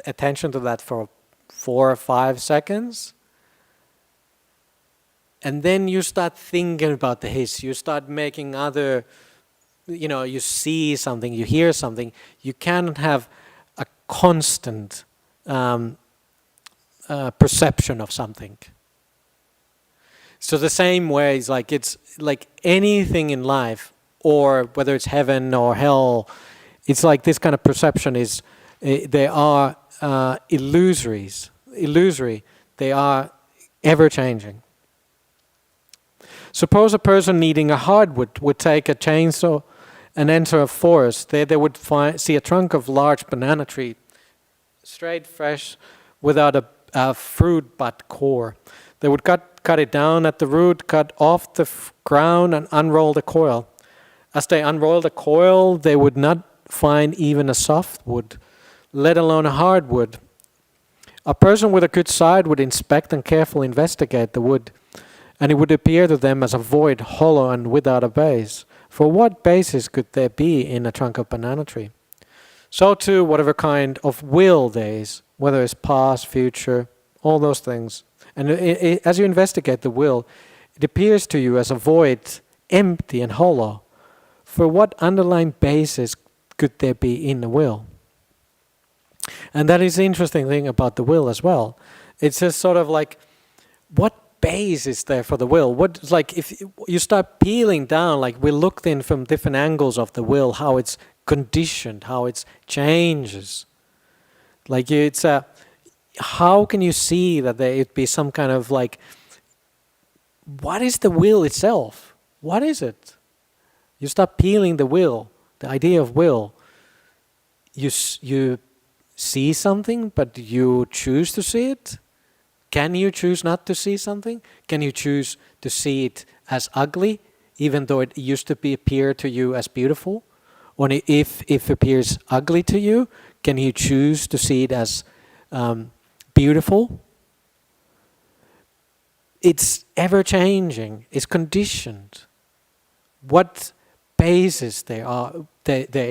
Speaker 1: attention to that for 4 or 5 seconds. And then you start thinking about the hiss. You start making other, you see something, you hear something. You cannot have a constant perception of something. So the same way, it's like anything in life, or whether it's heaven or hell, it's like this kind of perception is, they are illusory. They are ever-changing. Suppose a person needing a hardwood would take a chainsaw and enter a forest. There they would see a trunk of large banana tree, straight, fresh, without a fruit but core. They would cut it down at the root, cut off the crown, and unroll the coil. As they unrolled the coil, they would not find even a soft wood, let alone a hardwood. A person with a good side would inspect and carefully investigate the wood, and it would appear to them as a void, hollow, and without a base. For what basis could there be in a trunk of banana tree? So too, whatever kind of will there is, whether it's past, future, all those things. And as you investigate the will, it appears to you as a void, empty and hollow. For what underlying basis could there be in the will? And that is the interesting thing about the will as well. It's just sort of like, what base is there for the will? If you start peeling down, we looked in from different angles of the will, how it's conditioned, how it changes. How can you see that there would be some kind of what is the will itself? What is it? You start peeling the will, the idea of will. You see something, but you choose to see it? Can you choose not to see something? Can you choose to see it as ugly, even though it used to appear to you as beautiful? Only if it appears ugly to you, can you choose to see it as beautiful? It's ever changing. It's conditioned. What basis there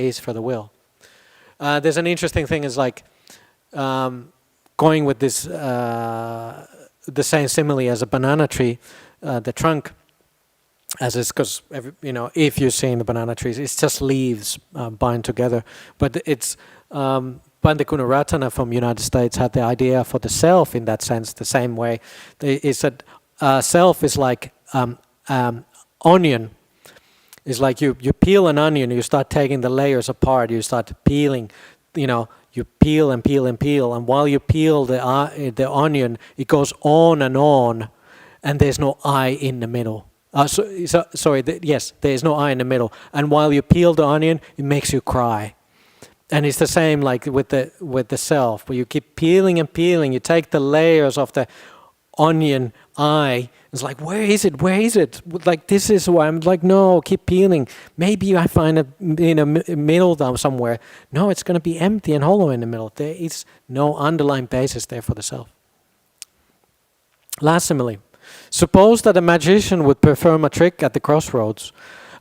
Speaker 1: is for the will? There's an interesting thing. Is like going with this the same simile as a banana tree, the trunk. As is, because if you're seeing the banana trees, it's just leaves bind together. But it's Bhante Gunaratana from United States had the idea for the self in that sense, the same way. He said self is like onion. It's like you peel an onion, you start taking the layers apart, you start peeling, you peel and peel and peel, and while you peel the onion, it goes on, and there's no eye in the middle. Yes, there is no eye in the middle. And while you peel the onion, it makes you cry. And it's the same like with the self, where you keep peeling and peeling. You take the layers of the onion eye. It's like, where is it? Where is it? Like, this is why I'm like, no, keep peeling. Maybe I find it in a middle down somewhere. No, it's going to be empty and hollow in the middle. There is no underlying basis there for the self. Last simile. Suppose that a magician would perform a trick at the crossroads.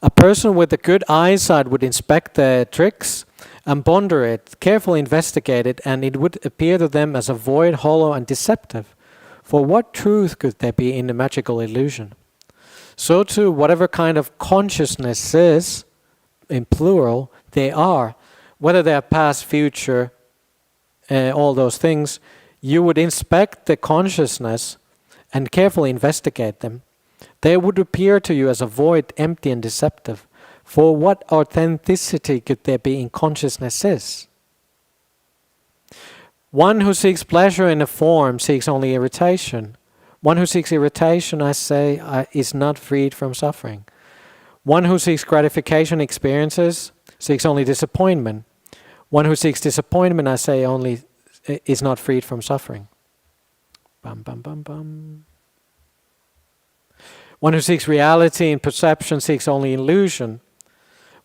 Speaker 1: A person with a good eyesight would inspect the tricks and ponder it, carefully investigate it, and it would appear to them as a void, hollow, and deceptive. For what truth could there be in the magical illusion? So too, whatever kind of consciousnesses, in plural, they are, whether they are past, future, all those things, you would inspect the consciousness and carefully investigate them. They would appear to you as a void, empty, and deceptive. For what authenticity could there be in consciousnesses? One who seeks pleasure in a form seeks only irritation. One who seeks irritation, I say, is not freed from suffering. One who seeks gratification experiences seeks only disappointment. One who seeks disappointment, I say, only is not freed from suffering. Bum, bum, bum, bum. One who seeks reality in perception seeks only illusion.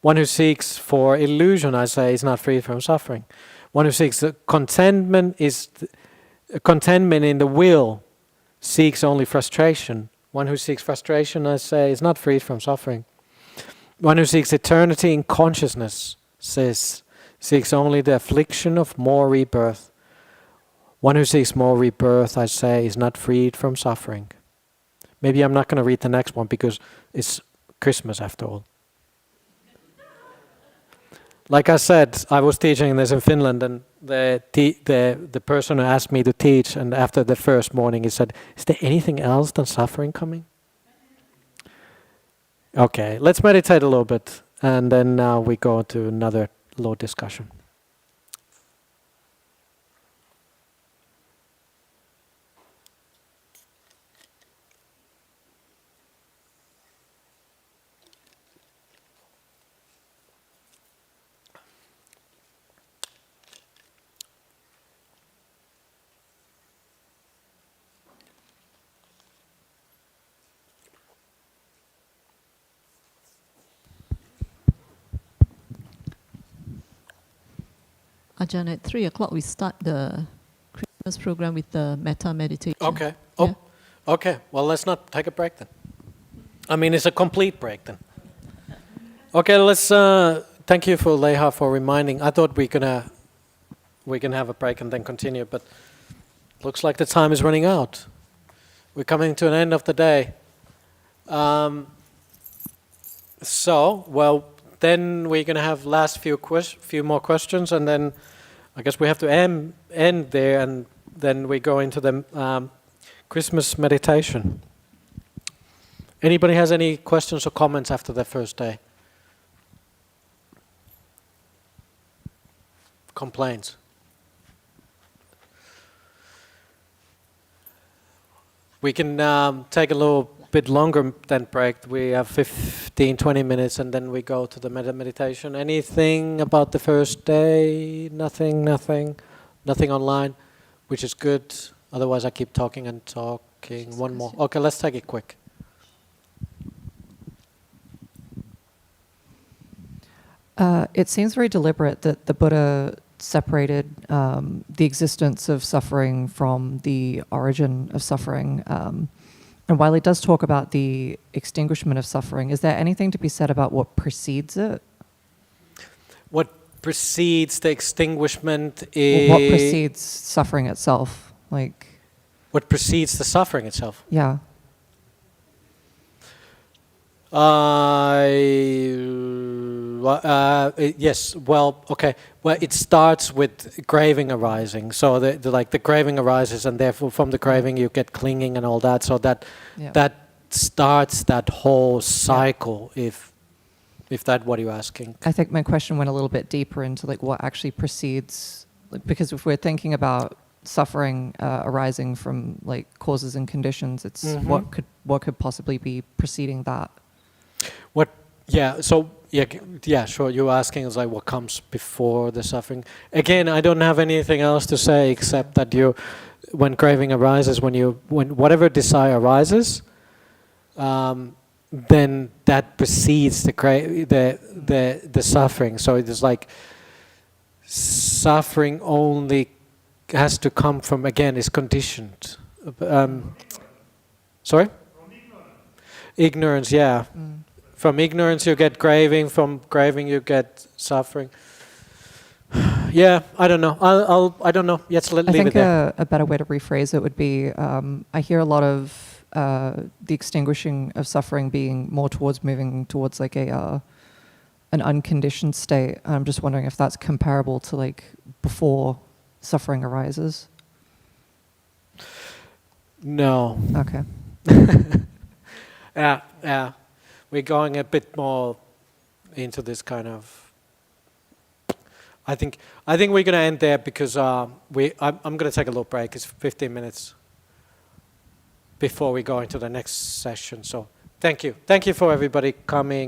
Speaker 1: One who seeks for illusion, I say, is not free from suffering. One who seeks contentment in the will seeks only frustration. One who seeks frustration, I say, is not freed from suffering. One who seeks eternity in consciousness seeks only the affliction of more rebirth. One who seeks more rebirth, I say, is not freed from suffering. Maybe I'm not going to read the next one because it's Christmas after all. Like I said, I was teaching this in Finland, and the person who asked me to teach, and after the first morning he said, "Is there anything else than suffering coming?" Okay, let's meditate a little bit, and then we go to another little discussion.
Speaker 8: Ajahn, at 3 o'clock we start the Christmas program with the metta meditation.
Speaker 1: Okay. Oh, yeah? Okay. Well, let's not take a break then. I mean, it's a complete break then. Okay, let's. Thank you for Leha for reminding. I thought we can have a break and then continue, but looks like the time is running out. We're coming to an end of the day. Then we're going to have last few more questions, and then I guess we have to end there, and then we go into the Christmas meditation. Anybody has any questions or comments after the first day? Complaints? We can take a little bit longer than break. We have 15-20 minutes, and then we go to the meditation. Anything about the first day? Nothing online, which is good. Otherwise I keep talking and talking. One more. Okay, let's take it quick.
Speaker 2: It seems very deliberate that the Buddha separated the existence of suffering from the origin of suffering. And while he does talk about the extinguishment of suffering, is there anything to be said about what precedes it?
Speaker 1: What precedes the extinguishment is...
Speaker 2: What precedes suffering itself? Like,
Speaker 1: what precedes the suffering itself?
Speaker 2: Yeah.
Speaker 1: Yes. Well, okay. Well, it starts with craving arising. So the craving arises, and therefore from the craving you get clinging and all that. So that starts that whole cycle. If that's what you're asking.
Speaker 2: I think my question went a little bit deeper into like what actually precedes, because if we're thinking about suffering arising from like causes and conditions, it's what could possibly be preceding that.
Speaker 1: What? Yeah. So yeah. Sure. You're asking is like what comes before the suffering. Again, I don't have anything else to say except that when craving arises, when whatever desire arises, then that precedes the suffering. So it is like suffering only has to come from, again, is conditioned. Sorry? From ignorance, yeah. From ignorance you get craving, from craving you get suffering. Yeah, I don't know. I don't know. Let's leave it there.
Speaker 2: A better way to rephrase it would be, I hear a lot of the extinguishing of suffering being more towards moving towards like an unconditioned state. I'm just wondering if that's comparable to like before suffering arises.
Speaker 1: No.
Speaker 2: Okay.
Speaker 1: Yeah. We're going a bit more into this kind of. I think we're going to end there because I'm going to take a little break. It's 15 minutes before we go into the next session. So thank you for everybody coming.